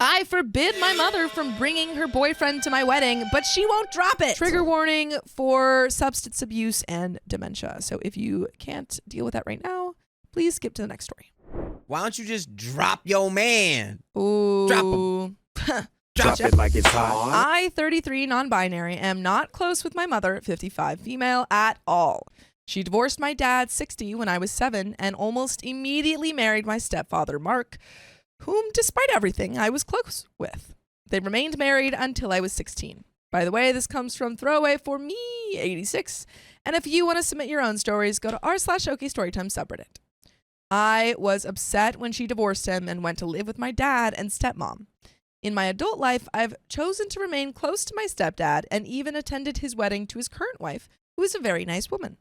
I forbid my mother from bringing her boyfriend to my wedding, but she won't drop it. Trigger warning for substance abuse and dementia. So if you can't deal with that right now, please skip to the next story. Why don't you just drop your man? Ooh. Drop him. Drop it like it's hot. I, 33, non-binary, am not close with my mother, 55, female, at all. She divorced my dad, 60, when I was 7, and almost immediately married my stepfather, Mark, whom, despite everything, I was close with. They remained married until I was 16. By the way, this comes from Throwaway for Me, 86. And if you want to submit your own stories, go to r/OK Storytime subreddit. I was upset when she divorced him and went to live with my dad and stepmom. In my adult life, I've chosen to remain close to my stepdad and even attended his wedding to his current wife, who is a very nice woman.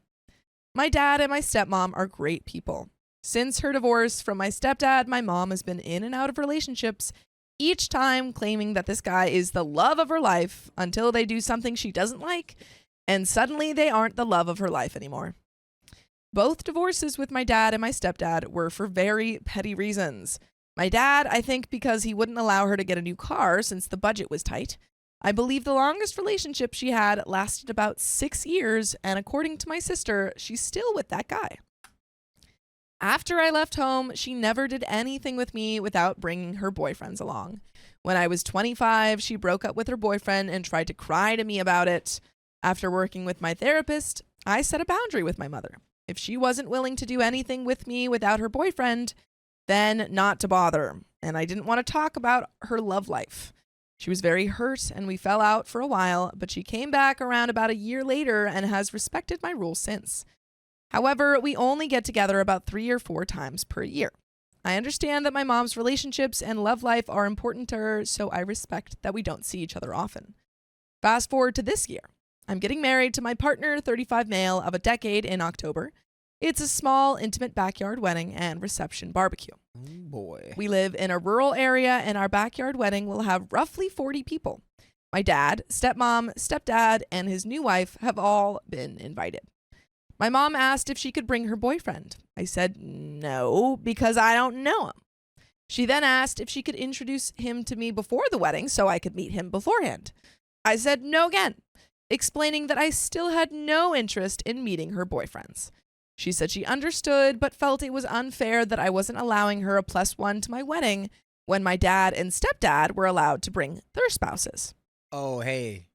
My dad and my stepmom are great people. Since her divorce from my stepdad, my mom has been in and out of relationships, each time claiming that this guy is the love of her life until they do something she doesn't like, and suddenly they aren't the love of her life anymore. Both divorces with my dad and my stepdad were for very petty reasons. My dad, I think because he wouldn't allow her to get a new car since the budget was tight. I believe the longest relationship she had lasted about 6 years, and according to my sister, she's still with that guy. After I left home, she never did anything with me without bringing her boyfriends along. When I was 25, she broke up with her boyfriend and tried to cry to me about it. After working with my therapist, I set a boundary with my mother. If she wasn't willing to do anything with me without her boyfriend, then not to bother. And I didn't want to talk about her love life. She was very hurt and we fell out for a while, but she came back around about a year later and has respected my rules since. However, we only get together about 3 or 4 times per year. I understand that my mom's relationships and love life are important to her, so I respect that we don't see each other often. Fast forward to this year. I'm getting married to my partner, 35 male, of a decade in October. It's a small, intimate backyard wedding and reception barbecue. Oh boy. We live in a rural area, and our backyard wedding will have roughly 40 people. My dad, stepmom, stepdad, and his new wife have all been invited. My mom asked if she could bring her boyfriend. I said no, because I don't know him. She then asked if she could introduce him to me before the wedding so I could meet him beforehand. I said no again, explaining that I still had no interest in meeting her boyfriends. She said she understood, but felt it was unfair that I wasn't allowing her a +1 to my wedding when my dad and stepdad were allowed to bring their spouses. Oh, hey.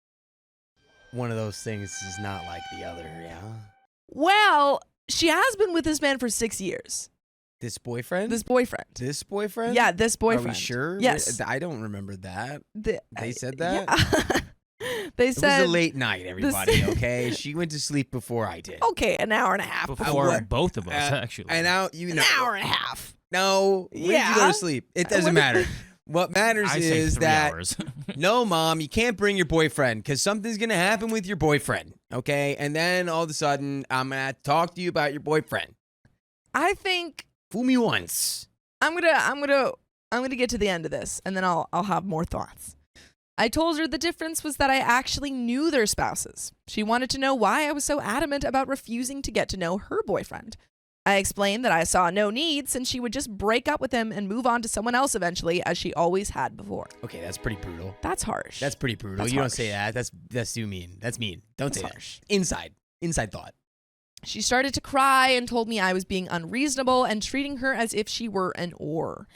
One of those things is not like the other, yeah? Well, she has been with this man for 6 years. This boyfriend? This boyfriend. This boyfriend? Yeah, this boyfriend. Are we sure? Yes. I don't remember that. They said that? Yeah. They said it was a late night, everybody, okay? She went to sleep before I did. Okay, an hour and a half before both of us, actually. And now, you know. An hour and a half. No. When did you go to sleep? It doesn't matter. What matters is that, no, Mom, you can't bring your boyfriend because something's going to happen with your boyfriend, okay? And then all of a sudden, I'm going to have to talk to you about your boyfriend. I think... Fool me once. I'm gonna get to the end of this, and then I'll have more thoughts. I told her the difference was that I actually knew their spouses. She wanted to know why I was so adamant about refusing to get to know her boyfriend. I explained that I saw no need since she would just break up with him and move on to someone else eventually, as she always had before. Okay, that's pretty brutal. That's harsh. That's pretty brutal. That's you harsh. Don't say that. That's too mean. That's mean. Don't say harsh. That. Inside thought. She started to cry and told me I was being unreasonable and treating her as if she were an oar.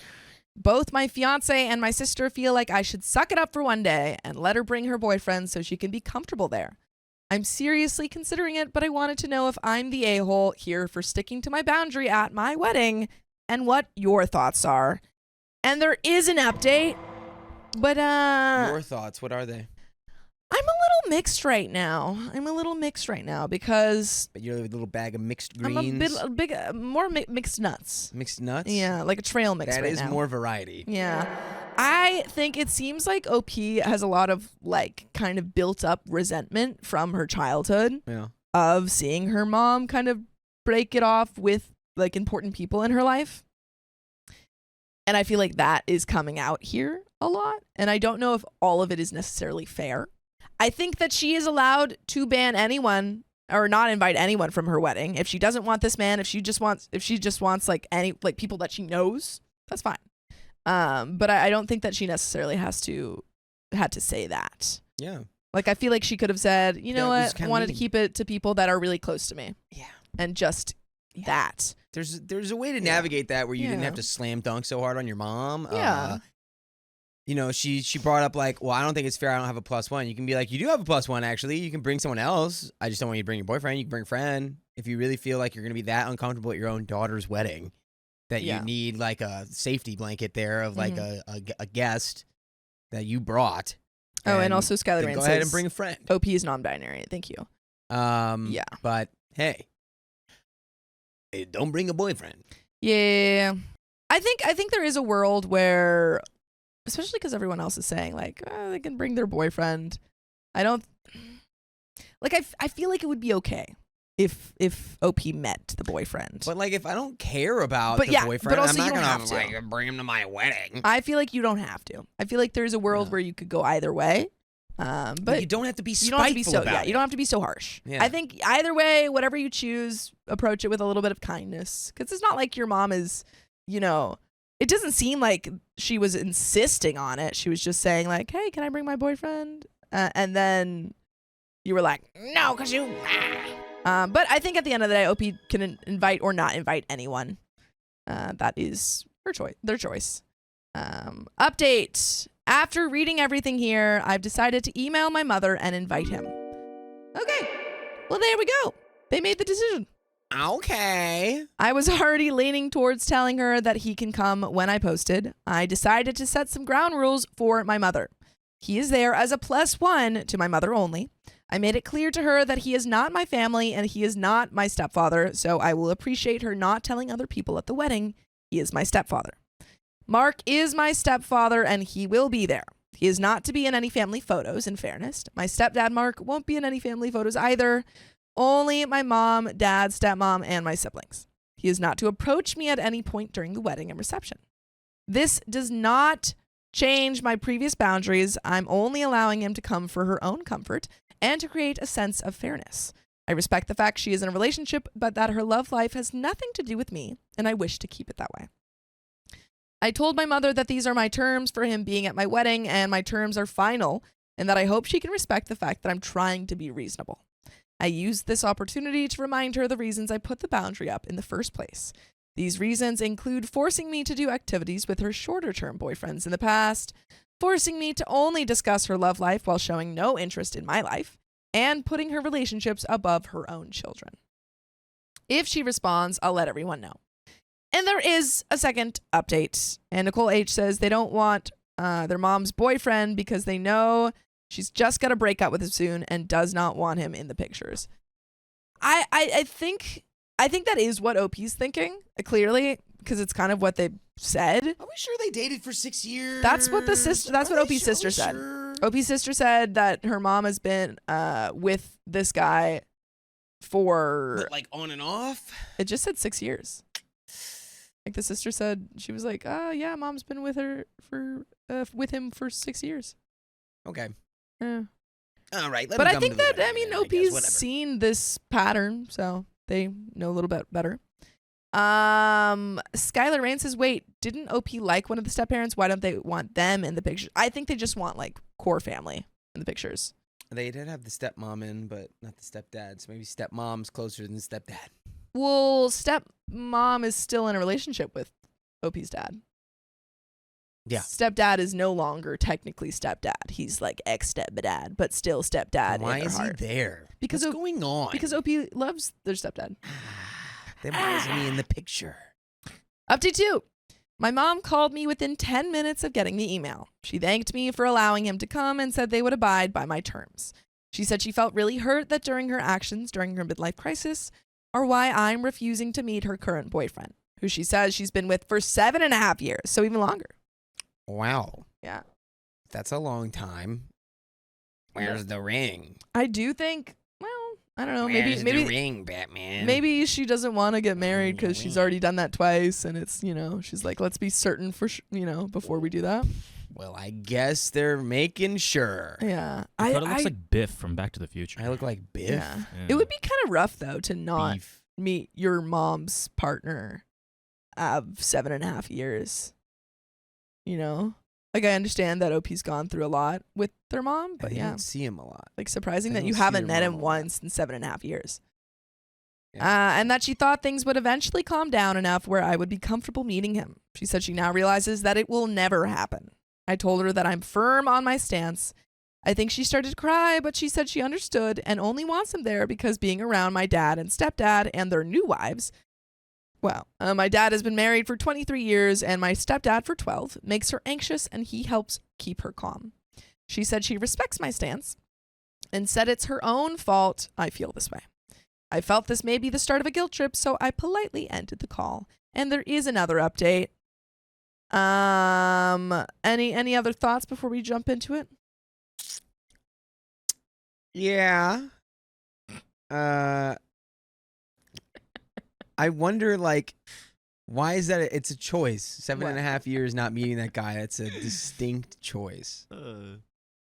Both my fiance and my sister feel like I should suck it up for one day and let her bring her boyfriend so she can be comfortable there. I'm seriously considering it, but I wanted to know if I'm the a-hole here for sticking to my boundary at my wedding and what your thoughts are. And there is an update, but Your thoughts, what are they? I'm a little mixed right now because... But you're a little bag of mixed greens. I'm more mixed nuts. Mixed nuts? Yeah, like a trail mix That right is now. more variety. Yeah. I think it seems like OP has a lot of, like, kind of built up resentment from her childhood of seeing her mom kind of break it off with, like, important people in her life. And I feel like that is coming out here a lot. And I don't know if all of it is necessarily fair. I think that she is allowed to ban anyone or not invite anyone from her wedding. If she doesn't want this man, if she just wants like any, like, people that she knows, that's fine. But I don't think that she necessarily had to say that. Yeah. Like, I feel like she could have said, you know That was what, I wanted to keep it to people that are really close to me. Yeah. And just that. There's a way to navigate that where you didn't have to slam dunk so hard on your mom. Yeah. You know, she brought up like, well, I don't think it's fair. I don't have a +1. You can be like, you do have a +1, actually. You can bring someone else. I just don't want you to bring your boyfriend. You can bring a friend. If you really feel like you're going to be that uncomfortable at your own daughter's wedding, that you need like a safety blanket there of like a guest that you brought. Oh, and also Skylar Rand go ahead and bring a friend. OP is non-binary. Thank you. Yeah. But hey, don't bring a boyfriend. Yeah. I think there is a world where, especially because everyone else is saying like, they can bring their boyfriend. I don't like. I feel like it would be okay if OP met the boyfriend. But like, if I don't care about the boyfriend, but also I'm not have gonna like bring him to my wedding. I feel like you don't have to. I feel like there's a world where you could go either way. But you don't have to be spiteful about it. You don't have to be so harsh. Yeah. I think either way, whatever you choose, approach it with a little bit of kindness. Because it's not like your mom is, it doesn't seem like she was insisting on it. She was just saying like, hey, can I bring my boyfriend? And then you were like, no, because you... but I think at the end of the day, OP can invite or not invite anyone. That is their choice. Update. After reading everything here, I've decided to email my mother and invite him. Okay. Well, there we go. They made the decision. Okay. I was already leaning towards telling her that he can come when I posted. I decided to set some ground rules for my mother. He is there as a +1 to my mother only. I made it clear to her that he is not my family and he is not my stepfather, so I will appreciate her not telling other people at the wedding he is my stepfather. Mark is my stepfather and he will be there. He is not to be in any family photos, in fairness. My stepdad, Mark, won't be in any family photos either. Only my mom, dad, stepmom, and my siblings. He is not to approach me at any point during the wedding and reception. This does not change my previous boundaries. I'm only allowing him to come for her own comfort and to create a sense of fairness. I respect the fact she is in a relationship, but that her love life has nothing to do with me, and I wish to keep it that way. I told my mother that these are my terms for him being at my wedding, and my terms are final, and that I hope she can respect the fact that I'm trying to be reasonable. I used this opportunity to remind her the reasons I put the boundary up in the first place. These reasons include forcing me to do activities with her shorter-term boyfriends in the past, forcing me to only discuss her love life while showing no interest in my life, and putting her relationships above her own children. If she responds, I'll let everyone know. And there is a second update. And Nicole H. says they don't want their mom's boyfriend because they know she's just going to break up with him soon and does not want him in the pictures. I think that is what OP's thinking, clearly, because it's kind of what they said. Are we sure they dated for 6 years? That's what OP's sister said. OP's sister said that her mom has been with this guy for... But like on and off? It just said 6 years. Like the sister said, she was like, yeah, mom's been with her with him for 6 years. Okay. Yeah. All right. But I think that, OP's seen this pattern, so they know a little bit better. Skylar Rand says, wait, didn't OP like one of the step-parents? Why don't they want them in the pictures? I think they just want, like, core family in the pictures. They did have the stepmom in, but not the stepdad. So maybe stepmom's closer than stepdad. Well, stepmom is still in a relationship with OP's dad. Yeah. Stepdad is no longer technically stepdad. He's like ex-stepdad, but still stepdad. Why is he there? Because what's going on? Because OP loves their stepdad. Then why isn't he in the picture? Update 2. My mom called me within 10 minutes of getting the email. She thanked me for allowing him to come and said they would abide by my terms. She said she felt really hurt that during her actions during her midlife crisis are why I'm refusing to meet her current boyfriend, who she says she's been with for 7.5 years, so even longer. Wow. Yeah. That's a long time. Where's the ring? I do think, well, I don't know. Where's maybe the ring, Batman? Maybe she doesn't want to get married because she's already done that twice, and it's, she's like, let's be certain for, before we do that. Well, I guess they're making sure. Yeah. It looks like Biff from Back to the Future. I look like Biff. Yeah. It would be kind of rough, though, to not meet your mom's partner of 7.5 years. you know? Like, I understand that OP's gone through a lot with their mom, but I yeah. don't see him a lot. Like, surprising I that don't you see haven't their met mom him a lot. once in 7.5 years. Yeah. And that she thought things would eventually calm down enough where I would be comfortable meeting him. She said she now realizes that it will never happen. I told her that I'm firm on my stance. I think she started to cry, but she said she understood and only wants him there because being around my dad and stepdad and their new wives. Well, my dad has been married for 23 years and my stepdad for 12, makes her anxious and he helps keep her calm. She said she respects my stance and said it's her own fault I feel this way. I felt this may be the start of a guilt trip, so I politely ended the call. And there is another update. Any other thoughts before we jump into it? Yeah. I wonder, like, why is that? It's a choice. 7.5 years not meeting that guy. That's a distinct choice.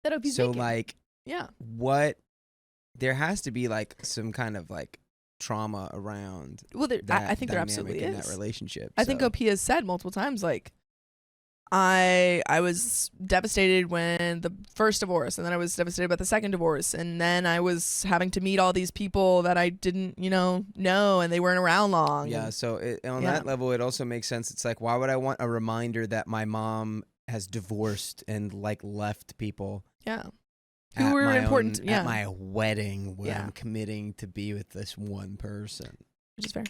That'll be So, vacant. like, Yeah. what? There has to be like some kind of like trauma around. Well, That I think there dynamic absolutely in is. that relationship. I think so. OP has said multiple times, like, I was devastated when the first divorce, and then I was devastated about the second divorce, and then I was having to meet all these people that I didn't, know, and they weren't around long. Yeah. and- So on that level, it also makes sense. It's like, why would I want a reminder that my mom has divorced and like left people? yeah. At Who were my important? own- Yeah. At my wedding, where Yeah. I'm committing to be with this one person. Which is fair.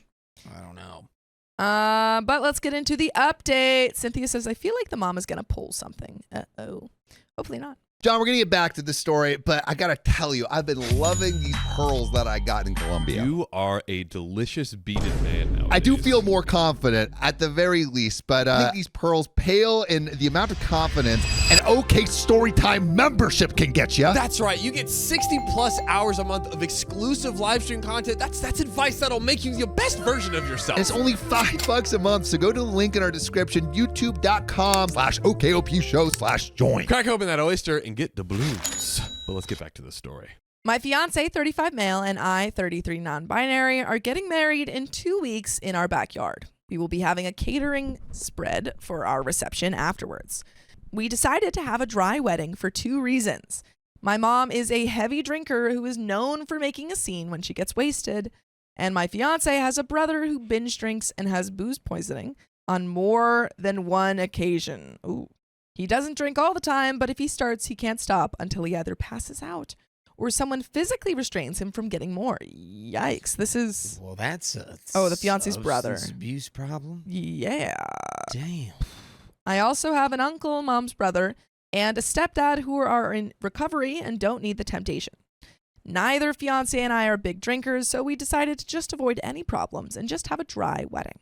I don't know. But let's get into the update. Cynthia says, I feel like the mom is going to pull something. Uh-oh. Hopefully not. John, we're going to get back to the story, but I got to tell you, I've been loving these pearls that I got in Colombia. You are a delicious beaded man now. I do feel more confident at the very least, but I think these pearls pale in the amount of confidence an OK Storytime membership can get you. That's right. You get 60 plus hours a month of exclusive live stream content. That's advice that'll make you the best version of yourself. It's only $5 a month, so go to the link in our description, youtube.com/OKOP show/join. Crack open that oyster and get the blues. But let's get back to the story. My fiance, 35 male, and I, 33 non-binary, are getting married in 2 weeks in our backyard. We will be having a catering spread for our reception afterwards. We decided to have a dry wedding for 2 reasons. My mom is a heavy drinker who is known for making a scene when she gets wasted, and my fiance has a brother who binge drinks and has booze poisoning on more than one occasion. Ooh. He doesn't drink all the time, but if he starts, he can't stop until he either passes out or someone physically restrains him from getting more. Yikes. This is... Well, that's a the fiance's brother. substance abuse problem. Yeah. Damn. I also have an uncle, mom's brother, and a stepdad who are in recovery and don't need the temptation. Neither fiance and I are big drinkers, so we decided to just avoid any problems and just have a dry wedding.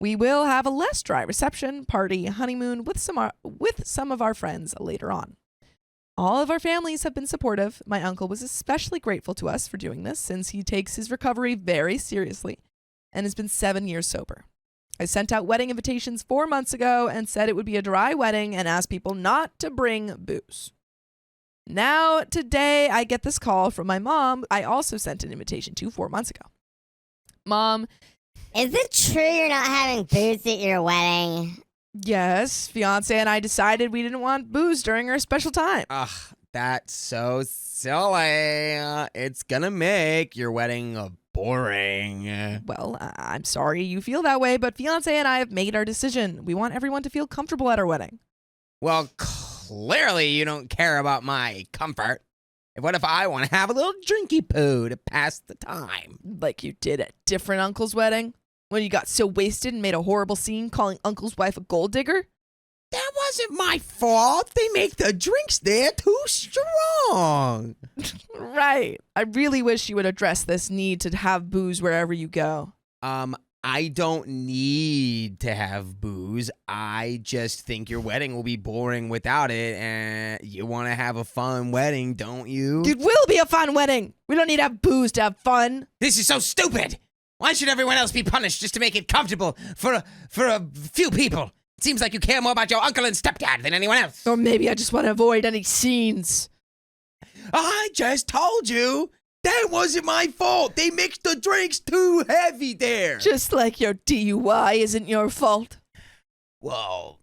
We will have a less dry reception, party, honeymoon with some of our friends later on. All of our families have been supportive. My uncle was especially grateful to us for doing this since he takes his recovery very seriously and has been 7 years sober. I sent out wedding invitations 4 months ago and said it would be a dry wedding and asked people not to bring booze. Now, today, I get this call from my mom. I also sent an invitation to 4 months ago. Mom, is it true you're not having booze at your wedding? yes, fiance and I decided we didn't want booze during our special time. Ugh, that's so silly. It's gonna make your wedding boring. Well, I'm sorry you feel that way, but fiance and I have made our decision. We want everyone to feel comfortable at our wedding. Well, clearly you don't care about my comfort. What if I want to have a little drinky poo to pass the time? Like you did at different uncle's wedding? When you got so wasted and made a horrible scene calling uncle's wife a gold digger? That wasn't my fault. They make the drinks there too strong. Right. I really wish you would address this need to have booze wherever you go. I don't need to have booze. I just think your wedding will be boring without it, and you want to have a fun wedding, don't you? It will be a fun wedding. We don't need to have booze to have fun. This is so stupid. Why should everyone else be punished just to make it comfortable for a few people? It seems like you care more about your uncle and stepdad than anyone else. Or maybe I just want to avoid any scenes. I just told you. That wasn't my fault. They mixed the drinks too heavy there. Just like your DUI isn't your fault. Whoa.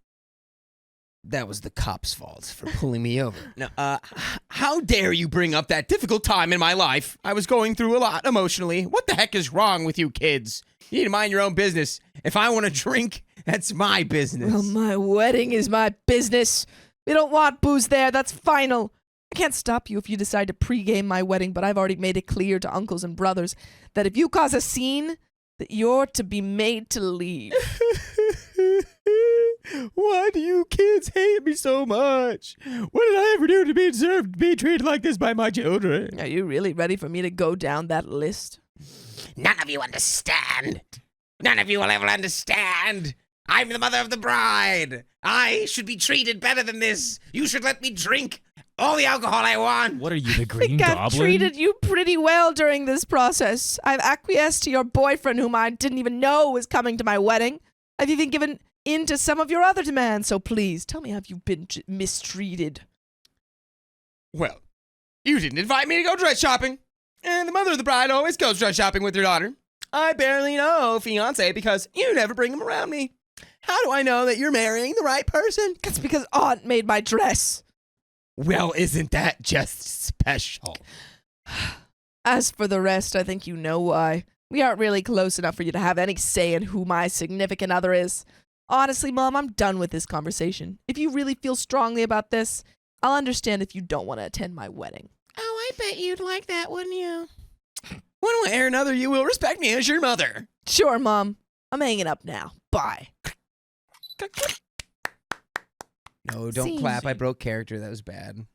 that was the cop's fault for pulling me over. Now, how dare you bring up that difficult time in my life? I was going through a lot emotionally. What the heck is wrong with you kids? You need to mind your own business. If I want to drink, that's my business. Well, my wedding is my business. We don't want booze there. That's final. I can't stop you if you decide to pregame my wedding, but I've already made it clear to uncles and brothers that if you cause a scene, that you're to be made to leave. Why do you kids hate me so much? What did I ever do to be deserved to be treated like this by my children? Are you really ready for me to go down that list? None of you understand. None of you will ever understand. I'm the mother of the bride. I should be treated better than this. You should let me drink all the alcohol I want. What are you, the I Green think I've Goblin? treated you pretty well during this process. I've acquiesced to your boyfriend, whom I didn't even know was coming to my wedding. I've even given in to some of your other demands, so please, tell me, have you been mistreated? Well, you didn't invite me to go dress shopping. And the mother of the bride always goes dress shopping with her daughter. I barely know fiancé because you never bring him around me. How do I know that you're marrying the right person? That's because Aunt made my dress. Well, isn't that just special? As for the rest, I think you know why. We aren't really close enough for you to have any say in who my significant other is. Honestly, Mom, I'm done with this conversation. If you really feel strongly about this, I'll understand if you don't want to attend my wedding. Oh, I bet you'd like that, wouldn't you? One way or another, you will respect me as your mother. Sure, Mom. I'm hanging up now. Bye. No, don't Seems- clap. I broke character. That was bad.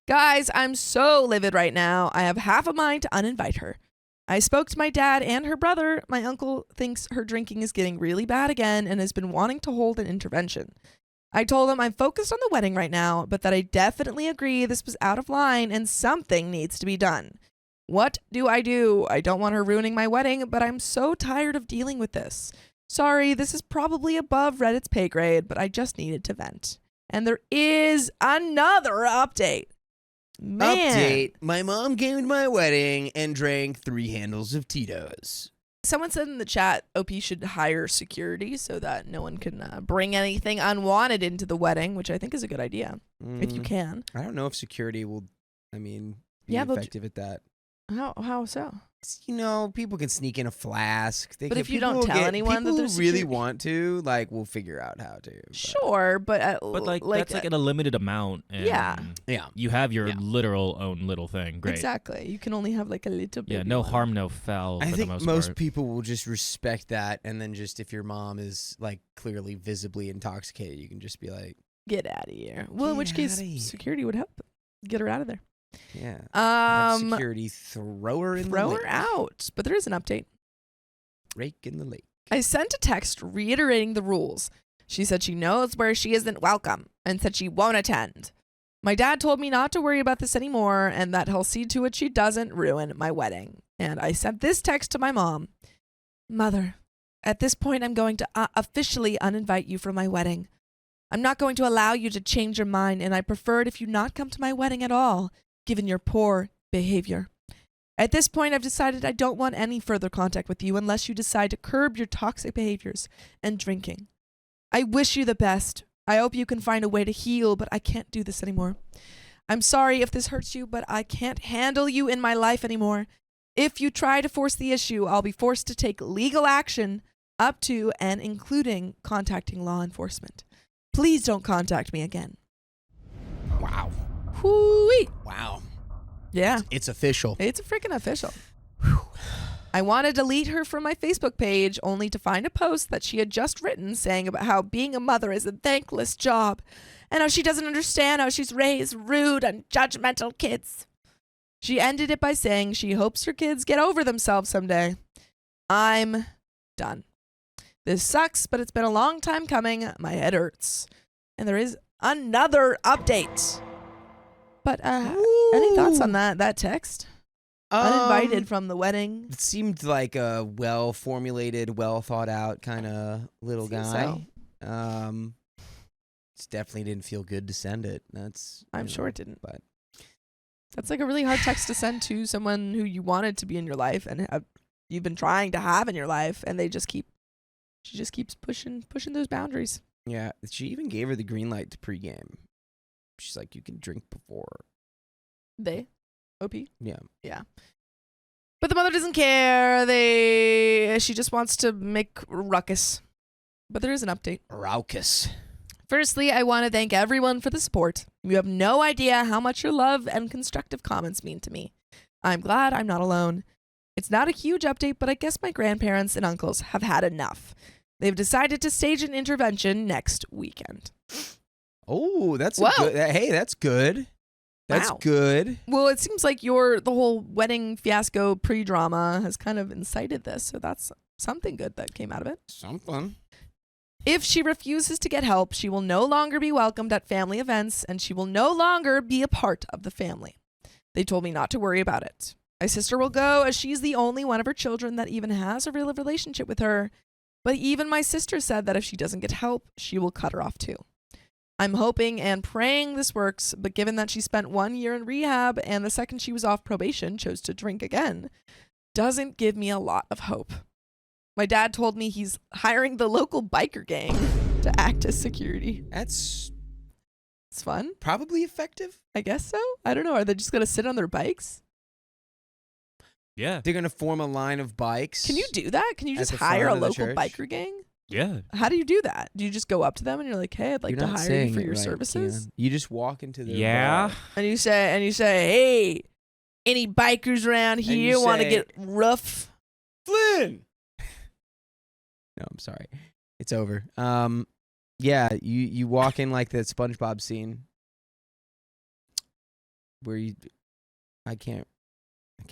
Guys, I'm so livid right now. I have half a mind to uninvite her. I spoke to my dad and her brother. My uncle thinks her drinking is getting really bad again and has been wanting to hold an intervention. I told him I'm focused on the wedding right now, but that I definitely agree this was out of line and something needs to be done. What do? I don't want her ruining my wedding, but I'm so tired of dealing with this. Sorry, this is probably above Reddit's pay grade, but I just needed to vent. And there is another update. Man. Update. My mom came to my wedding and drank 3 handles of Tito's. Someone said in the chat, OP should hire security so that no one can bring anything unwanted into the wedding, which I think is a good idea, if you can. I don't know if security will, be Yeah, they'll effective at that. How so? You know, people can sneak in a flask. But if you don't tell anyone that people there's who really security- want to, will figure out how to. But. Sure, but But that's in a limited amount. And Yeah. Yeah. You have your literal own little thing. Great. Exactly. You can only have a little bit. Yeah, no harm, no foul. I for think the most part. people will just respect that, and then just if your mom is clearly visibly intoxicated, you can just be like, Get out of here. Well, in Get which case, outta here. security would help get her out of there. yeah. Have Um, security throw her in the throw lake. her out. But there is an update. Rake in the lake. I sent a text reiterating the rules. She said she knows where she isn't welcome and said she won't attend. My dad told me not to worry about this anymore and that he'll see to it she doesn't ruin my wedding. And I sent this text to my mom. Mother, at this point, I'm going to officially uninvite you from my wedding. I'm not going to allow you to change your mind, and I prefer it if you not come to my wedding at all, given your poor behavior. At this point, I've decided I don't want any further contact with you unless you decide to curb your toxic behaviors and drinking. I wish you the best. I hope you can find a way to heal, but I can't do this anymore. I'm sorry if this hurts you, but I can't handle you in my life anymore. If you try to force the issue, I'll be forced to take legal action up to and including contacting law enforcement. Please don't contact me again. Wow. Hoo-wee. Wow. Yeah. It's official. It's freaking official. I want to delete her from my Facebook page only to find a post that she had just written saying about how being a mother is a thankless job and how she doesn't understand how she's raised rude and judgmental kids. She ended it by saying she hopes her kids get over themselves someday. I'm done. This sucks, but it's been a long time coming. My head hurts. And there is another update. But any thoughts on that text? Uninvited from the wedding. It seemed like a well-formulated, well-thought-out kind of little guy. So. It definitely didn't feel good to send it. I'm sure it didn't. But That's a really hard text to send to someone who you wanted to be in your life and you've been trying to have in your life, and she just keeps pushing those boundaries. Yeah, she even gave her the green light to pregame. She's like, you can drink before. They? OP? Yeah. Yeah. But the mother doesn't care. She just wants to make ruckus. But there is an update. Raucous. Firstly, I want to thank everyone for the support. You have no idea how much your love and constructive comments mean to me. I'm glad I'm not alone. It's not a huge update, but I guess my grandparents and uncles have had enough. They've decided to stage an intervention next weekend. Oh, that's a good. Hey, that's good. That's good. Well, it seems like the whole wedding fiasco pre-drama has kind of incited this, so that's something good that came out of it. Something. If she refuses to get help, she will no longer be welcomed at family events, and she will no longer be a part of the family. They told me not to worry about it. My sister will go, as she's the only one of her children that even has a real relationship with her. But even my sister said that if she doesn't get help, she will cut her off too. I'm hoping and praying this works, but given that she spent 1 year in rehab and the second she was off probation chose to drink again, doesn't give me a lot of hope. My dad told me he's hiring the local biker gang to act as security. It's fun. Probably effective. I guess so. I don't know. Are they just going to sit on their bikes? Yeah. They're going to form a line of bikes. Can you do that? Can you just the hire a front of the local church? biker gang? Yeah. How do you do that? Do you just go up to them and you're like, "Hey, I'd like You're to not hire saying you for it your right, services?" Keon. You just walk into the Yeah. bar. And you say, "Hey, any bikers around And you here want to say, get rough?" Flynn. No, I'm sorry. It's over. Yeah, you walk in like the SpongeBob scene where I can't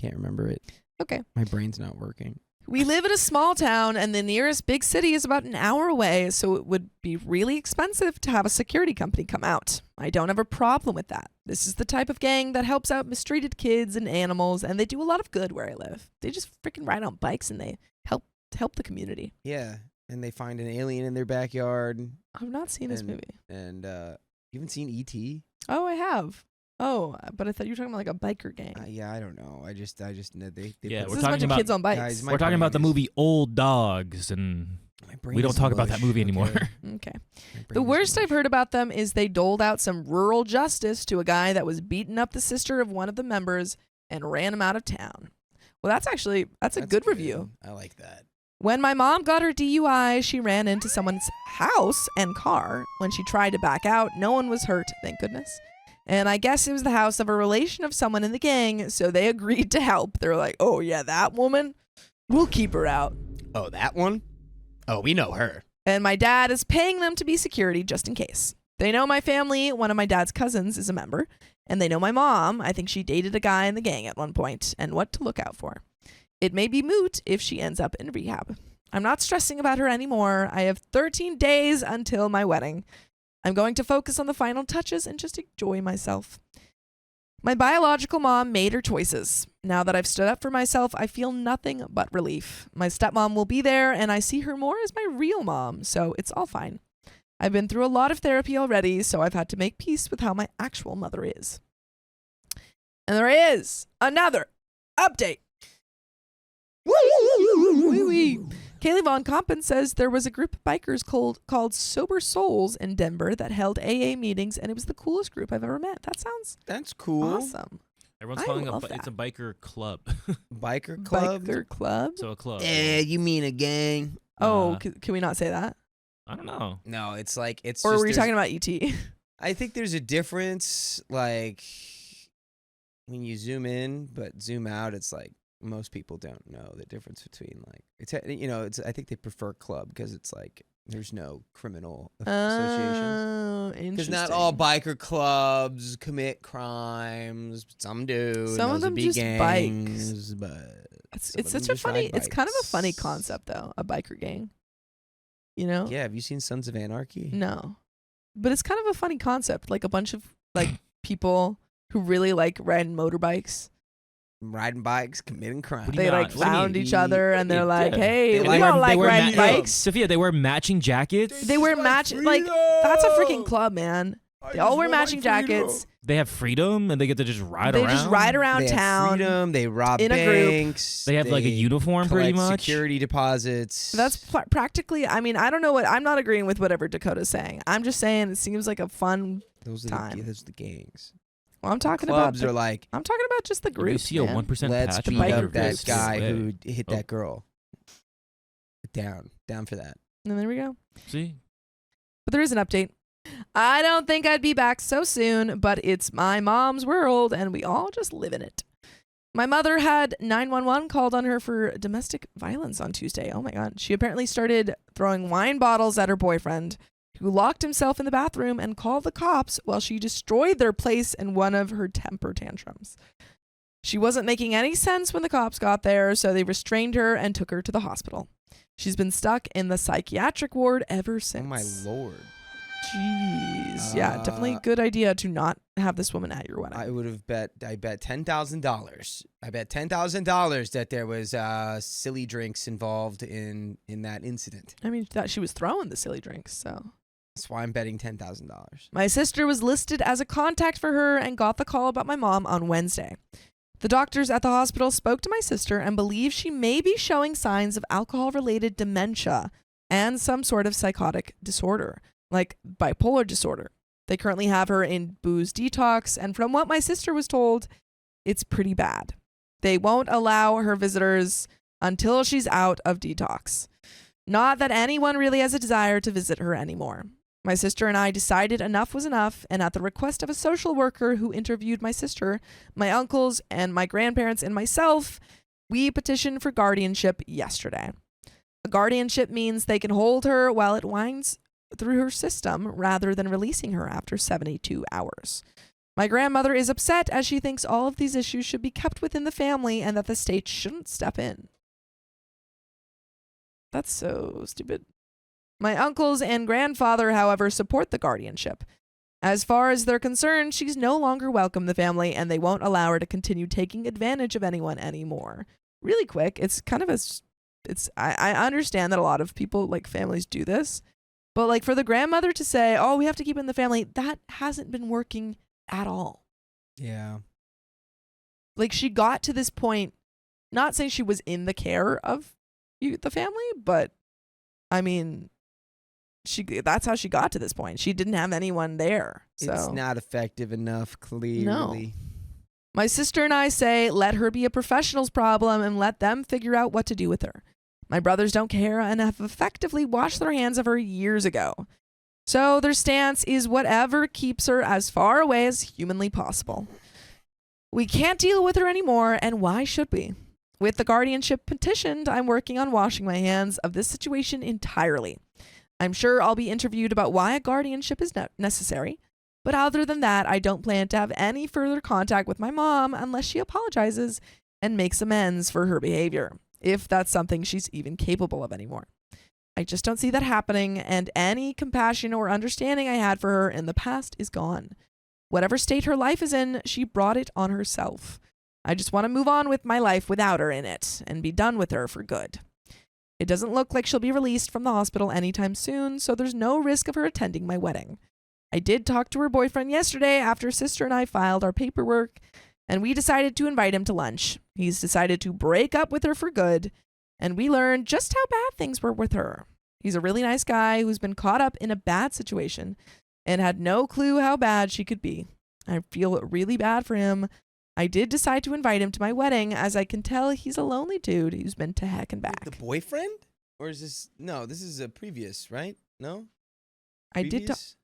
remember it. Okay. My brain's not working. We live in a small town, and the nearest big city is about an hour away, so it would be really expensive to have a security company come out. I don't have a problem with that. This is the type of gang that helps out mistreated kids and animals, and they do a lot of good where I live. They just freaking ride on bikes, and they help the community. Yeah, and they find an alien in their backyard. I've not seen this movie. And you haven't seen E.T.? Oh, I have. Oh, but I thought you were talking about like a biker gang. Yeah, I don't know. I just know they Yeah, This we're is a bunch talking of about kids on bikes. Guys, we're talking about the movie Old Dogs, and we don't talk about that movie anymore. Okay. The worst I've heard about them is they doled out some rural justice to a guy that was beating up the sister of one of the members and ran him out of town. Well, that's a good review. I like that. When my mom got her DUI, she ran into someone's house and car. When she tried to back out, no one was hurt, thank goodness. And I guess it was the house of a relation of someone in the gang, so they agreed to help. They're like, "Oh, yeah, that woman? We'll keep her out." Oh, that one? Oh, we know her. And my dad is paying them to be security just in case. They know my family. One of my dad's cousins is a member. And they know my mom. I think she dated a guy in the gang at one point, and what to look out for. It may be moot if she ends up in rehab. I'm not stressing about her anymore. I have 13 days until my wedding. I'm going to focus on the final touches and just enjoy myself. My biological mom made her choices. Now that I've stood up for myself, I feel nothing but relief. My stepmom will be there, and I see her more as my real mom, so it's all fine. I've been through a lot of therapy already, so I've had to make peace with how my actual mother is. And there is another update. Wee-wee. Kaylee Von Compen says there was a group of bikers called Sober Souls in Denver that held AA meetings, and it was the coolest group I've ever met. That's cool. Awesome. Everyone's I calling love it's a that. biker club. Biker club? Biker club? So a club. You mean a gang? Oh, can we not say that? I don't know. No, it's like it's. Or just, were you there's- talking about ET? I think there's a difference, like when you zoom in, but zoom out. It's like most people don't know the difference between like it's. I think they prefer club because it's like there's no criminal associations. Oh, interesting. Because not all biker clubs commit crimes. Some do. Some of those would them be just gangs, but It's such a funny. It's kind of a funny concept though. A biker gang. You know? Yeah. Have you seen Sons of Anarchy? No, but it's kind of a funny concept. Like a bunch of like people who really like riding motorbikes. Riding bikes, committing crime. What do you They mean like not? What do you found mean? each other and they're like, Yeah. "Hey, They we don't like riding bikes." Sophia, they wear matching jackets. They wear match like that's a freaking club, man. They all wear matching jackets. They have freedom and they get to just ride They around. just ride around They have town. freedom. They rob in a group. banks. They have like a uniform pretty collect much. security deposits. That's practically. I mean, I don't know what. I'm not agreeing with whatever Dakota's saying. I'm just saying it seems like a fun time. Those are the gangs. Well, I'm talking Clubs about. are like, I'm talking about just the You group. see a 1% let's patch. The beat biker up that groups. guy Way. who hit Oh. that girl. Down for that. And there we go. See? But there is an update. I don't think I'd be back so soon, but it's my mom's world, and we all just live in it. My mother had 911 called on her for domestic violence on Tuesday. Oh my God. She apparently started throwing wine bottles at her boyfriend, who locked himself in the bathroom and called the cops while she destroyed their place in one of her temper tantrums. She wasn't making any sense when the cops got there, so they restrained her and took her to the hospital. She's been stuck in the psychiatric ward ever since. Oh my Lord. Jeez. Yeah, definitely a good idea to not have this woman at your wedding. I would have bet $10,000. I bet $10,000 that there was silly drinks involved in that incident. I mean, that she was throwing the silly drinks, so. That's why I'm betting $10,000. My sister was listed as a contact for her and got the call about my mom on Wednesday. The doctors at the hospital spoke to my sister and believe she may be showing signs of alcohol-related dementia and some sort of psychotic disorder, like bipolar disorder. They currently have her in booze detox, and from what my sister was told, it's pretty bad. They won't allow her visitors until she's out of detox. Not that anyone really has a desire to visit her anymore. My sister and I decided enough was enough, and at the request of a social worker who interviewed my sister, my uncles, and my grandparents and myself, we petitioned for guardianship yesterday. A guardianship means they can hold her while it winds through her system rather than releasing her after 72 hours. My grandmother is upset as she thinks all of these issues should be kept within the family and that the state shouldn't step in. That's so stupid. My uncles and grandfather, however, support the guardianship. As far as they're concerned, she's no longer welcome in the family, and they won't allow her to continue taking advantage of anyone anymore. Really quick, it's kind of I understand that a lot of people, like families, do this, but like for the grandmother to say, "Oh, we have to keep it in the family," that hasn't been working at all. Yeah. Like she got to this point, not saying she was in the care of the family, but I mean, that's how she got to this point. She didn't have anyone there. So It's not effective enough, clearly. No. My sister and I say, let her be a professional's problem and let them figure out what to do with her. My brothers don't care and have effectively washed their hands of her years ago. So their stance is whatever keeps her as far away as humanly possible. We can't deal with her anymore, and why should we? With the guardianship petitioned, I'm working on washing my hands of this situation entirely. I'm sure I'll be interviewed about why a guardianship is necessary, but other than that, I don't plan to have any further contact with my mom unless she apologizes and makes amends for her behavior, if that's something she's even capable of anymore. I just don't see that happening, and any compassion or understanding I had for her in the past is gone. Whatever state her life is in, she brought it on herself. I just want to move on with my life without her in it and be done with her for good. It doesn't look like she'll be released from the hospital anytime soon, so there's no risk of her attending my wedding. I did talk to her boyfriend yesterday after sister and I filed our paperwork, and we decided to invite him to lunch. He's decided to break up with her for good, and we learned just how bad things were with her. He's a really nice guy who's been caught up in a bad situation and had no clue how bad she could be. I feel really bad for him. I did decide to invite him to my wedding, as I can tell he's a lonely dude who's been to heck and back. The boyfriend? Or is this... No, this is a previous, right? No? I did... Previous?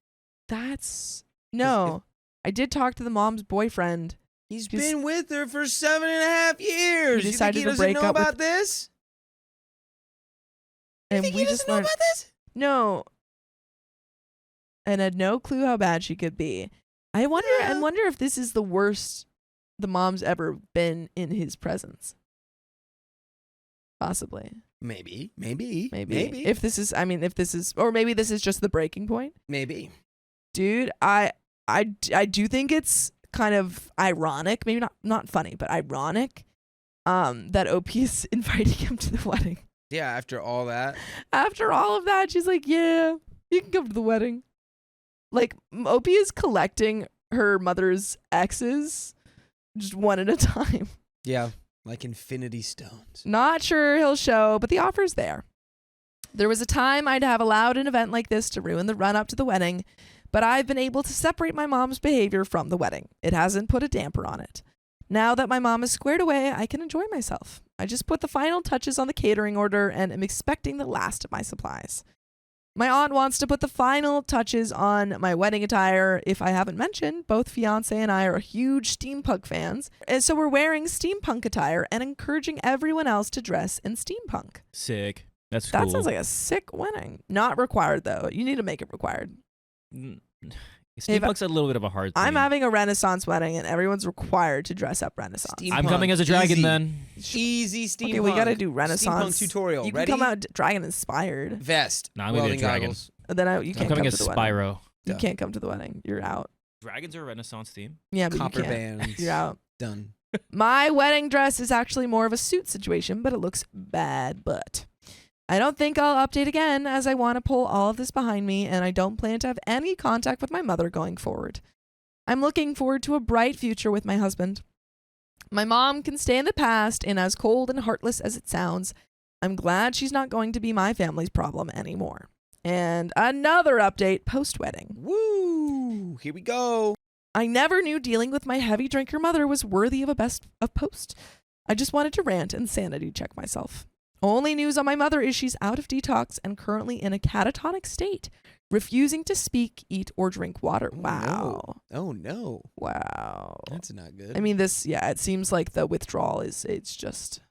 That's... No. I did talk to the mom's boyfriend. He's been with her for 7.5 years. He You decided think he to doesn't break know up about with- this? And think we he just doesn't know learned... about this? No. And had no clue how bad she could be. I wonder if this is the worst the mom's ever been in his presence. Possibly. Maybe. If this is, or maybe this is just the breaking point. Maybe. Dude, I do think it's kind of ironic, maybe not funny, but ironic, that OP is inviting him to the wedding. Yeah, after all that. After all of that, she's like, yeah, you can come to the wedding. Like, Opie is collecting her mother's exes just one at a time. Yeah, like infinity stones. Not sure he'll show, but the offer's there. There was a time I'd have allowed an event like this to ruin the run-up to the wedding, but I've been able to separate my mom's behavior from the wedding. It hasn't put a damper on it. Now that my mom is squared away, I can enjoy myself. I just put the final touches on the catering order and am expecting the last of my supplies. My aunt wants to put the final touches on my wedding attire. If I haven't mentioned, both fiance and I are huge steampunk fans, and so we're wearing steampunk attire and encouraging everyone else to dress in steampunk. Sick. That's That cool. sounds like a sick wedding. Not required, though. You need to make it required. Steampunk's a little bit of a hard thing. I'm having a Renaissance wedding, and everyone's required to dress up Renaissance. I'm coming as a dragon Easy. then. Easy steampunk. Okay, we got to do Renaissance. Steampunk tutorial. You Ready? can come out dragon inspired. Vest. No, I'm gonna be a welding dragon. goggles. Then you I'm can't coming come as to the wedding. Spyro. You Done. can't come to the wedding. You're out. Dragons are a Renaissance theme. Yeah, but Copper you can't. bands. You're out. Done. My wedding dress is actually more of a suit situation, but it looks bad. But I don't think I'll update again, as I want to pull all of this behind me, and I don't plan to have any contact with my mother going forward. I'm looking forward to a bright future with my husband. My mom can stay in the past, and as cold and heartless as it sounds, I'm glad she's not going to be my family's problem anymore. And another update post-wedding. Woo! Here we go. I never knew dealing with my heavy drinker mother was worthy of a best of post. I just wanted to rant and sanity check myself. Only news on my mother is she's out of detox and currently in a catatonic state, refusing to speak, eat, or drink water. Wow. Oh no. Wow. That's not good. I mean, it seems like the withdrawal it's just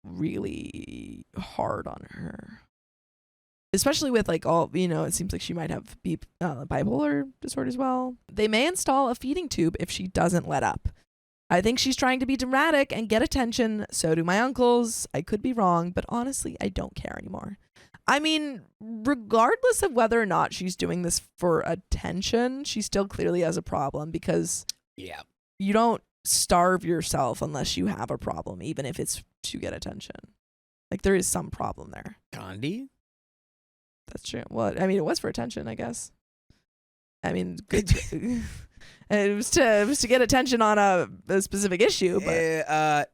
really hard on her. Especially with like all, it seems like she might have bipolar disorder as well. They may install a feeding tube if she doesn't let up. I think she's trying to be dramatic and get attention. So do my uncles. I could be wrong, but honestly, I don't care anymore. I mean, regardless of whether or not she's doing this for attention, she still clearly has a problem because you don't starve yourself unless you have a problem, even if it's to get attention. Like, there is some problem there. Gandhi? That's true. Well, I mean, it was for attention, I guess. I mean, good. It was to get attention on a specific issue, but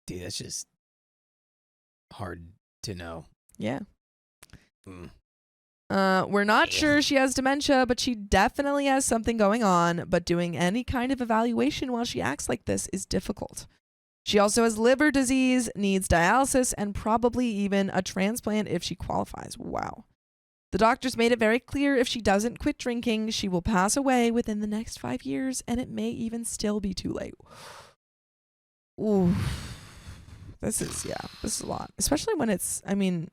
dude, that's just hard to know. Yeah. We're not sure she has dementia, but she definitely has something going on, but doing any kind of evaluation while she acts like this is difficult. She also has liver disease, needs dialysis, and probably even a transplant if she qualifies. Wow. The doctors made it very clear if she doesn't quit drinking, she will pass away within the next 5 years, and it may even still be too late. Ooh. This is a lot. Especially when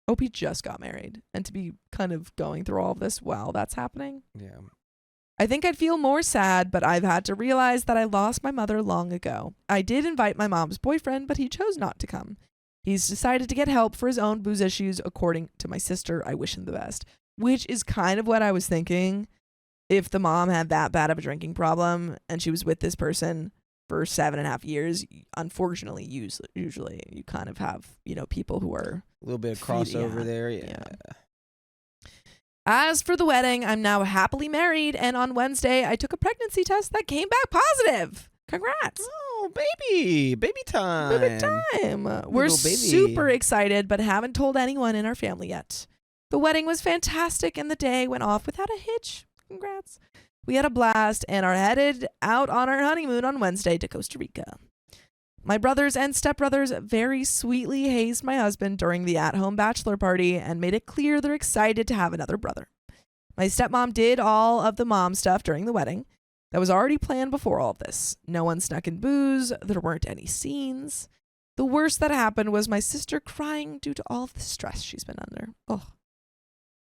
Opie just got married, and to be kind of going through all of this while that's happening. Yeah. I think I'd feel more sad, but I've had to realize that I lost my mother long ago. I did invite my mom's boyfriend, but he chose not to come. He's decided to get help for his own booze issues, according to my sister. I wish him the best. Which is kind of what I was thinking. If the mom had that bad of a drinking problem and she was with this person for 7.5 years, unfortunately, usually you kind of have, people who are A little bit of crossover there. Yeah. As for the wedding, I'm now happily married, and on Wednesday, I took a pregnancy test that came back positive. Congrats. Oh, baby time. Baby time. We're Little baby. super excited, but haven't told anyone in our family yet. The wedding was fantastic, and the day went off without a hitch. Congrats. We had a blast and are headed out on our honeymoon on Wednesday to Costa Rica. My brothers and stepbrothers very sweetly hazed my husband during the at-home bachelor party and made it clear they're excited to have another brother. My stepmom did all of the mom stuff during the wedding. That was already planned before all of this. No one snuck in booze. There weren't any scenes. The worst that happened was my sister crying due to all of the stress she's been under. Ugh.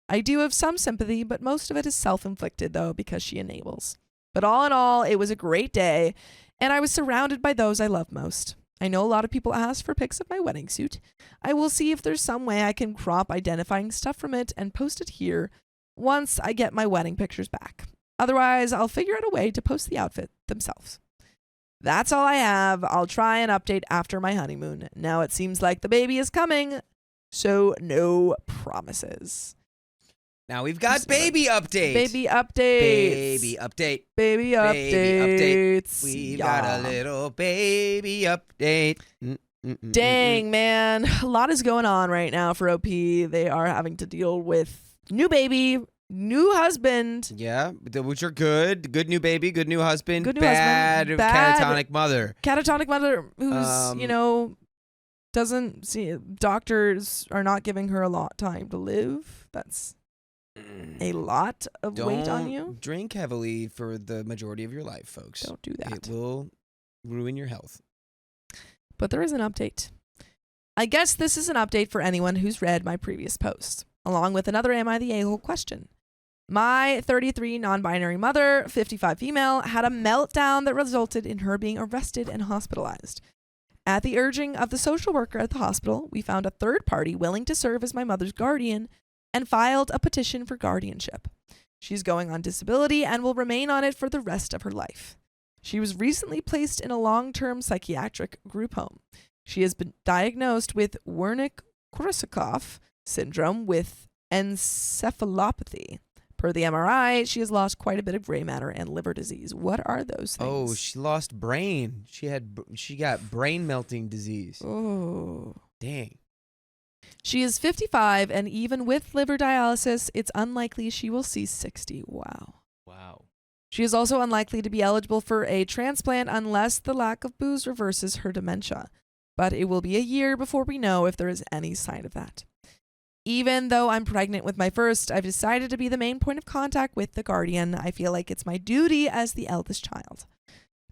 I do have some sympathy, but most of it is self-inflicted, though, because she enables. But all in all, it was a great day, and I was surrounded by those I love most. I know a lot of people asked for pics of my wedding suit. I will see if there's some way I can crop identifying stuff from it and post it here once I get my wedding pictures back. Otherwise, I'll figure out a way to post the outfit themselves. That's all I have. I'll try and update after my honeymoon. Now it seems like the baby is coming So no promises. Now we've got baby update. Baby updates. Baby update. Baby Baby update. updates. We've got a little baby update. Dang, man. A lot is going on right now for OP. They are having to deal with new baby, new husband. Yeah, which are good. Good new baby, good new husband. Good new bad, husband. Bad catatonic mother. Catatonic mother who's, doesn't see, doctors are not giving her a lot of time to live. That's a lot of weight on you. Don't drink heavily for the majority of your life, folks. Don't do that. It will ruin your health. But there is an update. I guess this is an update for anyone who's read my previous post, along with another Am I the A-hole question. My 33 non-binary mother, 55 female, had a meltdown that resulted in her being arrested and hospitalized. At the urging of the social worker at the hospital, we found a third party willing to serve as my mother's guardian and filed a petition for guardianship. She's going on disability and will remain on it for the rest of her life. She was recently placed in a long-term psychiatric group home. She has been diagnosed with Wernicke-Korsakoff syndrome with encephalopathy. Per the MRI, she has lost quite a bit of gray matter and liver disease. What are those things? Oh, she lost brain. She got brain melting disease. Oh. Dang. She is 55, and even with liver dialysis, it's unlikely she will see 60. Wow. She is also unlikely to be eligible for a transplant unless the lack of booze reverses her dementia. But it will be a year before we know if there is any sign of that. Even though I'm pregnant with my first, I've decided to be the main point of contact with the guardian. I feel like it's my duty as the eldest child.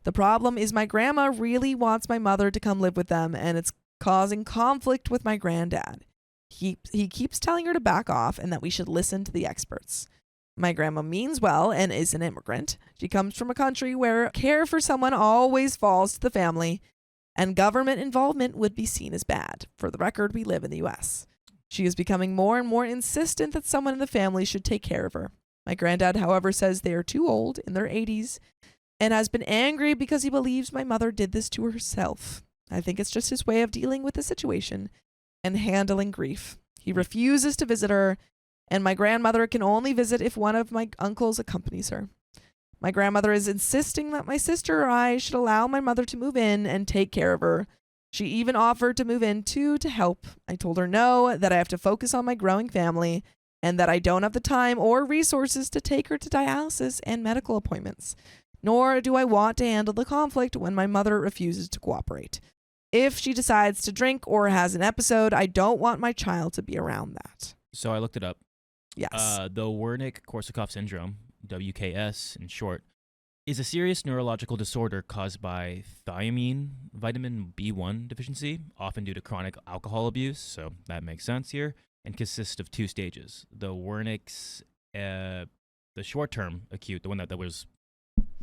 The problem is my grandma really wants my mother to come live with them, and it's causing conflict with my granddad. He keeps telling her to back off and that we should listen to the experts. My grandma means well and is an immigrant. She comes from a country where care for someone always falls to the family, and government involvement would be seen as bad. For the record, we live in the U.S. She is becoming more and more insistent that someone in the family should take care of her. My granddad, however, says they are too old, in their 80s, and has been angry because he believes my mother did this to herself. I think it's just his way of dealing with the situation and handling grief. He refuses to visit her, and my grandmother can only visit if one of my uncles accompanies her. My grandmother is insisting that my sister or I should allow my mother to move in and take care of her. She even offered to move in too to help. I told her no, that I have to focus on my growing family, and that I don't have the time or resources to take her to dialysis and medical appointments. Nor do I want to handle the conflict when my mother refuses to cooperate. If she decides to drink or has an episode, I don't want my child to be around that. So I looked it up. Yes. The Wernicke-Korsakoff syndrome, WKS in short, is a serious neurological disorder caused by thiamine vitamin B1 deficiency, often due to chronic alcohol abuse, so that makes sense here, and consists of two stages. The Wernicke's, the short-term acute, the one that was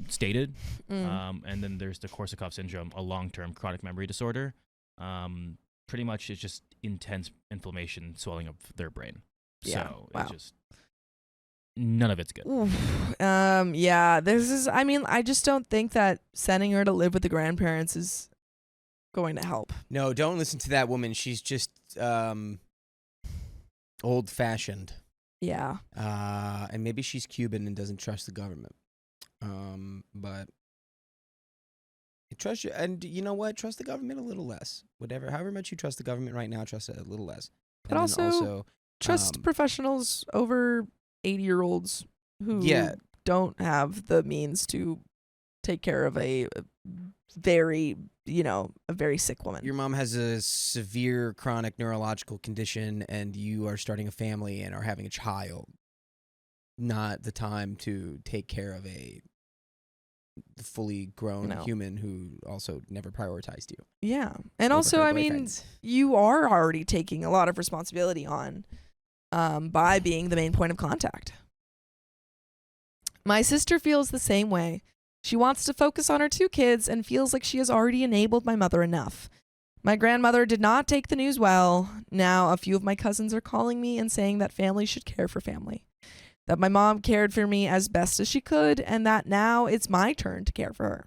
stated, and then there's the Korsakoff syndrome, a long-term chronic memory disorder. Pretty much it's just intense inflammation, swelling of their brain. Yeah. So wow. it's just none of it's good. Yeah, I just don't think that sending her to live with the grandparents is going to help. No, don't listen to that woman. She's just old-fashioned. Yeah. And maybe she's Cuban and doesn't trust the government. But trust you, and you know what? Trust the government a little less. However much you trust the government right now, trust it a little less. But also trust professionals over 80-year-olds who don't have the means to take care of a very sick woman. Your mom has a severe chronic neurological condition, and you are starting a family and are having a child. Not the time to take care of a fully grown human who also never prioritized you. Yeah. And also, you are already taking a lot of responsibility on by being the main point of contact. My sister feels the same way. She wants to focus on her 2 kids and feels like she has already enabled my mother enough. My grandmother did not take the news well. Now, a few of my cousins are calling me and saying that family should care for family. That my mom cared for me as best as she could, and that now it's my turn to care for her.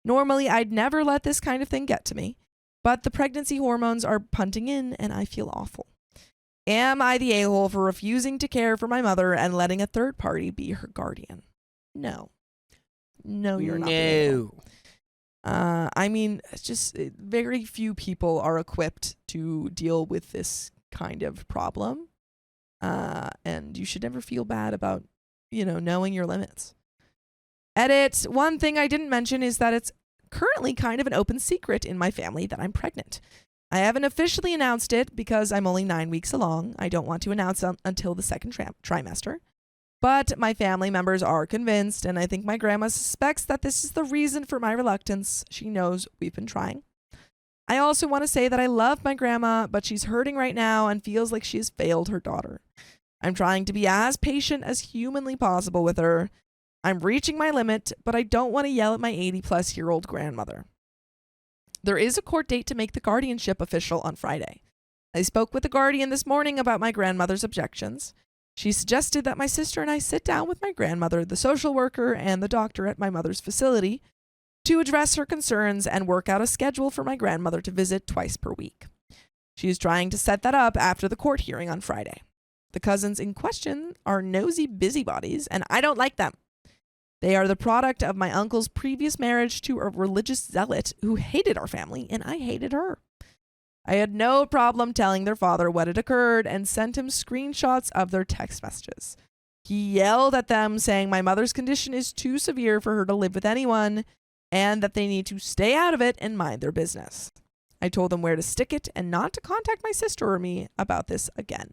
Normally, I'd never let this kind of thing get to me, but the pregnancy hormones are punting in, and I feel awful. Am I the a-hole for refusing to care for my mother and letting a third party be her guardian? No. No, you're not. No. I mean, it's just very few people are equipped to deal with this kind of problem. And you should never feel bad about, knowing your limits. Edit. One thing I didn't mention is that it's currently kind of an open secret in my family that I'm pregnant. I haven't officially announced it because I'm only 9 weeks along. I don't want to announce until the second trimester. But my family members are convinced, and I think my grandma suspects that this is the reason for my reluctance. She knows we've been trying. I also want to say that I love my grandma, but she's hurting right now and feels like she has failed her daughter. I'm trying to be as patient as humanly possible with her. I'm reaching my limit, but I don't want to yell at my 80-plus-year-old grandmother. There is a court date to make the guardianship official on Friday. I spoke with the guardian this morning about my grandmother's objections. She suggested that my sister and I sit down with my grandmother, the social worker, and the doctor at my mother's facility to address her concerns and work out a schedule for my grandmother to visit twice per week. She is trying to set that up after the court hearing on Friday. The cousins in question are nosy busybodies, and I don't like them. They are the product of my uncle's previous marriage to a religious zealot who hated our family, and I hated her. I had no problem telling their father what had occurred and sent him screenshots of their text messages. He yelled at them, saying my mother's condition is too severe for her to live with anyone and that they need to stay out of it and mind their business. I told them where to stick it and not to contact my sister or me about this again.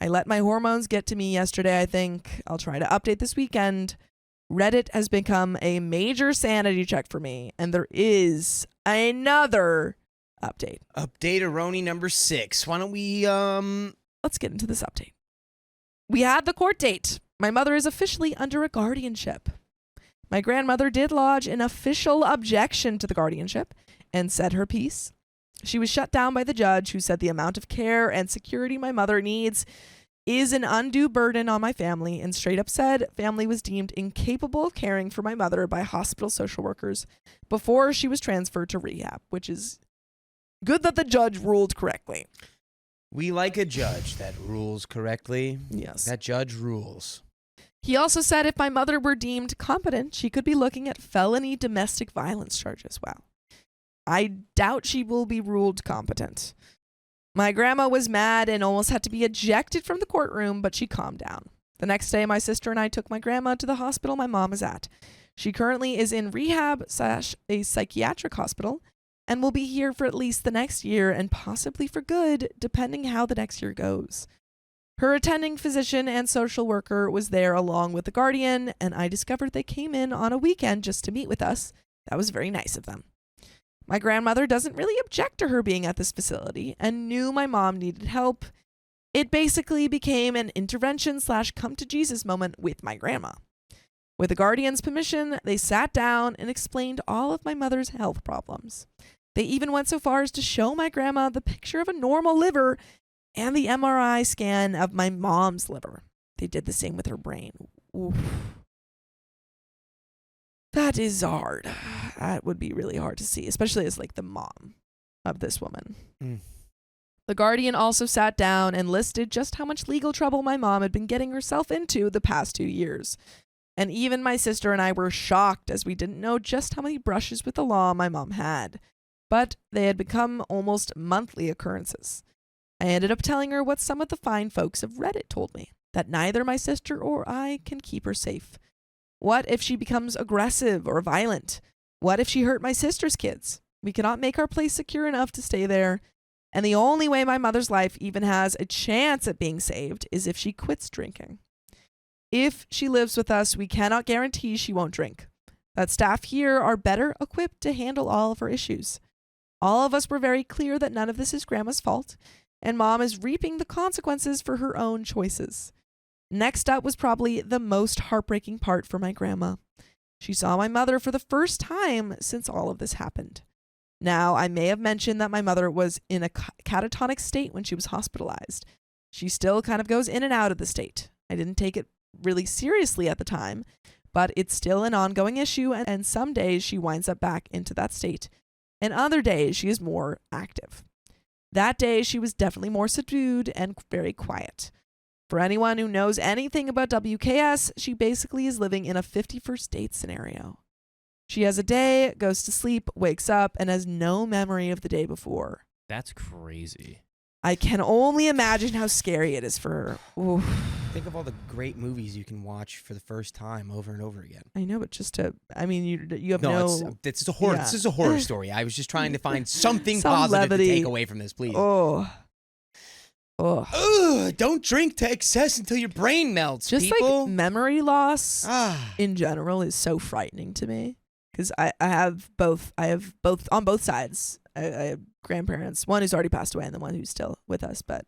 I let my hormones get to me yesterday, I think. I'll try to update this weekend. Reddit has become a major sanity check for me, and there is another update. Update-a-roni number 6. Why don't we, Let's get into this update. We had the court date. My mother is officially under a guardianship. My grandmother did lodge an official objection to the guardianship and said her piece. She was shut down by the judge, who said the amount of care and security my mother needs is an undue burden on my family, and straight up said family was deemed incapable of caring for my mother by hospital social workers before she was transferred to rehab, which is good that the judge ruled correctly. We like a judge that rules correctly. Yes. That judge rules. He also said if my mother were deemed competent, she could be looking at felony domestic violence charges. Wow. I doubt she will be ruled competent. My grandma was mad and almost had to be ejected from the courtroom, but she calmed down. The next day, my sister and I took my grandma to the hospital my mom is at. She currently is in rehab / a psychiatric hospital and will be here for at least the next year and possibly for good, depending how the next year goes. Her attending physician and social worker was there along with the guardian, and I discovered they came in on a weekend just to meet with us. That was very nice of them. My grandmother doesn't really object to her being at this facility and knew my mom needed help. It basically became an intervention / come to Jesus moment with my grandma. With the guardian's permission, they sat down and explained all of my mother's health problems. They even went so far as to show my grandma the picture of a normal liver and the MRI scan of my mom's liver. They did the same with her brain. Oof. That is hard. That would be really hard to see, especially as like the mom of this woman. The guardian also sat down and listed just how much legal trouble my mom had been getting herself into the past 2 years. And even my sister and I were shocked as we didn't know just how many brushes with the law my mom had. But they had become almost monthly occurrences. I ended up telling her what some of the fine folks of Reddit told me, that neither my sister or I can keep her safe. What if she becomes aggressive or violent? What if she hurt my sister's kids? We cannot make our place secure enough to stay there. And the only way my mother's life even has a chance at being saved is if she quits drinking. If she lives with us, we cannot guarantee she won't drink. That staff here are better equipped to handle all of her issues. All of us were very clear that none of this is Grandma's fault, and Mom is reaping the consequences for her own choices. Next up was probably the most heartbreaking part for my grandma. She saw my mother for the first time since all of this happened. Now, I may have mentioned that my mother was in a catatonic state when she was hospitalized. She still kind of goes in and out of the state. I didn't take it really seriously at the time, but it's still an ongoing issue, and some days she winds up back into that state, and other days she is more active. That day, she was definitely more subdued and very quiet. For anyone who knows anything about WKS, she basically is living in a 51st date scenario. She has a day, goes to sleep, wakes up, and has no memory of the day before. That's crazy. I can only imagine how scary it is for her. Oof. Think of all the great movies you can watch for the first time over and over again. I know, but you have no. It's a horror. Yeah. This is a horror story. I was just trying to find something Some positive levity. to take away from this, please. Oh. Ugh, don't drink to excess until your brain melts. Just people. like memory loss Ah. in general is so frightening to me because I have both on both sides. I have grandparents, one who's already passed away and the one who's still with us, but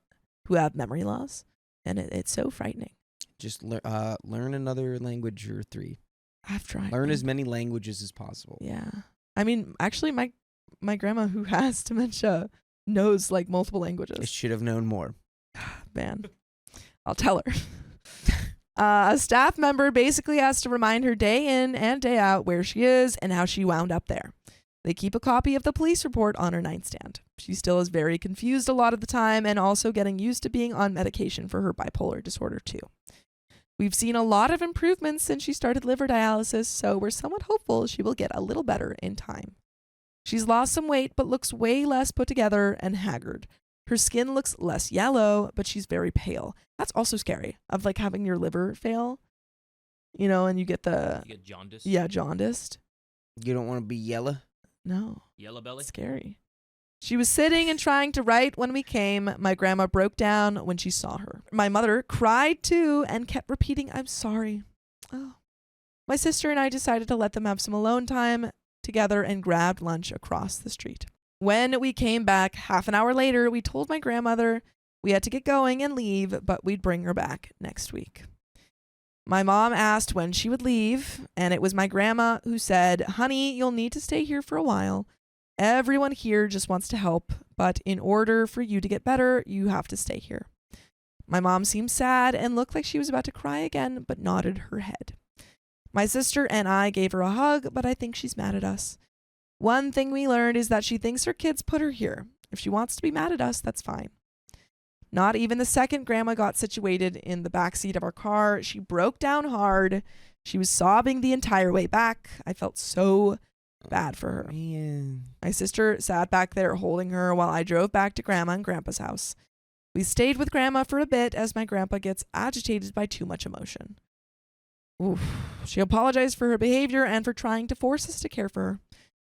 who have memory loss, and it's so frightening. Just learn another language or 3. I've tried. Learn as many languages as possible. Yeah, I mean, actually, my grandma who has dementia knows like multiple I languages. should have known more. Man, I'll tell her. A staff member basically has to remind her day in and day out where she is and how she wound up there. They keep a copy of the police report on her nightstand. She still is very confused a lot of the time and also getting used to being on medication for her bipolar disorder too. We've seen a lot of improvements since she started liver dialysis, so we're somewhat hopeful she will get a little better in time. She's lost some weight but looks way less put together and haggard. Her skin looks less yellow, but she's very pale. That's also scary, of like having your liver fail, and you get You get jaundice. Yeah, jaundiced. You don't want to be yellow? No. Yellow belly. Scary. She was sitting and trying to write when we came. My grandma broke down when she saw her. My mother cried too and kept repeating, "I'm sorry." Oh. My sister and I decided to let them have some alone time together and grabbed lunch across the street. When we came back half an hour later, we told my grandmother we had to get going and leave, but we'd bring her back next week. My mom asked when she would leave, and it was my grandma who said, "Honey, you'll need to stay here for a while. Everyone here just wants to help, but in order for you to get better, you have to stay here." My mom seemed sad and looked like she was about to cry again, but nodded her head. My sister and I gave her a hug, but I think she's mad at us. One thing we learned is that she thinks her kids put her here. If she wants to be mad at us, that's fine. Not even the second grandma got situated in the backseat of our car, she broke down hard. She was sobbing the entire way back. I felt so bad for her. Man. My sister sat back there holding her while I drove back to Grandma and Grandpa's house. We stayed with Grandma for a bit as my grandpa gets agitated by too much emotion. Oof. She apologized for her behavior and for trying to force us to care for her.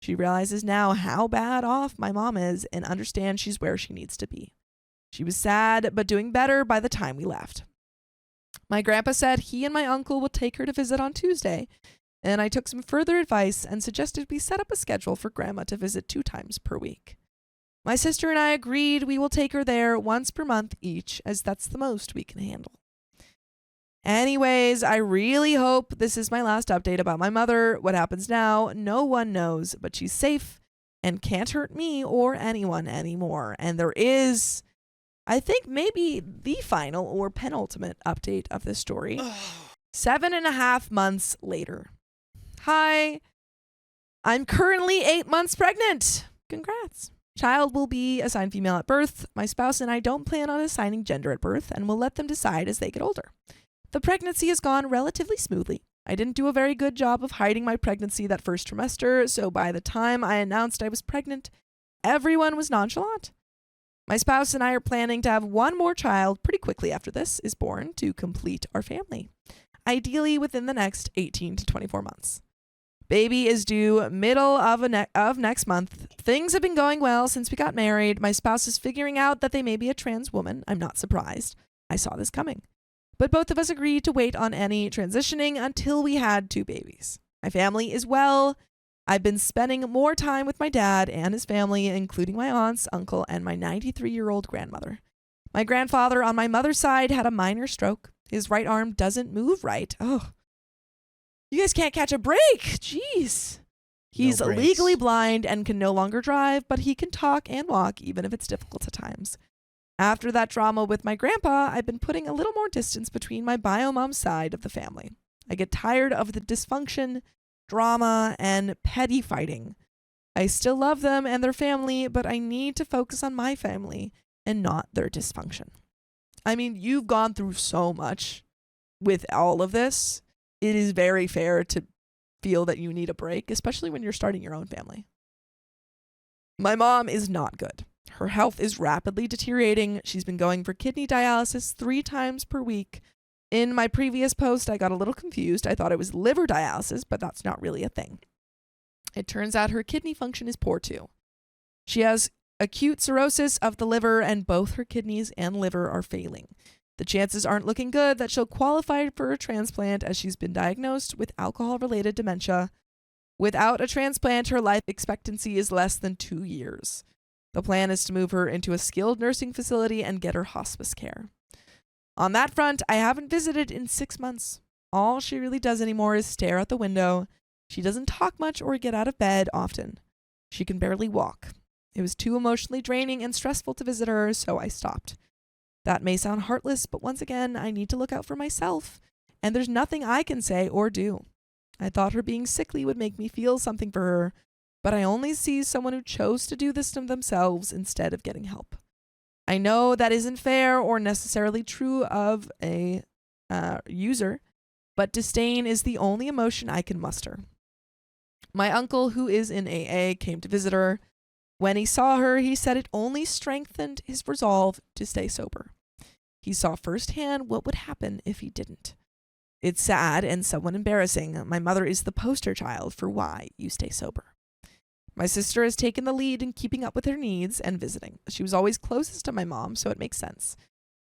She realizes now how bad off my mom is and understands she's where she needs to be. She was sad, but doing better by the time we left. My grandpa said he and my uncle would take her to visit on Tuesday, and I took some further advice and suggested we set up a schedule for Grandma to visit 2 times per week. My sister and I agreed we will take her there once per month each, as that's the most we can handle. Anyways, I really hope this is my last update about my mother. What happens now, no one knows, but she's safe and can't hurt me or anyone anymore. And there is, I think, maybe the final or penultimate update of this story. 7.5 months later. Hi, I'm currently 8 months pregnant. Congrats. Child will be assigned female at birth. My spouse and I don't plan on assigning gender at birth and will let them decide as they get older. The pregnancy has gone relatively smoothly. I didn't do a very good job of hiding my pregnancy that first trimester, so by the time I announced I was pregnant, everyone was nonchalant. My spouse and I are planning to have one more child pretty quickly after this is born to complete our family, ideally within the next 18 to 24 months. Baby is due middle of next month. Things have been going well since we got married. My spouse is figuring out that they may be a trans woman. I'm not surprised. I saw this coming. But both of us agreed to wait on any transitioning until we had 2 babies. My family is well. I've been spending more time with my dad and his family, including my aunts, uncle, and my 93-year-old grandmother. My grandfather on my mother's side had a minor stroke. His right arm doesn't move right. Oh, you guys can't catch a break. Jeez. He's No breaks. legally blind and can no longer drive, but he can talk and walk, even if it's difficult at times. After that drama with my grandpa, I've been putting a little more distance between my bio-mom side of the family. I get tired of the dysfunction, drama, and petty fighting. I still love them and their family, but I need to focus on my family and not their dysfunction. I mean, you've gone through so much with all of this. It is very fair to feel that you need a break, especially when you're starting your own family. My mom is not good. Her health is rapidly deteriorating. She's been going for kidney dialysis 3 times per week. In my previous post, I got a little confused. I thought it was liver dialysis, but that's not really a thing. It turns out her kidney function is poor too. She has acute cirrhosis of the liver, and both her kidneys and liver are failing. The chances aren't looking good that she'll qualify for a transplant, as she's been diagnosed with alcohol-related dementia. Without a transplant, her life expectancy is less than 2 years. The plan is to move her into a skilled nursing facility and get her hospice care. On that front, I haven't visited in 6 months. All she really does anymore is stare out the window. She doesn't talk much or get out of bed often. She can barely walk. It was too emotionally draining and stressful to visit her, so I stopped. That may sound heartless, but once again, I need to look out for myself, and there's nothing I can say or do. I thought her being sickly would make me feel something for her, but I only see someone who chose to do this to themselves instead of getting help. I know that isn't fair or necessarily true of a user, but disdain is the only emotion I can muster. My uncle, who is in AA, came to visit her. When he saw her, he said it only strengthened his resolve to stay sober. He saw firsthand what would happen if he didn't. It's sad and somewhat embarrassing. My mother is the poster child for why you stay sober. My sister has taken the lead in keeping up with her needs and visiting. She was always closest to my mom, so it makes sense.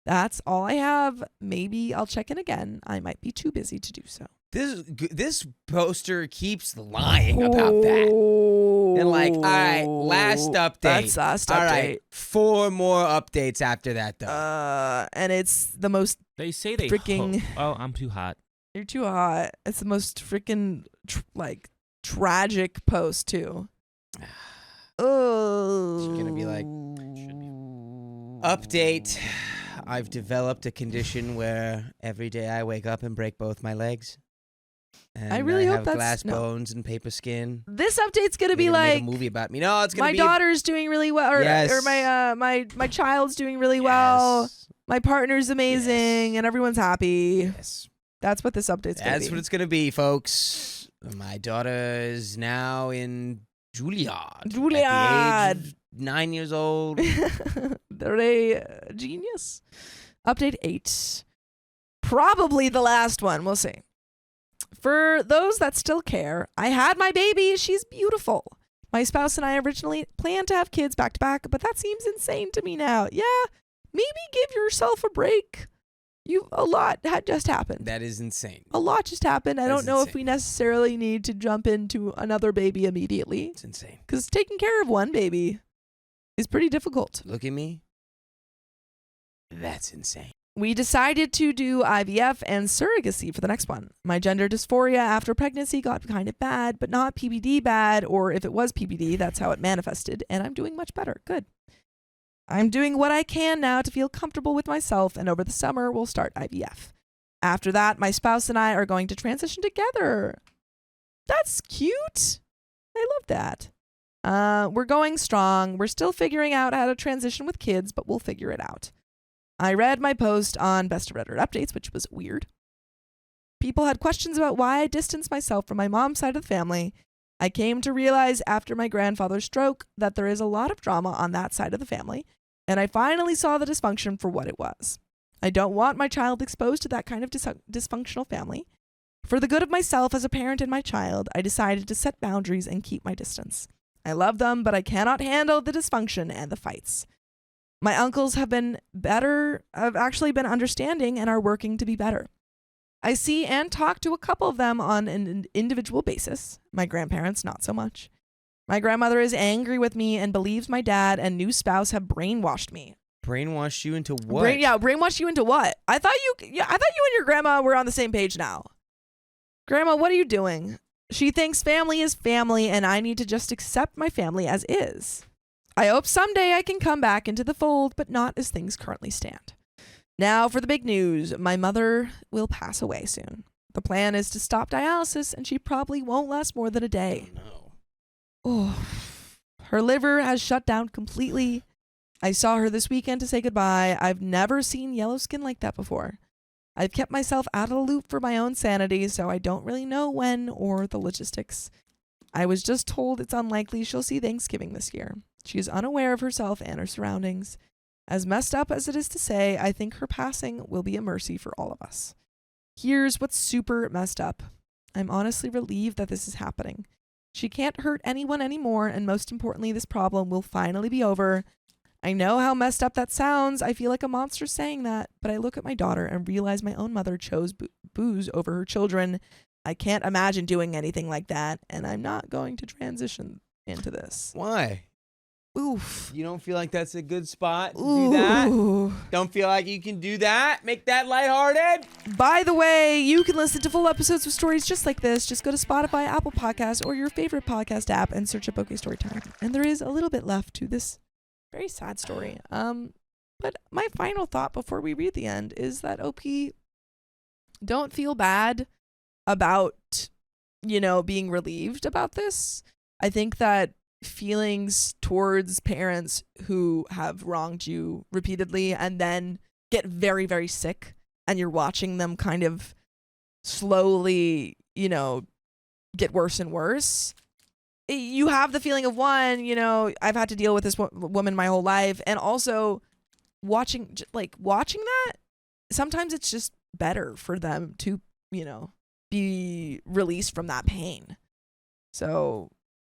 That's all I have. Maybe I'll check in again. I might be too busy to do so. This poster keeps lying about that. And like, all right, last update. That's last update. All right, 4 more updates after that, though. And it's the most They say they freaking... Oh, I'm too hot. You're too hot. It's the most freaking, tragic post, too. Oh. She's going to be like, update. I've developed a condition where every day I wake up and break both my legs. And I really hope have that's glass bones and paper skin. This update's gonna be They're gonna like make a movie about me. No, it's gonna my be daughter's doing really well, or my child's doing really well. Yes. My partner's amazing, and everyone's happy. Yes. That's what this update's gonna be. That's what it's gonna be, folks. My daughter is now in Juilliard. Juilliard. At the age of 9 years old. They're a genius. Update 8. Probably the last one. We'll see. For those that still care, I had my baby. She's beautiful. My spouse and I originally planned to have kids back to back, but that seems insane to me now. Yeah, maybe give yourself a break. A lot had just happened. That is insane. A lot just happened. I That's don't know if insane. we necessarily need to jump into another baby immediately, It's insane. because taking care of one baby is pretty difficult. Look at me. That's insane. We decided to do IVF and surrogacy for the next one. My gender dysphoria after pregnancy got kind of bad, but not PBD bad, or if it was PBD, that's how it manifested, and I'm doing much better. Good. I'm doing what I can now to feel comfortable with myself, and over the summer, we'll start IVF. After that, my spouse and I are going to transition together. That's cute. I love that. We're going strong. We're still figuring out how to transition with kids, but we'll figure it out. I read my post on Best of Reddit Updates, which was weird. People had questions about why I distanced myself from my mom's side of the family. I came to realize after my grandfather's stroke that there is a lot of drama on that side of the family, and I finally saw the dysfunction for what it was. I don't want my child exposed to that kind of dysfunctional family. For the good of myself as a parent and my child, I decided to set boundaries and keep my distance. I love them, but I cannot handle the dysfunction and the fights. My uncles have actually been understanding and are working to be better. I see and talk to a couple of them on an individual basis. My grandparents, not so much. My grandmother is angry with me and believes my dad and new spouse have brainwashed me. Brainwash you into what? Brainwash you into what? I thought you and your grandma were on the same page now. Grandma, what are you doing? She thinks family is family and I need to just accept my family as is. I hope someday I can come back into the fold, but not as things currently stand. Now for the big news. My mother will pass away soon. The plan is to stop dialysis, and she probably won't last more than a day. Oh, no. Oh, Her liver has shut down completely. I saw her this weekend to say goodbye. I've never seen yellow skin like that before. I've kept myself out of the loop for my own sanity, so I don't really know when or the logistics. I was just told it's unlikely she'll see Thanksgiving this year. She is unaware of herself and her surroundings. As messed up as it is to say, I think her passing will be a mercy for all of us. Here's what's super messed up. I'm honestly relieved that this is happening. She can't hurt anyone anymore, and most importantly, this problem will finally be over. I know how messed up that sounds. I feel like a monster saying that, but I look at my daughter and realize my own mother chose booze over her children. I can't imagine doing anything like that, and I'm not going to transition into this. Why? Oof. You don't feel like that's a good spot to do that? Don't feel like you can do that? Make that lighthearted? By the way, you can listen to full episodes with stories just like this. Just go to Spotify, Apple Podcasts, or your favorite podcast app and search up OK Storytime. And there is a little bit left to this very sad story. But my final thought before we read the end is that OP, don't feel bad about, being relieved about this. I think that feelings towards parents who have wronged you repeatedly and then get very, very sick, and you're watching them kind of slowly, get worse and worse. You have the feeling of, one, I've had to deal with this woman my whole life, and also watching that, sometimes it's just better for them to, be released from that pain. So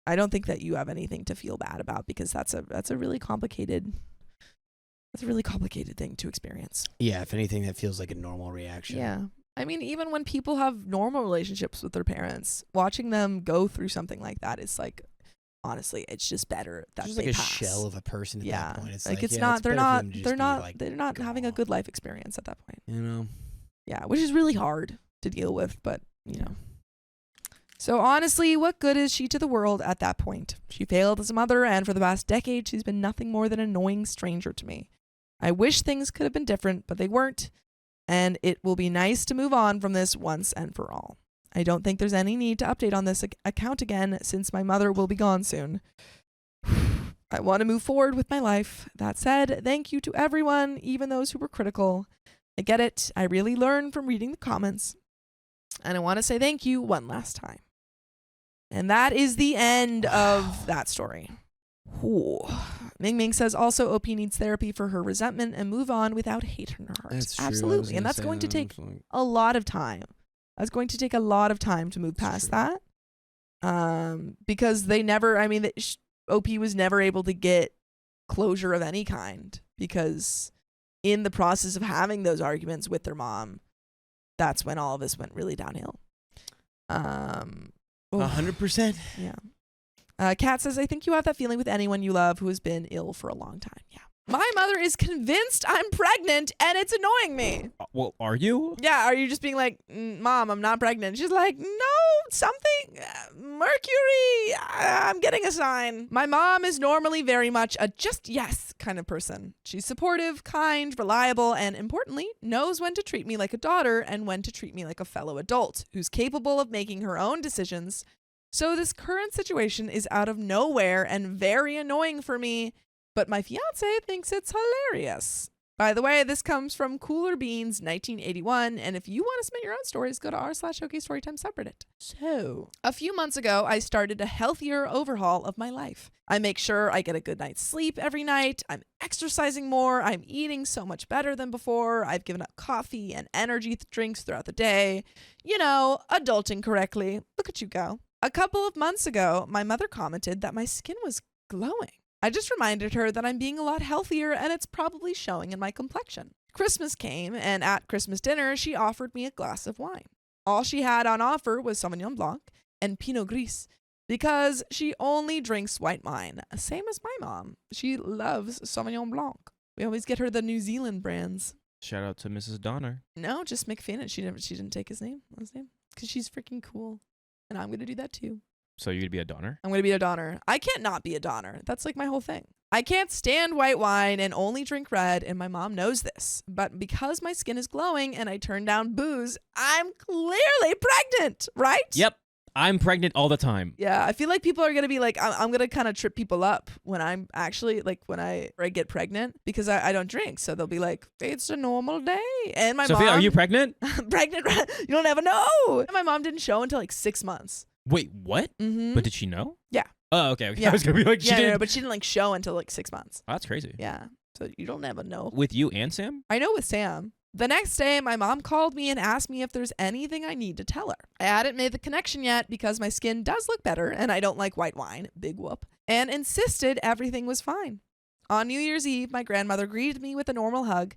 I don't think that you have anything to feel bad about, because that's a really complicated thing to experience. Yeah, if anything, that feels like a normal reaction. Yeah. I mean, even when people have normal relationships with their parents, watching them go through something like that is like, honestly, it's just better that it's just they like a pass. shell of a person at that point. It's like, it's not, it's they're better for not, them to just they're be not, like, they're not having a good life experience at that point. Yeah, which is really hard to deal with, but So honestly, what good is she to the world at that point? She failed as a mother, and for the past decade, she's been nothing more than an annoying stranger to me. I wish things could have been different, but they weren't, and it will be nice to move on from this once and for all. I don't think there's any need to update on this account again, since my mother will be gone soon. I want to move forward with my life. That said, thank you to everyone, even those who were critical. I get it. I really learned from reading the comments. And I want to say thank you one last time. And that is the end of that story. Ooh. Ming Ming says also OP needs therapy for her resentment and move on without hate in her heart. That's true. Absolutely. And that's going to take a lot of time. That's going to take a lot of time to move past that. Because they never, OP was never able to get closure of any kind, because in the process of having those arguments with their mom, that's when all of this went really downhill. 100%. Yeah. Kat says, I think you have that feeling with anyone you love who has been ill for a long time. Yeah. My mother is convinced I'm pregnant, and it's annoying me. Well, are you? Yeah, are you just being like, Mom, I'm not pregnant? She's like, no, something, Mercury, I'm getting a sign. My mom is normally very much a just yes kind of person. She's supportive, kind, reliable, and importantly, knows when to treat me like a daughter and when to treat me like a fellow adult who's capable of making her own decisions. So this current situation is out of nowhere and very annoying for me, but my fiance thinks it's hilarious. By the way, this comes from Cooler Beans 1981, and if you want to submit your own stories, go to r/OKStorytime subreddit. So, a few months ago, I started a healthier overhaul of my life. I make sure I get a good night's sleep every night. I'm exercising more. I'm eating so much better than before. I've given up coffee and energy drinks throughout the day. Adulting correctly. Look at you go. A couple of months ago, my mother commented that my skin was glowing. I just reminded her that I'm being a lot healthier and it's probably showing in my complexion. Christmas came, and at Christmas dinner, she offered me a glass of wine. All she had on offer was Sauvignon Blanc and Pinot Gris, because she only drinks white wine, same as my mom. She loves Sauvignon Blanc. We always get her the New Zealand brands. Shout out to Mrs. Donner. No, just McFinnan. She didn't take his name, because she's freaking cool. And I'm going to do that too. So you'd be a Donner? I'm going to be a Donner. I can't not be a Donner. That's like my whole thing. I can't stand white wine and only drink red, and my mom knows this. But because my skin is glowing and I turn down booze, I'm clearly pregnant, right? Yep. I'm pregnant all the time. Yeah, I feel like people are going to be like, I'm going to kind of trip people up when I'm actually, like, when I get pregnant because I don't drink. So they'll be like, it's a normal day. And my Sophia, mom. are you pregnant? Pregnant? You don't ever know. And my mom didn't show until like 6 months. Wait, what? Mm-hmm. But did she know? Yeah. Oh, okay. Yeah. I was going to be like, she didn't. No, but she didn't like show until like 6 months. Oh, that's crazy. Yeah. So you don't ever know. With you and Sam? I know with Sam. The next day, my mom called me and asked me if there's anything I need to tell her. I hadn't made the connection yet because my skin does look better and I don't like white wine, big whoop, and insisted everything was fine. On New Year's Eve, my grandmother greeted me with a normal hug,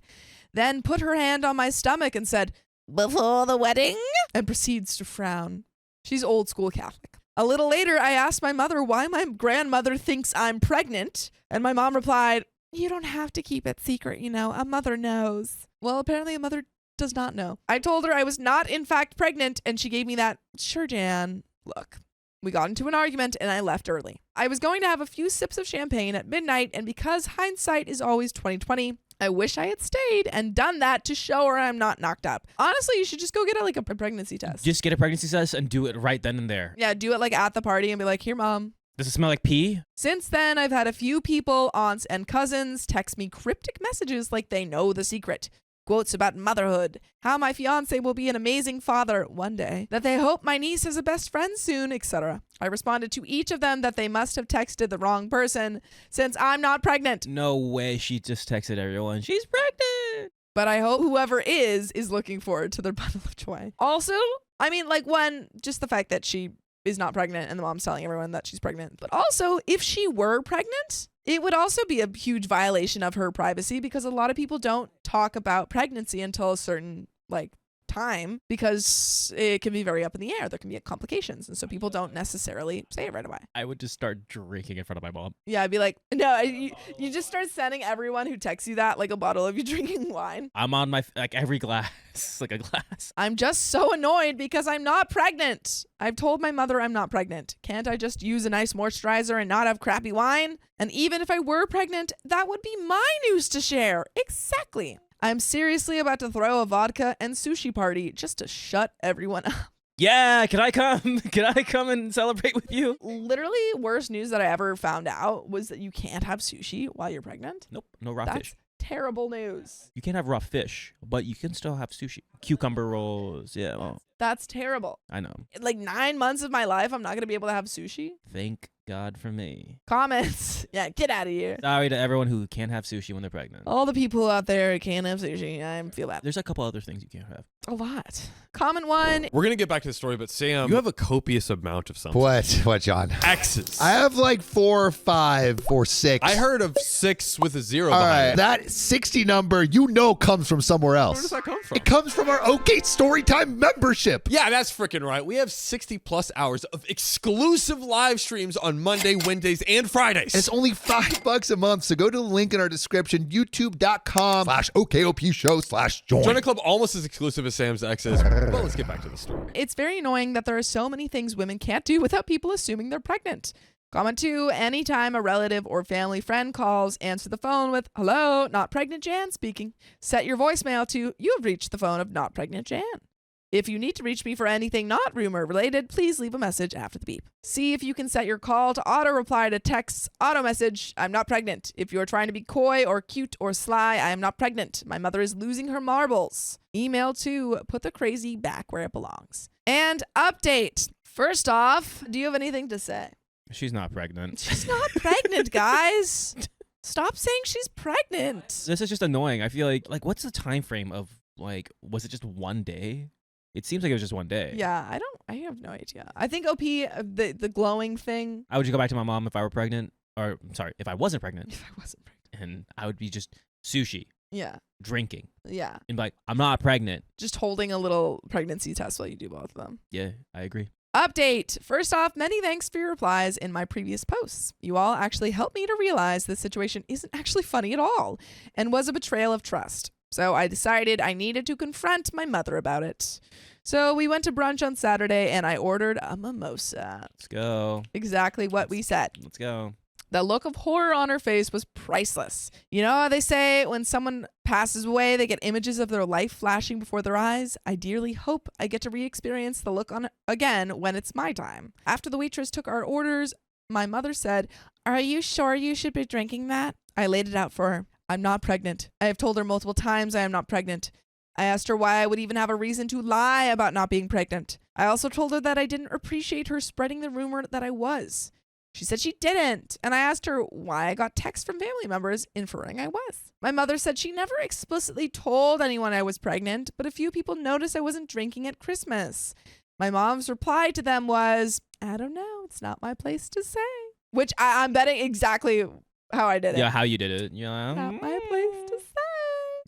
then put her hand on my stomach and said, "Before the wedding?" and proceeds to frown. She's old school Catholic. A little later, I asked my mother why my grandmother thinks I'm pregnant, and my mom replied, "You don't have to keep it secret, you know. A mother knows." Well, apparently a mother does not know. I told her I was not, in fact, pregnant, and she gave me that, "Sure, Jan, look." We got into an argument, and I left early. I was going to have a few sips of champagne at midnight, and because hindsight is always 20/20, I wish I had stayed and done that to show her I'm not knocked up. Honestly, you should just go get a pregnancy test. Just get a pregnancy test and do it right then and there. Yeah, do it like at the party and be like, "Here, Mom." Does it smell like pee? Since then, I've had a few people, aunts and cousins, text me cryptic messages like they know the secret. Quotes about motherhood, how my fiance will be an amazing father one day, that they hope my niece has a best friend soon, etc. I responded to each of them that they must have texted the wrong person since I'm not pregnant. No way she just texted everyone. She's pregnant. But I hope whoever is looking forward to their bundle of joy. Also, I mean, like, one, just the fact that she is not pregnant and the mom's telling everyone that she's pregnant. But also, if she were pregnant, it would also be a huge violation of her privacy because a lot of people don't talk about pregnancy until a certain, time because it can be very up in the air. There can be complications. And so people don't necessarily say it right away. I would just start drinking in front of my mom. Yeah, I'd be like, no, you just start sending everyone who texts you that, like, a bottle of you drinking wine. I'm on my, every glass, like a glass. I'm just so annoyed because I'm not pregnant. I've told my mother I'm not pregnant. Can't I just use a nice moisturizer and not have crappy wine? And even if I were pregnant, that would be my news to share. Exactly. I'm seriously about to throw a vodka and sushi party just to shut everyone up. Yeah, can I come? Can I come and celebrate with you? Literally, worst news that I ever found out was that you can't have sushi while you're pregnant. Nope, no raw That's fish. terrible news. You can't have raw fish, but you can still have sushi. Cucumber rolls, yeah. Well, That's terrible. I know. Like 9 months of my life, I'm not going to be able to have sushi. Thank God for me. Comments. Yeah, get out of here. Sorry to everyone who can't have sushi when they're pregnant. All the people out there who can't have sushi, I feel bad. There's a couple other things you can't have. A lot. Comment one. We're going to get back to the story, but Sam, you have a copious amount of something. What, John? X's. I have like 4 or 5 or 6. I heard of 6 with a 0 All behind right, it. that 60 number, comes from somewhere else. Where does that come from? It comes from our OK Storytime membership. Yeah, that's freaking right. We have 60 plus hours of exclusive live streams on Monday, Wednesdays, and Fridays. And it's only $5 a month, so go to the link in our description, youtube.com/OKOP show/join. Join a club almost as exclusive as Sam's X is. Well, let's get back to the story. It's very annoying that there are so many things women can't do without people assuming they're pregnant. Comment 2, anytime a relative or family friend calls, answer the phone with, "Hello, not pregnant Jan speaking." Set your voicemail to, "You have reached the phone of not pregnant Jan." If you need to reach me for anything not rumor related, please leave a message after the beep. See if you can set your call to auto reply to texts auto message, "I'm not pregnant." If you're trying to be coy or cute or sly, "I am not pregnant. My mother is losing her marbles." Email to, put the crazy back where it belongs. And update. First off, do you have anything to say? She's not pregnant. She's not pregnant, guys. Stop saying she's pregnant. This is just annoying. I feel like what's the time frame of, was it just one day? It seems like it was just one day. Yeah, I have no idea. I think OP, the glowing thing. I would just go back to my mom if I were pregnant. Or, sorry, if I wasn't pregnant. If I wasn't pregnant. And I would be just sushi, Yeah. drinking, Yeah. and be like, "I'm not pregnant." Just holding a little pregnancy test while you do both of them. Yeah, I agree. Update. First off, many thanks for your replies in my previous posts. You all actually helped me to realize this situation isn't actually funny at all and was a betrayal of trust. So I decided I needed to confront my mother about it. So we went to brunch on Saturday and I ordered a mimosa. Let's go. Exactly what we said. Let's go. The look of horror on her face was priceless. You know how they say when someone passes away, they get images of their life flashing before their eyes? I dearly hope I get to re-experience the look on again when it's my time. After the waitress took our orders, my mother said, "Are you sure you should be drinking that?" I laid it out for her. I'm not pregnant. I have told her multiple times I am not pregnant. I asked her why I would even have a reason to lie about not being pregnant. I also told her that I didn't appreciate her spreading the rumor that I was. She said she didn't, and I asked her why I got texts from family members inferring I was. My mother said she never explicitly told anyone I was pregnant, but a few people noticed I wasn't drinking at Christmas. My mom's reply to them was, I don't know, it's not my place to say. Which I'm betting exactly how I did it. Yeah, how you did it. Yeah. Not my place to say.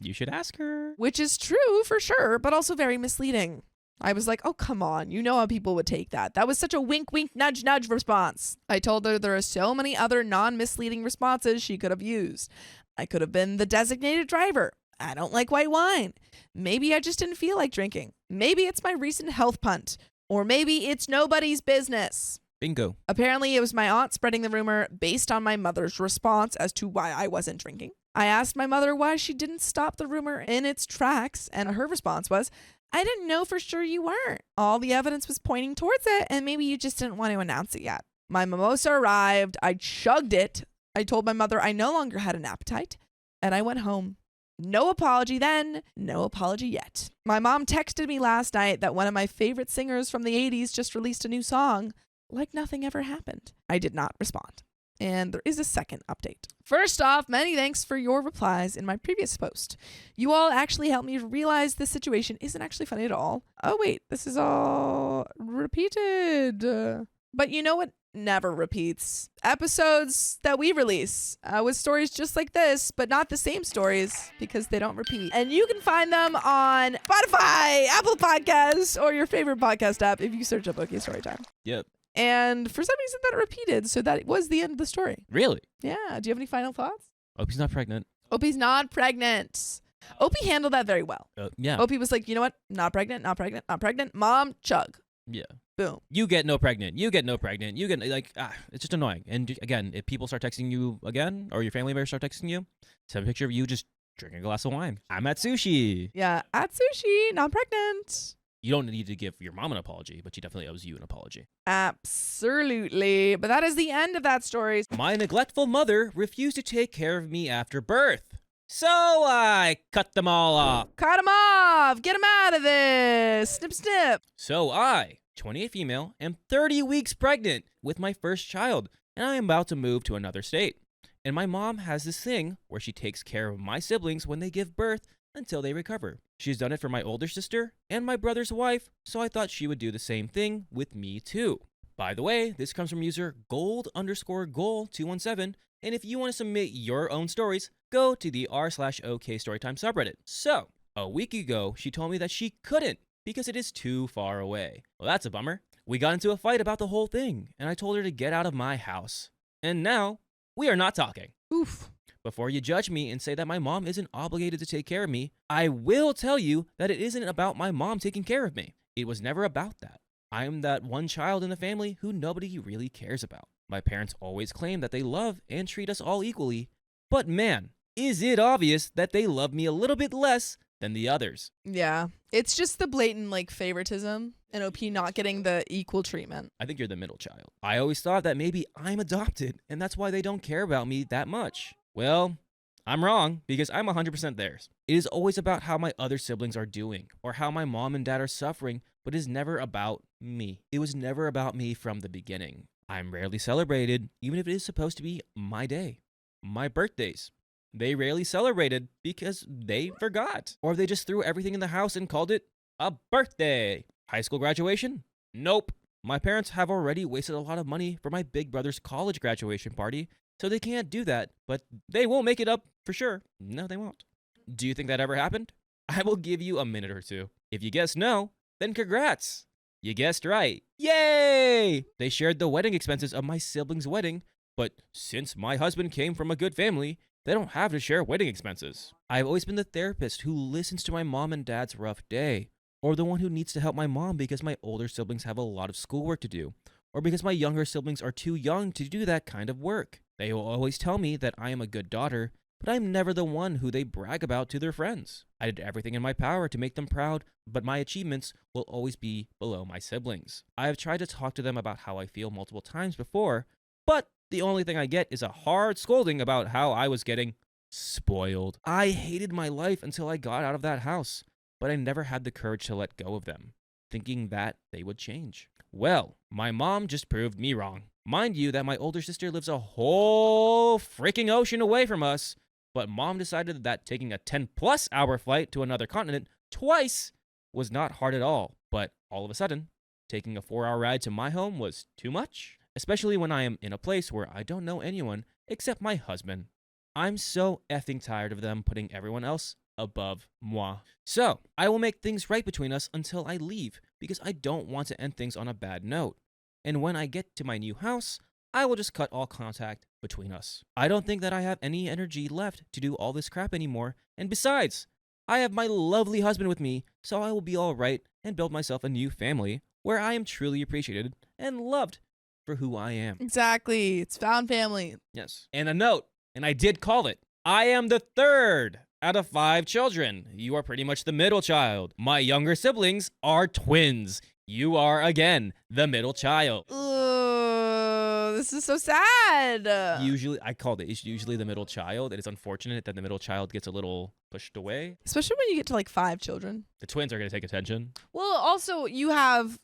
You should ask her. Which is true for sure, but also very misleading. I was like, oh, come on. You know how people would take that. That was such a wink, wink, nudge, nudge response. I told her there are so many other non-misleading responses she could have used. I could have been the designated driver. I don't like white wine. Maybe I just didn't feel like drinking. Maybe it's my recent health punt. Or maybe it's nobody's business. Bingo. Apparently, it was my aunt spreading the rumor based on my mother's response as to why I wasn't drinking. I asked my mother why she didn't stop the rumor in its tracks, and her response was, I didn't know for sure you weren't. All the evidence was pointing towards it, and maybe you just didn't want to announce it yet. My mimosa arrived. I chugged it. I told my mother I no longer had an appetite, and I went home. No apology then, no apology yet. My mom texted me last night that one of my favorite singers from the 80s just released a new song, like nothing ever happened. I did not respond. And there is a second update. First off, many thanks for your replies in my previous post. You all actually helped me realize this situation isn't actually funny at all. Oh wait, this is all repeated. But you know what never repeats? Episodes that we release with stories just like this, but not the same stories because they don't repeat. And you can find them on Spotify, Apple Podcasts, or your favorite podcast app if you search up OK Storytime. Yep. And for some reason that repeated, so that was the end of the story. Really? Yeah. Do you have any final thoughts? Opie's not pregnant. Opie's not pregnant. Opie handled that very well. Yeah. Opie was like, you know what? Not pregnant, not pregnant, not pregnant. Mom, chug. Yeah. Boom. You get no pregnant. You get no pregnant. You get, like, it's just annoying. And again, if people start texting you again, or your family members start texting you, send a picture of you just drinking a glass of wine. I'm at sushi. Yeah, at sushi, not pregnant. You don't need to give your mom an apology, but she definitely owes you an apology. Absolutely. But that is the end of that story. My neglectful mother refused to take care of me after birth. So I cut them all off. Cut him off. Get him out of this. Snip, snip. So I, 28 female, am 30 weeks pregnant with my first child, and I am about to move to another state. And my mom has this thing where she takes care of my siblings when they give birth until they recover. She's done it for my older sister and my brother's wife, so I thought she would do the same thing with me too. By the way, this comes from user gold_goal217, and if you want to submit your own stories, go to the r/OK Storytime subreddit. So, a week ago, she told me that she couldn't because it is too far away. Well, that's a bummer. We got into a fight about the whole thing, and I told her to get out of my house. And now, we are not talking. Oof. Before you judge me and say that my mom isn't obligated to take care of me, I will tell you that it isn't about my mom taking care of me. It was never about that. I am that one child in the family who nobody really cares about. My parents always claim that they love and treat us all equally, but man, is it obvious that they love me a little bit less than the others. Yeah. It's just the blatant, favoritism and OP not getting the equal treatment. I think you're the middle child. I always thought that maybe I'm adopted, and that's why they don't care about me that much. Well, I'm wrong, because I'm 100% theirs. It is always about how my other siblings are doing, or how my mom and dad are suffering, but it is never about me. It was never about me from the beginning. I'm rarely celebrated, even if it is supposed to be my day. My birthdays. They rarely celebrated because they forgot. Or they just threw everything in the house and called it a birthday. High school graduation? Nope. My parents have already wasted a lot of money for my big brother's college graduation party, so they can't do that, but they won't make it up for sure. No, they won't. Do you think that ever happened? I will give you a minute or two. If you guess no, then congrats. You guessed right. Yay! They shared the wedding expenses of my sibling's wedding, but since my husband came from a good family, they don't have to share wedding expenses. I've always been the therapist who listens to my mom and dad's rough day, or the one who needs to help my mom because my older siblings have a lot of schoolwork to do, or because my younger siblings are too young to do that kind of work. They will always tell me that I am a good daughter, but I'm never the one who they brag about to their friends. I did everything in my power to make them proud, but my achievements will always be below my siblings. I have tried to talk to them about how I feel multiple times before, but the only thing I get is a hard scolding about how I was getting spoiled. I hated my life until I got out of that house, but I never had the courage to let go of them, thinking that they would change. Well, my mom just proved me wrong. Mind you that my older sister lives a whole freaking ocean away from us, but mom decided that taking a 10+ hour flight to another continent twice was not hard at all. But all of a sudden, taking a 4-hour ride to my home was too much, especially when I am in a place where I don't know anyone except my husband. I'm so effing tired of them putting everyone else above moi. So, I will make things right between us until I leave, because I don't want to end things on a bad note. And when I get to my new house, I will just cut all contact between us. I don't think that I have any energy left to do all this crap anymore, and besides, I have my lovely husband with me, so I will be alright and build myself a new family where I am truly appreciated and loved for who I am. Exactly. It's found family. Yes. And a note, and I did call it, I am the third out of 5 children. You are pretty much the middle child. My younger siblings are twins. You are, again, the middle child. This is so sad. Usually, I called it. It's usually the middle child. It is unfortunate that the middle child gets a little pushed away. Especially when you get to like 5 children. The twins are going to take attention. Well, also, you have,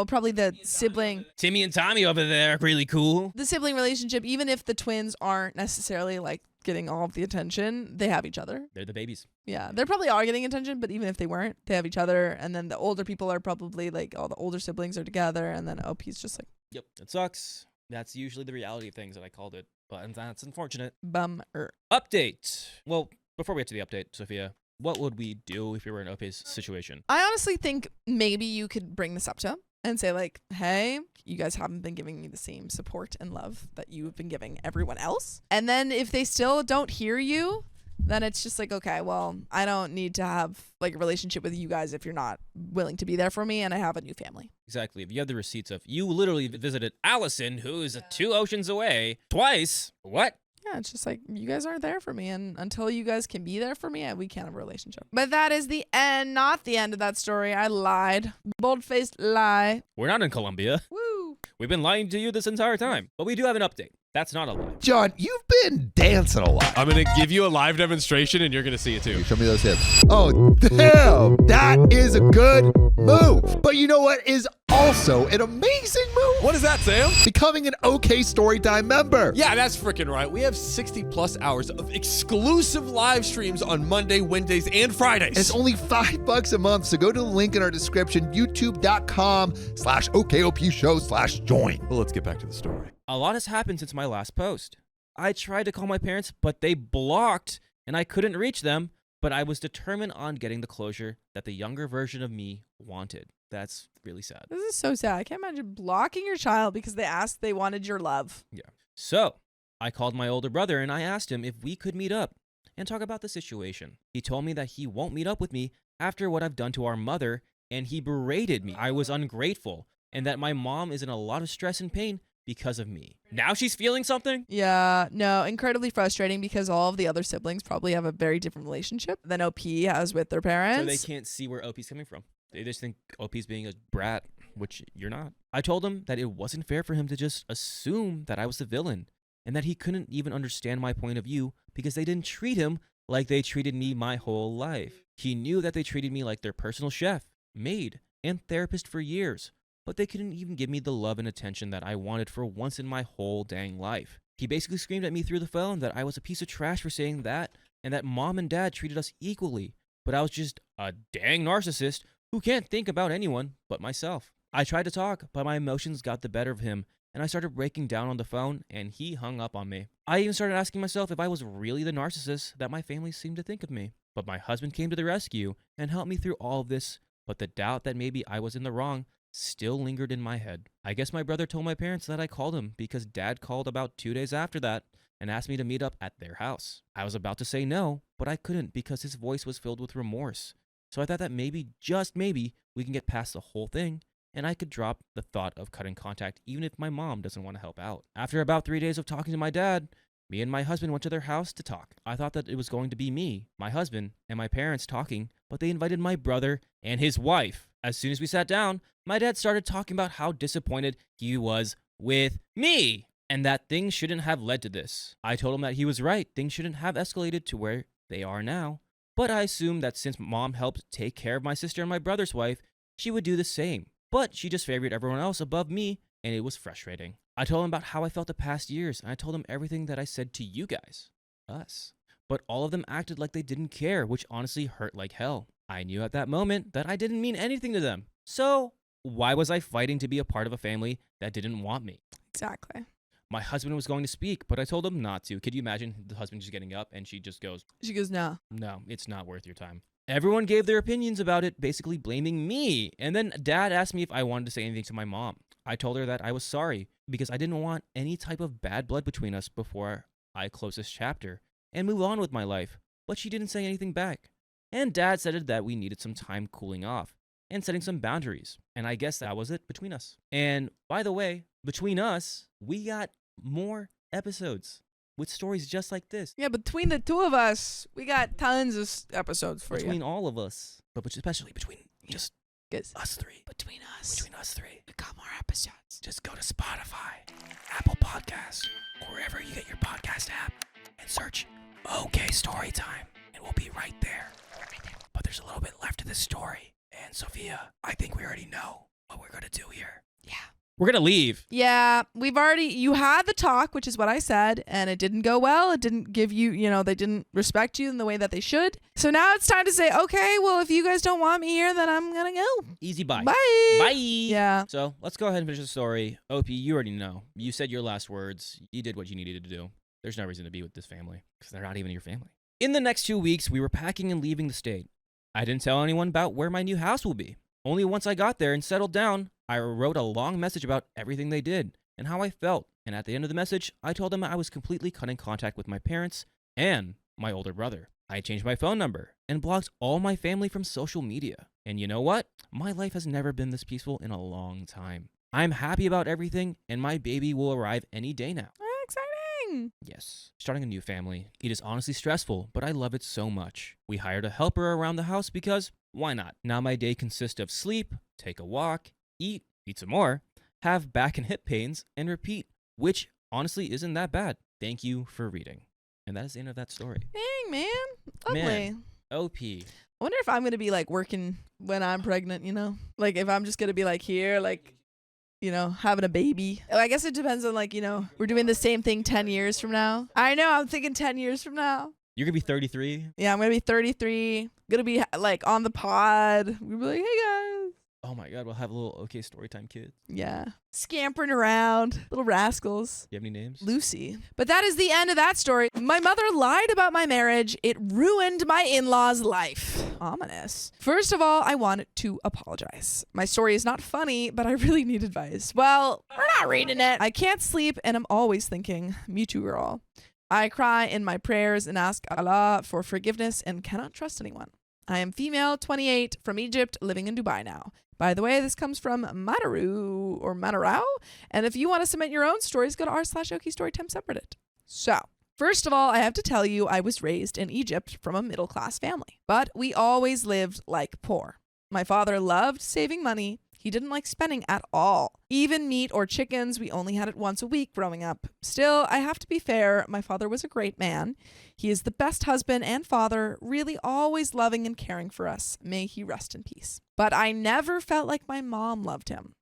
probably the sibling. Timmy and Tommy over there are really cool. The sibling relationship, even if the twins aren't necessarily like getting all of the attention, they have each other. They're the babies. Yeah, they probably are getting attention, but even if they weren't, they have each other. And then the older people are probably like all the older siblings are together. And then OP's just like, yep, it sucks. That's usually the reality of things that I called it, but that's unfortunate. bummer. Update. Well, before we get to the update, Sophia, what would we do if we were in OP's situation? I honestly think maybe you could bring this up to him and say like, hey, you guys haven't been giving me the same support and love that you've been giving everyone else. And then if they still don't hear you, then it's just like, okay, well, I don't need to have like a relationship with you guys if you're not willing to be there for me and I have a new family. Exactly. If you have the receipts of you literally visited Allison, who is 2 oceans away, twice. What? Yeah, it's just like, you guys aren't there for me, and until you guys can be there for me, we can't have a relationship. But that is the end, not the end of that story. I lied. Bold-faced lie. We're not in Colombia. Woo! We've been lying to you this entire time. But we do have an update. That's not a lie. John, you've been dancing a lot. I'm going to give you a live demonstration, and you're going to see it too. Show me those hips. Oh, damn. That is a good move. But you know what is also an amazing move? What is that, Sam? Becoming an OK Storytime member. Yeah, that's freaking right. We have 60+ hours of exclusive live streams on Monday, Wednesdays, and Fridays. And it's only $5 a month, so go to the link in our description, youtube.com/OKOP show/join. Well, let's get back to the story. A lot has happened since my last post. I tried to call my parents, but they blocked, and I couldn't reach them, but I was determined on getting the closure that the younger version of me wanted. That's really sad. This is so sad. I can't imagine blocking your child because they wanted your love. Yeah. So, I called my older brother and I asked him if we could meet up and talk about the situation. He told me that he won't meet up with me after what I've done to our mother, and he berated me. I was ungrateful, and that my mom is in a lot of stress and pain because of me. Now she's feeling something? Yeah, no, incredibly frustrating because all of the other siblings probably have a very different relationship than OP has with their parents. So they can't see where OP's coming from. They just think OP's being a brat, which you're not. I told him that it wasn't fair for him to just assume that I was the villain, and that he couldn't even understand my point of view because they didn't treat him like they treated me my whole life. He knew that they treated me like their personal chef, maid, and therapist for years, but they couldn't even give me the love and attention that I wanted for once in my whole dang life. He basically screamed at me through the phone that I was a piece of trash for saying that, and that mom and dad treated us equally, but I was just a dang narcissist who can't think about anyone but myself. I tried to talk, but my emotions got the better of him, and I started breaking down on the phone, and he hung up on me. I even started asking myself if I was really the narcissist that my family seemed to think of me. But my husband came to the rescue and helped me through all of this, but the doubt that maybe I was in the wrong still lingered in my head. I guess my brother told my parents that I called him because Dad called about 2 days after that and asked me to meet up at their house. I was about to say no, but I couldn't because his voice was filled with remorse. So I thought that maybe, just maybe, we can get past the whole thing and I could drop the thought of cutting contact even if my mom doesn't want to help out. After about 3 days of talking to my dad, me and my husband went to their house to talk. I thought that it was going to be me, my husband, and my parents talking, but they invited my brother and his wife. As soon as we sat down, my dad started talking about how disappointed he was with me and that things shouldn't have led to this. I told him that he was right. Things shouldn't have escalated to where they are now. But I assumed that since mom helped take care of my sister and my brother's wife, she would do the same. But she just favored everyone else above me, and it was frustrating. I told him about how I felt the past years, and I told him everything that I said to you guys, us. But all of them acted like they didn't care, which honestly hurt like hell. I knew at that moment that I didn't mean anything to them. So why was I fighting to be a part of a family that didn't want me? Exactly. My husband was going to speak, but I told him not to. Could you imagine the husband just getting up and she just goes, no. No, it's not worth your time. Everyone gave their opinions about it, basically blaming me. And then Dad asked me if I wanted to say anything to my mom. I told her that I was sorry because I didn't want any type of bad blood between us before I close this chapter and move on with my life. But she didn't say anything back. And Dad said that we needed some time cooling off and setting some boundaries. And I guess that was it between us. And by the way, between us, we got more episodes with stories just like this. Yeah, between the two of us, we got tons of episodes for Between you. all of us, but especially between just Guys, us three. between us, Between us three. we got more episodes. Just go to Spotify, Apple Podcasts, or wherever you get your podcast app, and search OK Storytime, and we'll be right there. But there's a little bit left of this story. And Sophia, I think we already know what we're going to do here. Yeah. We're going to leave. Yeah, you had the talk, which is what I said, and it didn't go well. It didn't give you, they didn't respect you in the way that they should. So now it's time to say, okay, well, if you guys don't want me here, then I'm going to go. Easy bye. Bye. Bye. Yeah. So let's go ahead and finish the story. OP, you already know. You said your last words. You did what you needed to do. There's no reason to be with this family because they're not even your family. In the next 2 weeks, we were packing and leaving the state. I didn't tell anyone about where my new house will be. Only once I got there and settled down, I wrote a long message about everything they did and how I felt. And at the end of the message, I told them I was completely cutting contact with my parents and my older brother. I changed my phone number and blocked all my family from social media. And you know what? My life has never been this peaceful in a long time. I'm happy about everything, and my baby will arrive any day now. Exciting. Yes, starting a new family. It is honestly stressful, but I love it so much. We hired a helper around the house because why not? Now my day consists of sleep, take a walk, eat some more, have back and hip pains, and repeat, which honestly isn't that bad. Thank you for reading. And that is the end of that story. Dang, man. Lovely. Man. OP. I wonder if I'm going to be like working when I'm pregnant, Like if I'm just going to be like here, like, having a baby. I guess it depends on like, we're doing the same thing 10 years from now. I know, I'm thinking 10 years from now. You're going to be 33? Yeah, I'm going to be 33. Going to be like on the pod. We'll be like, hey guys. Oh my God, we'll have a little OK Storytime kids. Yeah. Scampering around. Little rascals. You have any names? Lucy. But that is the end of that story. My mother lied about my marriage. It ruined my in-laws' life. Ominous. First of all, I wanted to apologize. My story is not funny, but I really need advice. Well, we're not reading it. I can't sleep, and I'm always thinking, me too, girl. I cry in my prayers and ask Allah for forgiveness and cannot trust anyone. I am female, 28, from Egypt, living in Dubai now. By the way, this comes from Mataru or Matarau. And if you want to submit your own stories, go to r/OK Storytime subreddit. So, first of all, I have to tell you, I was raised in Egypt from a middle-class family. But we always lived like poor. My father loved saving money. He didn't like spending at all. Even meat or chickens, we only had it once a week growing up. Still, I have to be fair, my father was a great man. He is the best husband and father, really always loving and caring for us. May he rest in peace. But I never felt like my mom loved him.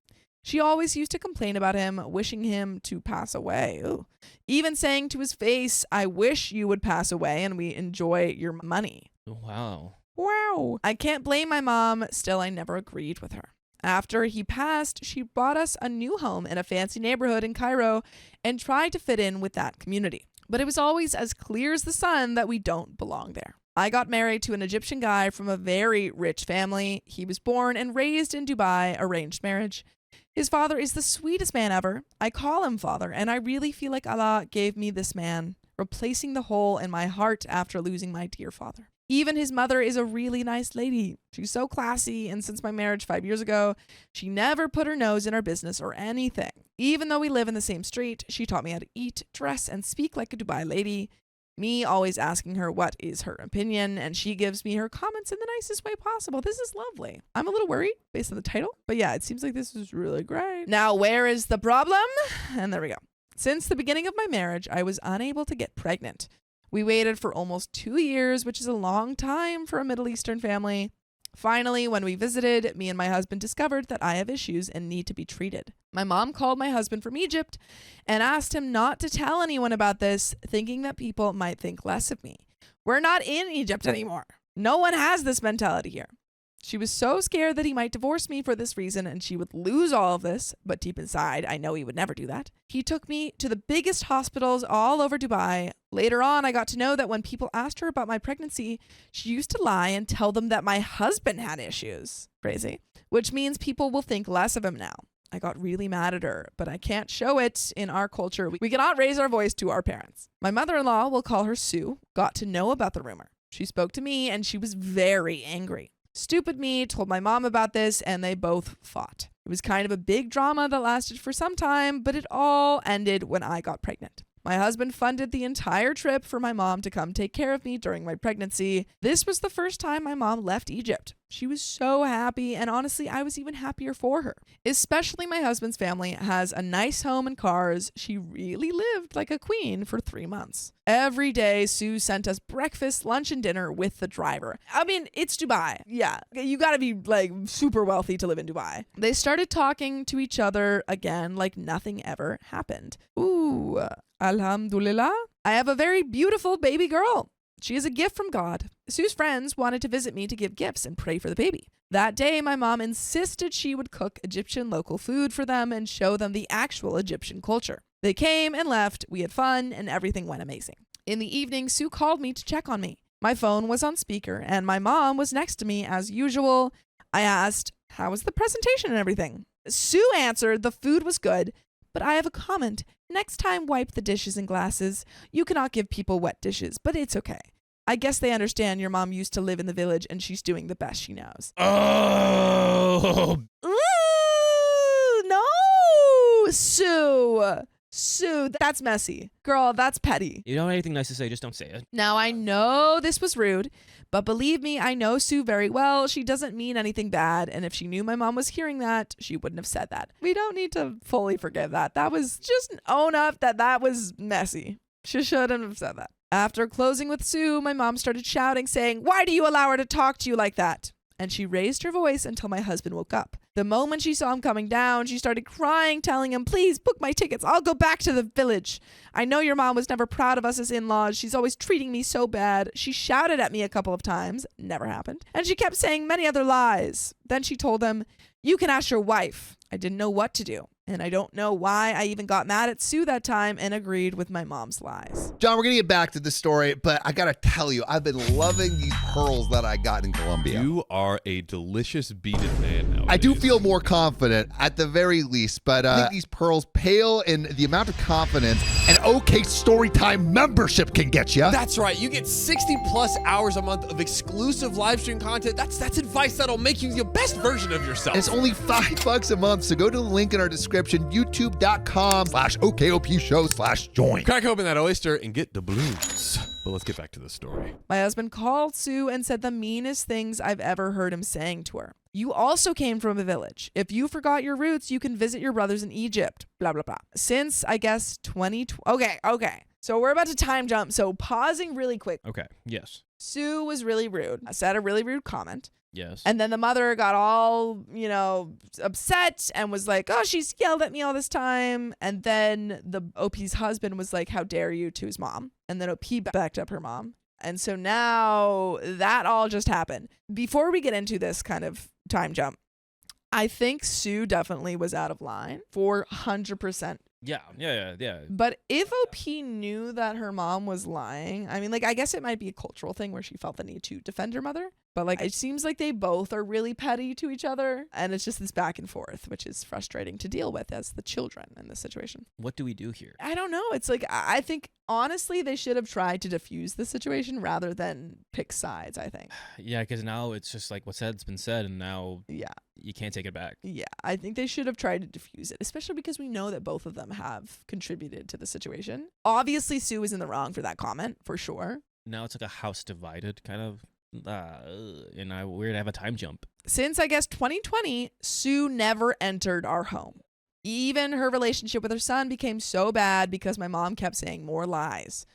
She always used to complain about him, wishing him to pass away. Ooh. Even saying to his face, I wish you would pass away and we enjoy your money. Wow. Wow. I can't blame my mom. Still, I never agreed with her. After he passed, she bought us a new home in a fancy neighborhood in Cairo and tried to fit in with that community. But it was always as clear as the sun that we don't belong there. I got married to an Egyptian guy from a very rich family. He was born and raised in Dubai, arranged marriage. His father is the sweetest man ever. I call him father, and I really feel like Allah gave me this man, replacing the hole in my heart after losing my dear father. Even his mother is a really nice lady. She's so classy, and since my marriage 5 years ago, she never put her nose in our business or anything. Even though we live in the same street, she taught me how to eat, dress, and speak like a Dubai lady. Me always asking her what is her opinion, and she gives me her comments in the nicest way possible. This is lovely. I'm a little worried based on the title, but yeah, it seems like this is really great. Now, where is the problem? And there we go. Since the beginning of my marriage, I was unable to get pregnant. We waited for almost 2 years, which is a long time for a Middle Eastern family. Finally, when we visited, me and my husband discovered that I have issues and need to be treated. My mom called my husband from Egypt and asked him not to tell anyone about this, thinking that people might think less of me. We're not in Egypt anymore. No one has this mentality here. She was so scared that he might divorce me for this reason and she would lose all of this, but deep inside, I know he would never do that. He took me to the biggest hospitals all over Dubai. Later on, I got to know that when people asked her about my pregnancy, she used to lie and tell them that my husband had issues. Crazy. Which means people will think less of him now. I got really mad at her, but I can't show it in our culture. We cannot raise our voice to our parents. My mother-in-law, we'll call her Sue, got to know about the rumor. She spoke to me and she was very angry. Stupid me told my mom about this and they both fought. It was kind of a big drama that lasted for some time, but it all ended when I got pregnant. My husband funded the entire trip for my mom to come take care of me during my pregnancy. This was the first time my mom left Egypt. She was so happy, and honestly, I was even happier for her. Especially my husband's family has a nice home and cars. She really lived like a queen for 3 months. Every day, Sue sent us breakfast, lunch, and dinner with the driver. I mean, it's Dubai. Yeah, you gotta be like super wealthy to live in Dubai. They started talking to each other again like nothing ever happened. Ooh, alhamdulillah. I have a very beautiful baby girl. She is a gift from God. Sue's friends wanted to visit me to give gifts and pray for the baby. That day, my mom insisted she would cook Egyptian local food for them and show them the actual Egyptian culture. They came and left, we had fun, and everything went amazing. In the evening, Sue called me to check on me. My phone was on speaker, and my mom was next to me as usual. I asked, how was the presentation and everything? Sue answered, the food was good, but I have a comment. Next time, wipe the dishes and glasses. You cannot give people wet dishes, but it's okay. I guess they understand your mom used to live in the village and she's doing the best she knows. Oh. Ooh, no, Sue, that's messy. Girl, that's petty. You don't have anything nice to say, just don't say it. Now, I know this was rude, but believe me, I know Sue very well. She doesn't mean anything bad, and if she knew my mom was hearing that, she wouldn't have said that. We don't need to fully forgive that. That was just own up that was messy. She shouldn't have said that. After closing with Sue, my mom started shouting, saying, why do you allow her to talk to you like that? And she raised her voice until my husband woke up. The moment she saw him coming down, she started crying, telling him, please book my tickets. I'll go back to the village. I know your mom was never proud of us as in-laws. She's always treating me so bad. She shouted at me a couple of times. Never happened. And she kept saying many other lies. Then she told him, you can ask your wife. I didn't know what to do. And I don't know why I even got mad at Sue that time and agreed with my mom's lies. John, we're going to get back to the story, but I got to tell you, I've been loving these pearls that I got in Colombia. You are a delicious beaded man nowadays. I do feel more confident at the very least, but I think these pearls pale in the amount of confidence an OK Storytime membership can get you. That's right. You get 60 plus hours a month of exclusive live stream content. That's advice that'll make you the best version of yourself. And it's only $5 a month, so go to the link in our description, youtube.com/OKOP show/join. Crack open that oyster and get the blues. But let's get back to the story. My husband called Sue and said the meanest things I've ever heard him saying to her. You also came from a village. If you forgot your roots, you can visit your brothers in Egypt. Blah, blah, blah. Since, I guess, 2020. Okay. So we're about to time jump. So pausing really quick. Okay, yes. Sue was really rude. I said a really rude comment. Yes. And then the mother got all, upset and was like, oh, she's yelled at me all this time. And then the OP's husband was like, how dare you, to his mom. And then OP backed up her mom. And so now that all just happened. Before we get into this kind of time jump, I think Sue definitely was out of line. 400% Yeah. But if OP knew that her mom was lying, I mean, like, I guess it might be a cultural thing where she felt the need to defend her mother. But, like, it seems like they both are really petty to each other. And it's just this back and forth, which is frustrating to deal with as the children in this situation. What do we do here? I don't know. It's like, I think, honestly, they should have tried to diffuse the situation rather than pick sides, I think. Yeah, because now it's just like what's said's been said, and now you can't take it back. Yeah, I think they should have tried to diffuse it, especially because we know that both of them have contributed to the situation. Obviously, Sue is in the wrong for that comment, for sure. Now it's like a house divided kind of. And we're gonna have a time jump. Since, I guess, 2020, Sue never entered our home. Even her relationship with her son became so bad because my mom kept saying more lies.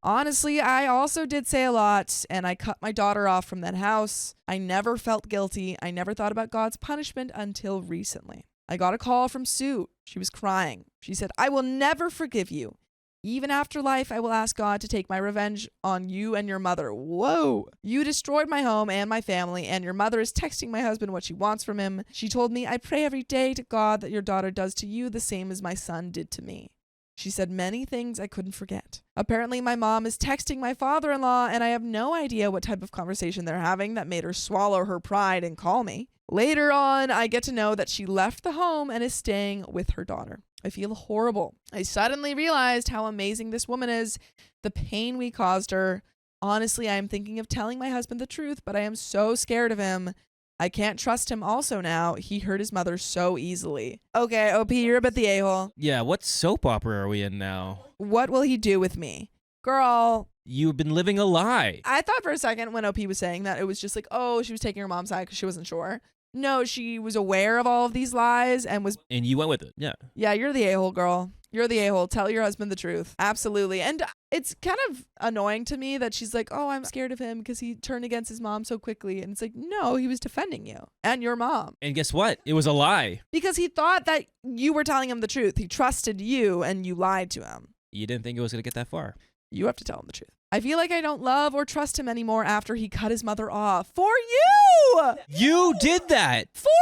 Honestly, I also did say a lot, and I cut my daughter off from that house. I never felt guilty. I never thought about God's punishment until recently. I got a call from Sue. She was crying. She said, "I will never forgive you. Even after life, I will ask God to take my revenge on you and your mother." Whoa. "You destroyed my home and my family, and your mother is texting my husband what she wants from him. She told me, I pray every day to God that your daughter does to you the same as my son did to me." She said many things I couldn't forget. Apparently, my mom is texting my father-in-law, and I have no idea what type of conversation they're having that made her swallow her pride and call me. Later on, I get to know that she left the home and is staying with her daughter. I feel horrible. I suddenly realized how amazing this woman is, the pain we caused her. Honestly, I am thinking of telling my husband the truth, but I am so scared of him. I can't trust him also now. He hurt his mother so easily. Okay, OP, you're a bit the a-hole. Yeah, what soap opera are we in now? What will he do with me? Girl. You've been living a lie. I thought for a second when OP was saying that, it was just like, oh, she was taking her mom's side because she wasn't sure. No, she was aware of all of these lies and was... And you went with it, yeah. Yeah, you're the a-hole, girl. You're the a-hole. Tell your husband the truth. Absolutely. And it's kind of annoying to me that she's like, oh, I'm scared of him because he turned against his mom so quickly. And it's like, no, he was defending you and your mom. And guess what? It was a lie. Because he thought that you were telling him the truth. He trusted you and you lied to him. You didn't think it was going to get that far. You have to tell him the truth. I feel like I don't love or trust him anymore after he cut his mother off. For you! You did that! For you!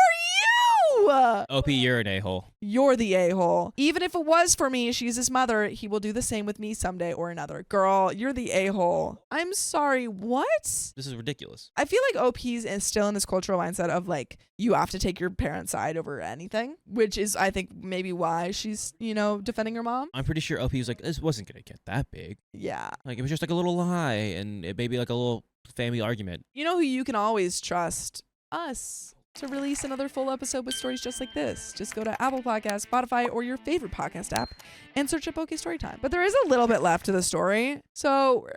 OP, you're an a-hole. You're the a-hole. Even if it was for me, she's his mother, he will do the same with me someday or another. Girl, you're the a-hole. I'm sorry, what? This is ridiculous. I feel like OP's is still in this cultural mindset of like, you have to take your parents' side over anything, which is, I think, maybe why she's, defending her mom. I'm pretty sure OP was like, this wasn't going to get that big. Yeah. Like, it was just like a little lie, and it may be like a little family argument. You know who you can always trust? Us. To release another full episode with stories just like this. Just go to Apple Podcasts, Spotify, or your favorite podcast app and search up OK Storytime. But there is a little bit left to the story, so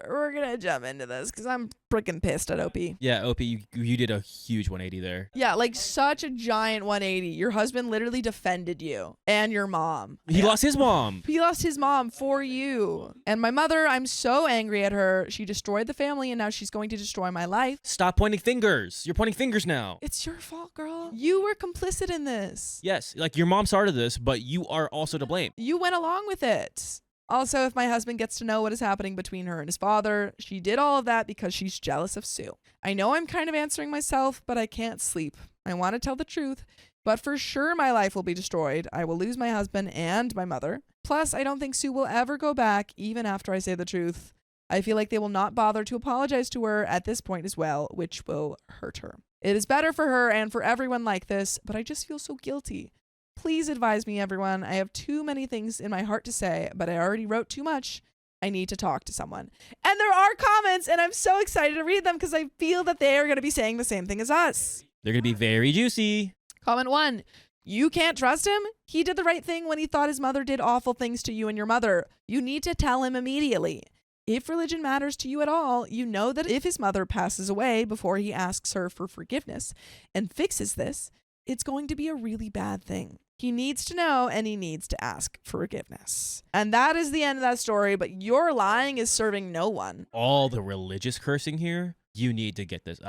we're going to jump into this because I'm freaking pissed at OP. Yeah, OP, you did a huge 180 there. Yeah, like such a giant 180. Your husband literally defended you and your mom. He lost his mom. He lost his mom for you. And my mother, I'm so angry at her. She destroyed the family and now she's going to destroy my life. Stop pointing fingers. You're pointing fingers now. It's your fault, girl. You were complicit in this. Yes, like your mom started this, but you are also to blame. You went along with it. Also, if my husband gets to know what is happening between her and his father, she did all of that because she's jealous of Sue. I know I'm kind of answering myself, but I can't sleep. I want to tell the truth, but for sure my life will be destroyed. I will lose my husband and my mother. Plus, I don't think Sue will ever go back, even after I say the truth. I feel like they will not bother to apologize to her at this point as well, which will hurt her. It is better for her and for everyone like this, but I just feel so guilty. Please advise me, everyone. I have too many things in my heart to say, but I already wrote too much. I need to talk to someone. And there are comments, and I'm so excited to read them because I feel that they are going to be saying the same thing as us. They're going to be very juicy. Comment 1. You can't trust him? He did the right thing when he thought his mother did awful things to you and your mother. You need to tell him immediately. If religion matters to you at all, you know that if his mother passes away before he asks her for forgiveness and fixes this, it's going to be a really bad thing. He needs to know and he needs to ask for forgiveness. And that is the end of that story, but your lying is serving no one. All the religious cursing here, you need to get this.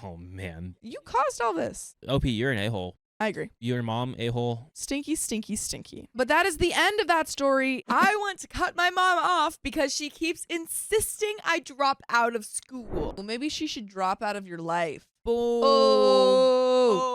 Oh man. You caused all this. OP, you're an a-hole. I agree. Your mom, a-hole. Stinky, stinky, stinky. But that is the end of that story. I want to cut my mom off because she keeps insisting I drop out of school. Well, maybe she should drop out of your life. Boom. Oh.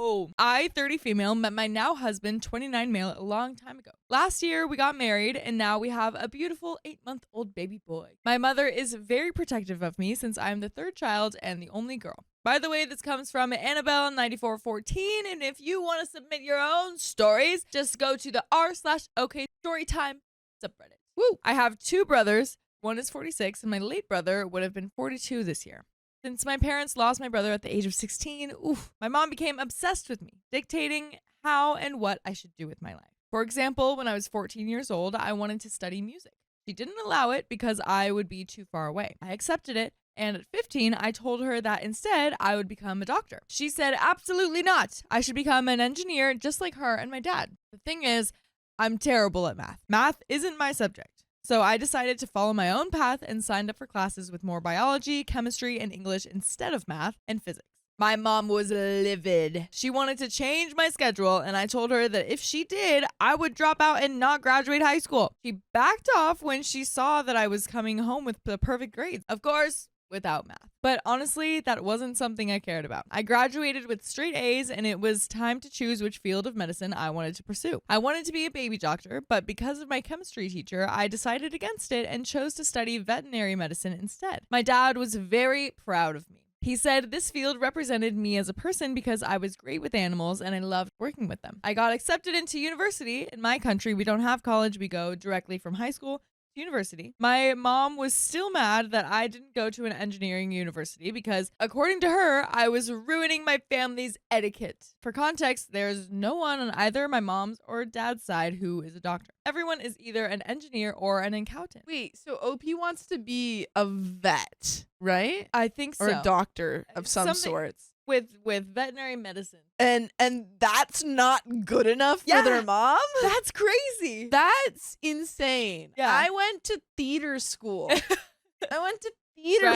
So, I, 30 female, met my now husband, 29 male, a long time ago. Last year, we got married, and now we have a beautiful 8-month-old baby boy. My mother is very protective of me since I'm the third child and the only girl. By the way, this comes from Annabelle9414, and if you want to submit your own stories, just go to the r/OK Storytime subreddit. Woo! I have 2 brothers. One is 46, and my late brother would have been 42 this year. Since my parents lost my brother at the age of 16, my mom became obsessed with me, dictating how and what I should do with my life. For example, when I was 14 years old, I wanted to study music. She didn't allow it because I would be too far away. I accepted it, and at 15, I told her that instead I would become a doctor. She said, absolutely not. I should become an engineer just like her and my dad. The thing is, I'm terrible at math. Math isn't my subject. So I decided to follow my own path and signed up for classes with more biology, chemistry, and English instead of math and physics. My mom was livid. She wanted to change my schedule, and I told her that if she did, I would drop out and not graduate high school. She backed off when she saw that I was coming home with the perfect grades. Of course, without math. But honestly, that wasn't something I cared about. I graduated with straight A's, and it was time to choose which field of medicine I wanted to pursue. I wanted to be a baby doctor, but because of my chemistry teacher, I decided against it and chose to study veterinary medicine instead. My dad was very proud of me. He said this field represented me as a person because I was great with animals and I loved working with them. I got accepted into university. In my country, we don't have college. We go directly from high school to university. My mom was still mad that I didn't go to an engineering university because, according to her, I was ruining my family's etiquette. For context, there's no one on either my mom's or dad's side who is a doctor. Everyone is either an engineer or an accountant. Wait, so OP wants to be a vet, right? I think so. Or a doctor of some sorts. With veterinary medicine. And that's not good enough for their mom? That's crazy. That's insane. Yeah. I went to theater school.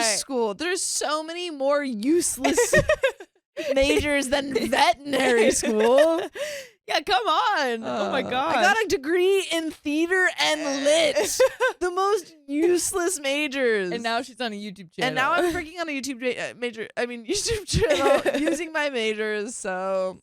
School. There's so many more useless majors than veterinary school. Yeah, come on. Oh my God. I got a degree in theater and lit. The most useless majors. And now she's on a YouTube channel. And now I'm freaking on a YouTube YouTube channel using my majors. So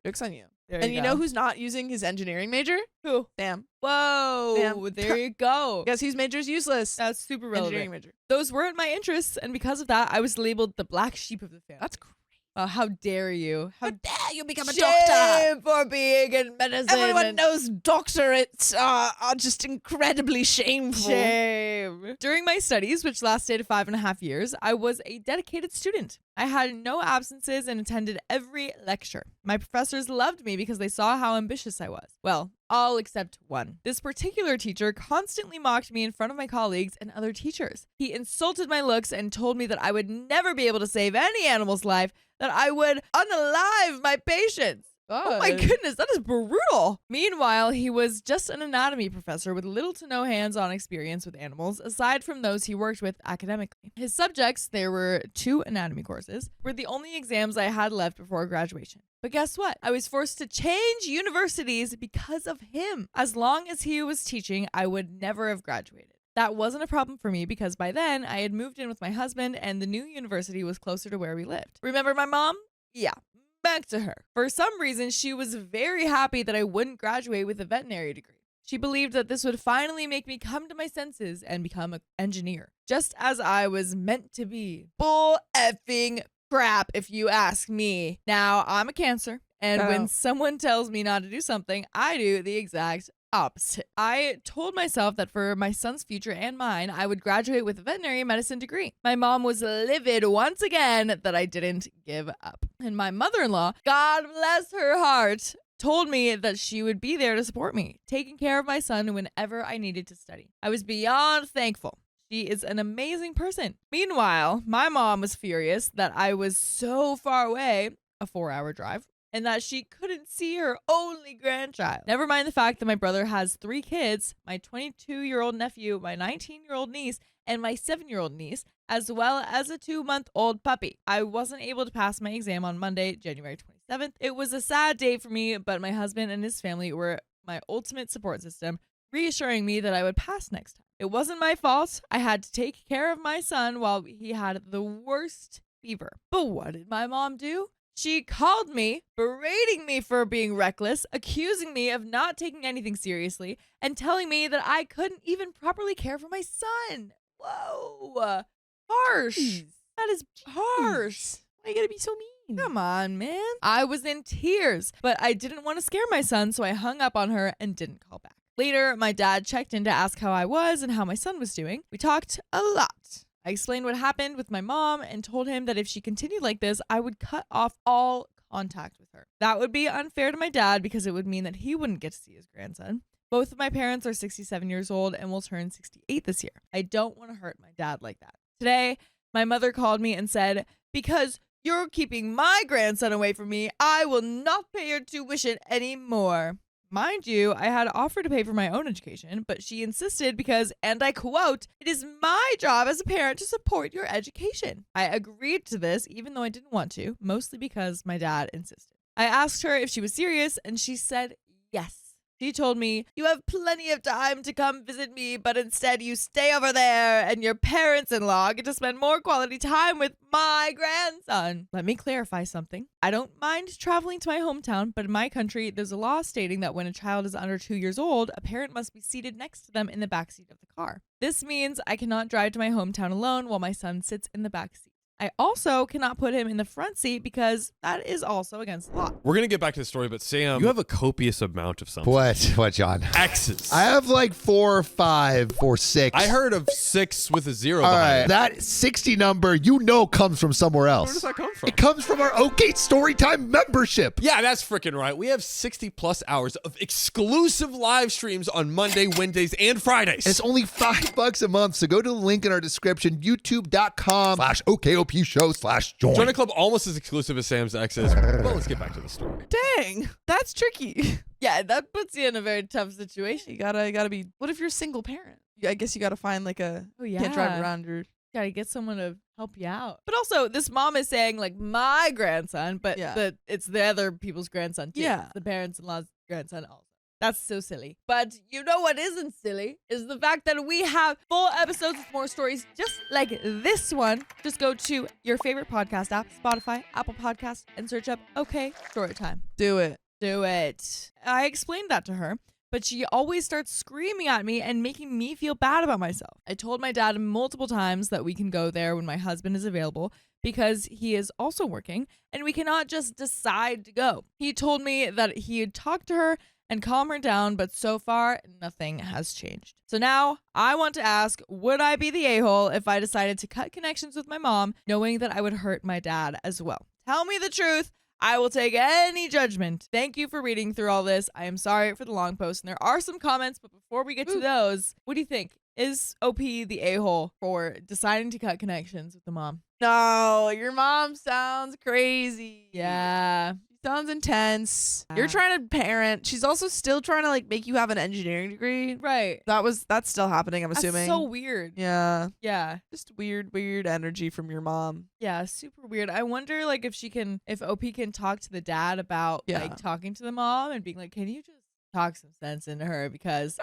joke's on you. And you know who's not using his engineering major? Who? Sam. Whoa. Sam. There you go. Guess whose major's useless? That's super relevant. Engineering major. Those weren't my interests, and because of that, I was labeled the black sheep of the family. That's crazy. How dare you? How dare you become a Shame doctor? for being in medicine. Everyone knows doctor. It's are just incredibly shameful. Shame. During my studies, which lasted 5.5 years, I was a dedicated student. I had no absences and attended every lecture. My professors loved me because they saw how ambitious I was. Well, all except one. This particular teacher constantly mocked me in front of my colleagues and other teachers. He insulted my looks and told me that I would never be able to save any animal's life, that I would unalive my patients. Oh my goodness, that is brutal. Meanwhile, he was just an anatomy professor with little to no hands-on experience with animals, aside from those he worked with academically. His subjects, there were 2 anatomy courses, were the only exams I had left before graduation. But guess what? I was forced to change universities because of him. As long as he was teaching, I would never have graduated. That wasn't a problem for me because by then I had moved in with my husband and the new university was closer to where we lived. Remember my mom? Yeah. Back to her. For some reason, she was very happy that I wouldn't graduate with a veterinary degree. She believed that this would finally make me come to my senses and become an engineer, just as I was meant to be. Bull effing crap, if you ask me. Now, I'm a Cancer, and when someone tells me not to do something, I do the exact opposite. I told myself that for my son's future and mine, I would graduate with a veterinary medicine degree. My mom was livid once again that I didn't give up. And my mother-in-law, God bless her heart, told me that she would be there to support me, taking care of my son whenever I needed to study. I was beyond thankful. She is an amazing person. Meanwhile, my mom was furious that I was so far away, a 4-hour drive, and that she couldn't see her only grandchild. Never mind the fact that my brother has 3 kids, my 22-year-old nephew, my 19-year-old niece, and my 7-year-old niece, as well as a 2-month-old puppy. I wasn't able to pass my exam on Monday, January 27th. It was a sad day for me, but my husband and his family were my ultimate support system, reassuring me that I would pass next time. It wasn't my fault. I had to take care of my son while he had the worst fever. But what did my mom do? She called me, berating me for being reckless, accusing me of not taking anything seriously, and telling me that I couldn't even properly care for my son. Whoa. Harsh. That is harsh. Why you gotta be so mean? Come on, man. I was in tears, but I didn't want to scare my son, so I hung up on her and didn't call back. Later, my dad checked in to ask how I was and how my son was doing. We talked a lot. I explained what happened with my mom and told him that if she continued like this, I would cut off all contact with her. That would be unfair to my dad because it would mean that he wouldn't get to see his grandson. Both of my parents are 67 years old and will turn 68 this year. I don't want to hurt my dad like that. Today, my mother called me and said, because you're keeping my grandson away from me, I will not pay your tuition anymore. Mind you, I had offered to pay for my own education, but she insisted because, and I quote, it is my job as a parent to support your education. I agreed to this, even though I didn't want to, mostly because my dad insisted. I asked her if she was serious, and she said yes. She told me, you have plenty of time to come visit me, but instead you stay over there and your parents-in-law get to spend more quality time with my grandson. Let me clarify something. I don't mind traveling to my hometown, but in my country, there's a law stating that when a child is under 2 years old, a parent must be seated next to them in the backseat of the car. This means I cannot drive to my hometown alone while my son sits in the backseat. I also cannot put him in the front seat because that is also against the law. We're going to get back to the story, but Sam, you have a copious amount of something. What, John? X's. I have like 4 or 5 or 6. I heard of 6 with a 0 All behind right, it. that 60 number, comes from somewhere else. Where does that come from? It comes from our OK Storytime membership. Yeah, that's freaking right. We have 60 plus hours of exclusive live streams on Monday, Wednesdays, and Fridays. It's only $5 a month, so go to the link in our description, youtube.com/OKOP show/join. Join a club almost as exclusive as Sam's X is. Well, let's get back to the story. Dang, that's tricky. Yeah, that puts you in a very tough situation. You gotta be. What if you're a single parent? I guess you gotta find like a. Oh yeah. Can't drive around your. Gotta get someone to help you out. But also, this mom is saying like my grandson, but it's the other people's grandson too. Yeah. It's the parents-in-law's grandson also. That's so silly. But you know what isn't silly is the fact that we have full episodes with more stories just like this one. Just go to your favorite podcast app, Spotify, Apple Podcasts, and search up OK Storytime. Do it. Do it. I explained that to her, but she always starts screaming at me and making me feel bad about myself. I told my dad multiple times that we can go there when my husband is available because he is also working and we cannot just decide to go. He told me that he had talked to her and calm her down, but so far, nothing has changed. So now, I want to ask, would I be the a-hole if I decided to cut connections with my mom, knowing that I would hurt my dad as well? Tell me the truth. I will take any judgment. Thank you for reading through all this. I am sorry for the long post, and there are some comments, but before we get to those, what do you think? Is OP the a-hole for deciding to cut connections with the mom? No, your mom sounds crazy. Yeah. Sounds intense. You're trying to parent. She's also still trying to like make you have an engineering degree. Right. That's still happening, I'm assuming. That's so weird. Yeah. Yeah. Just weird energy from your mom. Yeah, super weird. I wonder like if OP can talk to the dad about like talking to the mom and being like, can you just talk some sense into her because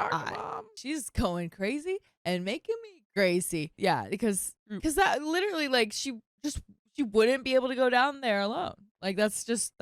she's going crazy and making me crazy. Yeah, because that literally like she wouldn't be able to go down there alone. Like that's just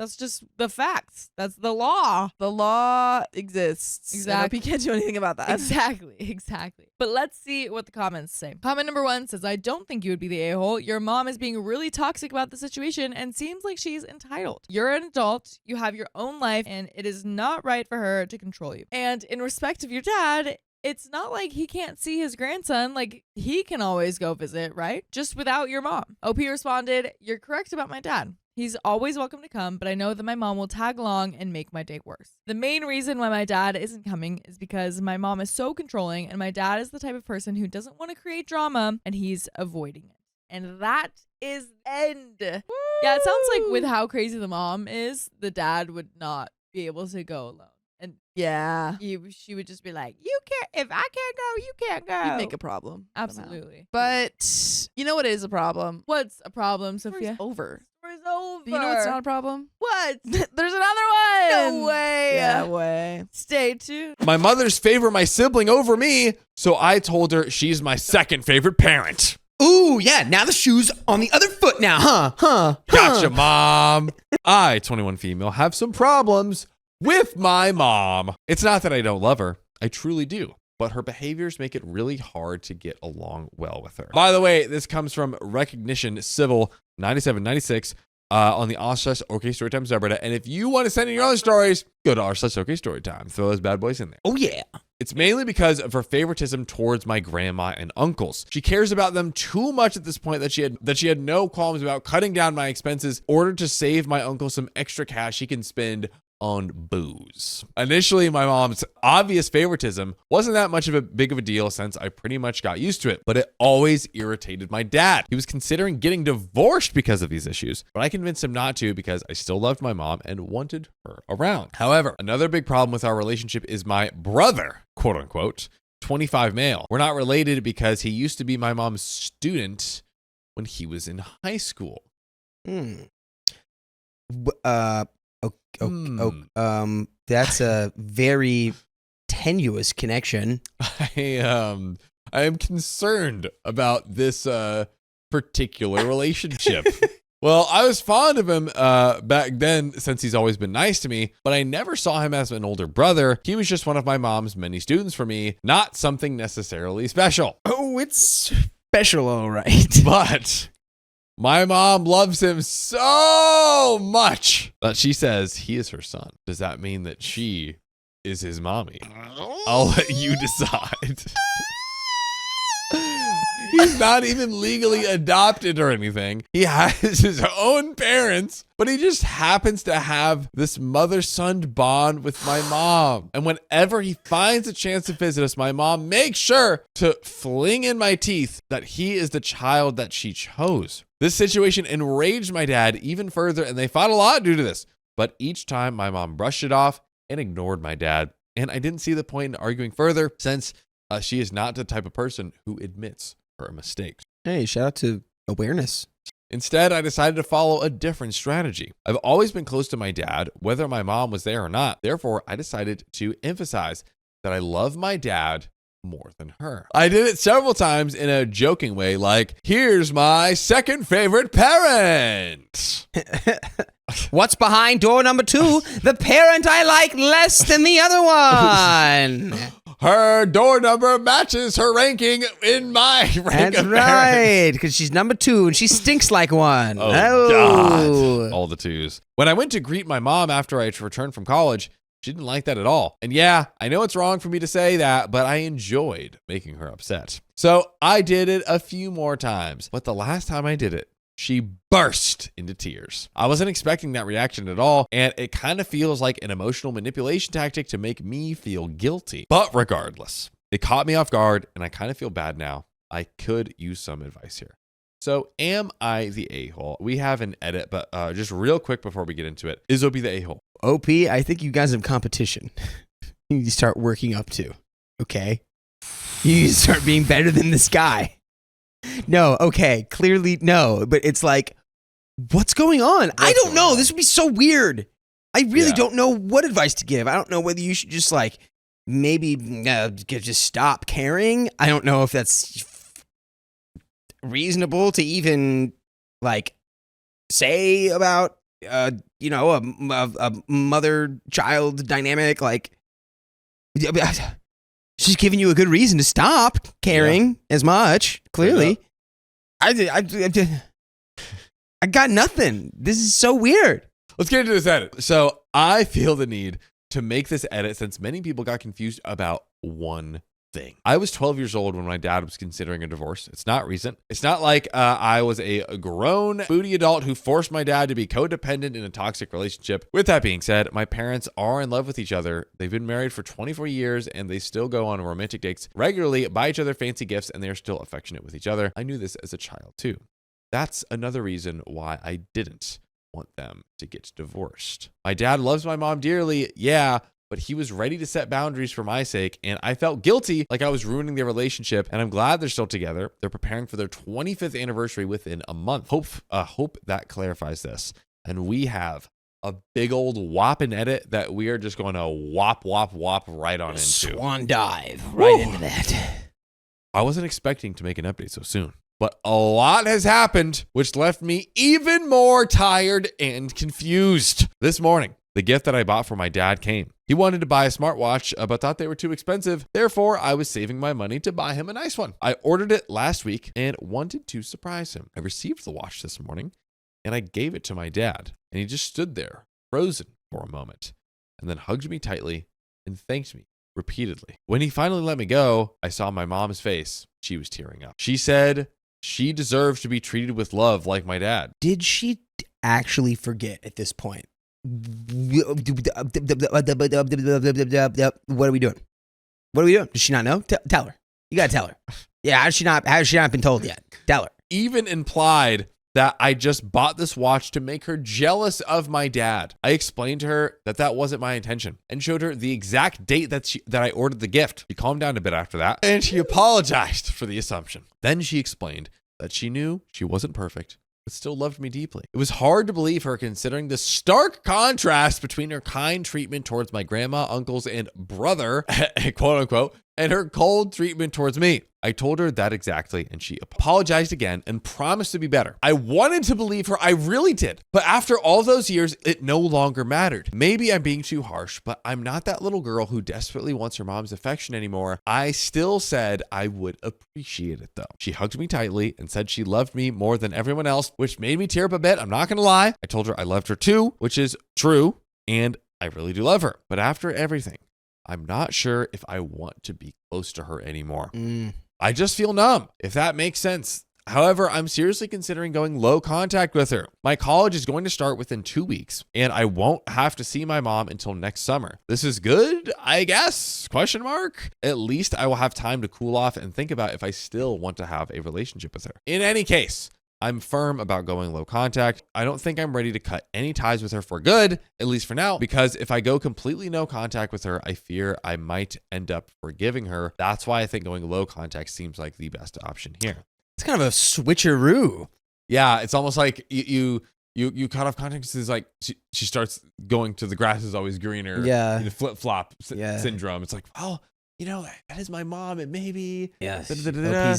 the facts. That's the law. The law exists. Exactly. You can't do anything about that. Exactly. But let's see what the comments say. Comment number 1 says, I don't think you would be the a-hole. Your mom is being really toxic about the situation and seems like she's entitled. You're an adult. You have your own life and it is not right for her to control you. And in respect of your dad, it's not like he can't see his grandson. Like, he can always go visit, right? Just without your mom. OP responded, you're correct about my dad. He's always welcome to come, but I know that my mom will tag along and make my day worse. The main reason why my dad isn't coming is because my mom is so controlling and my dad is the type of person who doesn't want to create drama and he's avoiding it. And that is end. Woo! Yeah, it sounds like with how crazy the mom is, the dad would not be able to go alone. And yeah, she would just be like, you can't, if I can't go, you can't go. You'd make a problem. Absolutely. But you know what is a problem? What's a problem, Sophia? It's over. It's over. Do you know what's not a problem? What? There's another one. No way. Yeah, way. Stay tuned. My mother's favor my sibling over me, so I told her she's my second favorite parent. Ooh. Ooh, yeah, now the shoe's on the other foot now, huh? Gotcha, Mom. I, 21 female, have some problems with my mom. It's not that I don't love her. I truly do. But her behaviors make it really hard to get along well with her. By the way, this comes from Recognition Civil 9796 on the r/OK Storytime subreddit. And if you want to send in your own stories, go to r/OK Storytime. Throw those bad boys in there. Oh, yeah. It's mainly because of her favoritism towards my grandma and uncles. She cares about them too much at this point that she had no qualms about cutting down my expenses in order to save my uncle some extra cash he can spend on booze. Initially, my mom's obvious favoritism wasn't that much of a big of a deal since I pretty much got used to it, but it always irritated my dad. He was considering getting divorced because of these issues, but I convinced him not to because I still loved my mom and wanted her around. However, another big problem with our relationship is my brother, quote unquote, 25 male. We're not related because he used to be my mom's student when he was in high school. That's a very tenuous connection. I am concerned about this particular relationship. Well, I was fond of him back then since he's always been nice to me, but I never saw him as an older brother. He was just one of my mom's many students for me, not something necessarily special. Oh, it's special, all right. But my mom loves him so much that she says he is her son. Does that mean that she is his mommy? I'll let you decide. He's not even legally adopted or anything. He has his own parents, but he just happens to have this mother-son bond with my mom. And whenever he finds a chance to visit us, my mom makes sure to fling in my teeth that he is the child that she chose. This situation enraged my dad even further, and they fought a lot due to this. But each time, my mom brushed it off and ignored my dad. And I didn't see the point in arguing further since she is not the type of person who admits her mistakes. Hey, shout out to awareness. Instead, I decided to follow a different strategy. I've always been close to my dad, whether my mom was there or not. Therefore, I decided to emphasize that I love my dad more than her. I did it several times in a joking way, like, here's my second favorite parent. What's behind door number 2? The parent I like less than the other one. Her door number matches her ranking in my rank. That's right, because she's number 2 and she stinks like one. Oh, God. All the 2s. When I went to greet my mom after I returned from college, she didn't like that at all. And yeah, I know it's wrong for me to say that, but I enjoyed making her upset. So I did it a few more times. But the last time I did it, she burst into tears. I wasn't expecting that reaction at all, and it kind of feels like an emotional manipulation tactic to make me feel guilty. But regardless, it caught me off guard, and I kind of feel bad now. I could use some advice here. So am I the a-hole? We have an edit, but just real quick before we get into it, is OP the a-hole? OP, I think you guys have competition. You need to start working up to, okay? You need to start being better than this guy. No, okay, clearly no, but it's like, what's going on? I don't know. This would be so weird. I really don't know what advice to give. I don't know whether you should just like maybe just stop caring. I don't know if that's reasonable to even like say about a mother-child dynamic. Like, she's giving you a good reason to stop caring as much. Clearly, I got nothing. This is so weird. Let's get into this edit. So I feel the need to make this edit since many people got confused about one thing. I was 12 years old when my dad was considering a divorce. It's not recent. It's not like I was a grown booty adult who forced my dad to be codependent in a toxic relationship. With that being said, my parents are in love with each other. They've been married for 24 years and they still go on romantic dates regularly, buy each other fancy gifts, and they're still affectionate with each other. I knew this as a child too. That's another reason why I didn't want them to get divorced. My dad loves my mom dearly, yeah, but he was ready to set boundaries for my sake, and I felt guilty, like I was ruining their relationship, and I'm glad they're still together. They're preparing for their 25th anniversary within a month. Hope that clarifies this. And we have a big old whopping edit that we are just going to whop right on into. Swan dive right into that. I wasn't expecting to make an update so soon. But a lot has happened, which left me even more tired and confused. This morning, the gift that I bought for my dad came. He wanted to buy a smartwatch, but thought they were too expensive. Therefore, I was saving my money to buy him a nice one. I ordered it last week and wanted to surprise him. I received the watch this morning and I gave it to my dad. And he just stood there, frozen for a moment, and then hugged me tightly and thanked me repeatedly. When he finally let me go, I saw my mom's face. She was tearing up. She said she deserved to be treated with love like my dad. Did she actually forget at this point? What are we doing? What are we doing? Does she not know? Tell her. You gotta tell her. Yeah, how has she not been told yet? Tell her. Even implied that I just bought this watch to make her jealous of my dad. I explained to her that that wasn't my intention and showed her the exact date that I ordered the gift. She calmed down a bit after that and she apologized for the assumption. Then she explained that she knew she wasn't perfect, but still loved me deeply. It was hard to believe her considering the stark contrast between her kind treatment towards my grandma, uncles, and brother, quote unquote, and her cold treatment towards me. I told her that exactly, and she apologized again and promised to be better. I wanted to believe her, I really did. But after all those years, it no longer mattered. Maybe I'm being too harsh, but I'm not that little girl who desperately wants her mom's affection anymore. I still said I would appreciate it though. She hugged me tightly and said she loved me more than everyone else, which made me tear up a bit. I'm not gonna lie. I told her I loved her too, which is true, and I really do love her. But after everything, I'm not sure if I want to be close to her anymore. I just feel numb, if that makes sense. However, I'm seriously considering going low contact with her. My college is going to start within 2 weeks, and I won't have to see my mom until next summer. This is good, I guess? Question mark? At least I will have time to cool off and think about if I still want to have a relationship with her. In any case, I'm firm about going low contact. I don't think I'm ready to cut any ties with her for good, at least for now, because if I go completely no contact with her, I fear I might end up forgiving her. That's why I think going low contact seems like the best option here. It's kind of a switcheroo. Yeah, it's almost like you cut off contact. It's like she starts going to the grass is always greener. Yeah. Flip-flop syndrome. It's like, oh, you know, that is my mom. It may be. Yes. He's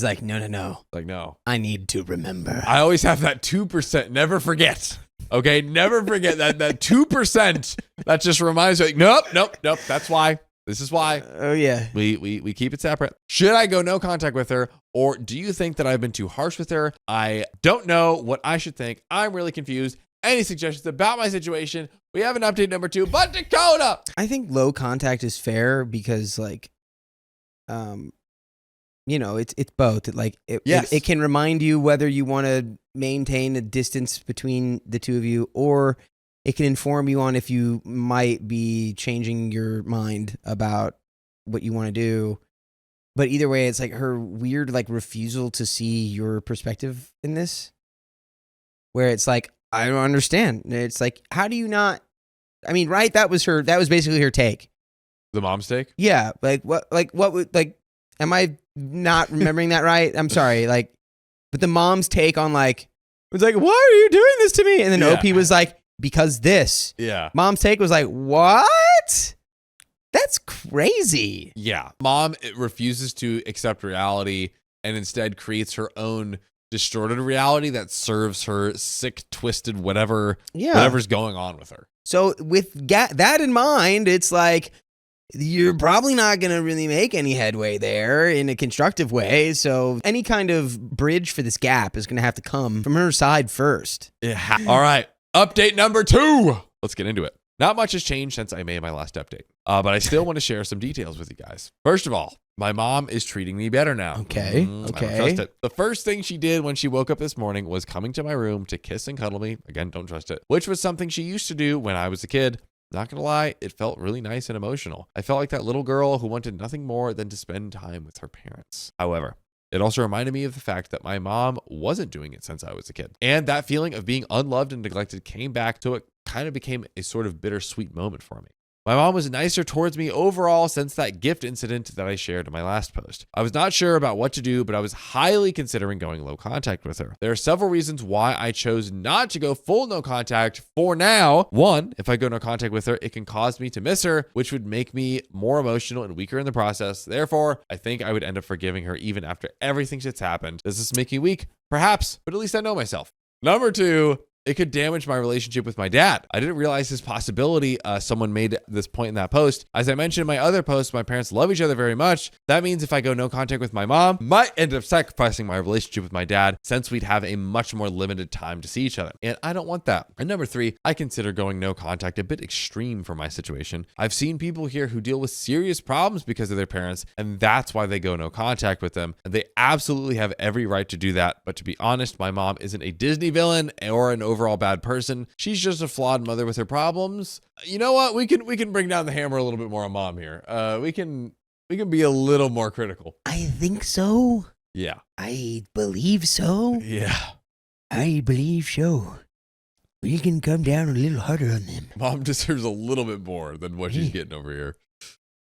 like, no. Like, no. I need to remember. I always have that 2%. Never forget. Okay? Never forget that 2%. That just reminds me, like, nope. That's why. This is why. Oh, yeah. We keep it separate. Should I go no contact with her? Or do you think that I've been too harsh with her? I don't know what I should think. I'm really confused. Any suggestions about my situation? We have an update number 2, but Dakota. I think low contact is fair because, like, you know, it's both. It can remind you whether you want to maintain a distance between the two of you, or it can inform you on if you might be changing your mind about what you want to do. But either way, it's like her weird, like, refusal to see your perspective in this, where it's like, I don't understand. It's like, how do you not? I mean, right? That was basically her take. The mom's take? Yeah. What would, like, am I not remembering that right? I'm sorry. Like, but the mom's take on, like, was like, why are you doing this to me? And then OP was like, because this. Yeah. Mom's take was like, what? That's crazy. Yeah. Mom refuses to accept reality and instead creates her own distorted reality that serves her sick, twisted, whatever's going on with her. So with that in mind, it's like, you're probably not going to really make any headway there in a constructive way. So any kind of bridge for this gap is going to have to come from her side first. Yeah. All right. Update number 2. Let's get into it. Not much has changed since I made my last update, but I still want to share some details with you guys. First of all, my mom is treating me better now. Okay. I don't trust it. The first thing she did when she woke up this morning was coming to my room to kiss and cuddle me. Again, don't trust it. Which was something she used to do when I was a kid. Not gonna lie, it felt really nice and emotional. I felt like that little girl who wanted nothing more than to spend time with her parents. However, it also reminded me of the fact that my mom wasn't doing it since I was a kid. And that feeling of being unloved and neglected came back, so it kind of became a sort of bittersweet moment for me. My mom was nicer towards me overall since that gift incident that I shared in my last post. I was not sure about what to do, but I was highly considering going low contact with her. There are several reasons why I chose not to go full no contact for now. One, if I go no contact with her, it can cause me to miss her, which would make me more emotional and weaker in the process. Therefore, I think I would end up forgiving her even after everything that's happened. Does this make me weak? Perhaps, but at least I know myself. Number two, it could damage my relationship with my dad. I didn't realize this possibility. Someone made this point in that post. As I mentioned in my other post, my parents love each other very much. That means if I go no contact with my mom, might end up sacrificing my relationship with my dad since we'd have a much more limited time to see each other. And I don't want that. And number three, I consider going no contact a bit extreme for my situation. I've seen people here who deal with serious problems because of their parents, and that's why they go no contact with them. And they absolutely have every right to do that. But to be honest, my mom isn't a Disney villain or an overall bad person. She's just a flawed mother with her problems. You know what? We can bring down the hammer a little bit more on mom here. We can be a little more critical. I think so. Yeah. I believe so. Yeah. I believe so. We can come down a little harder on them. Mom deserves a little bit more than what she's getting over here.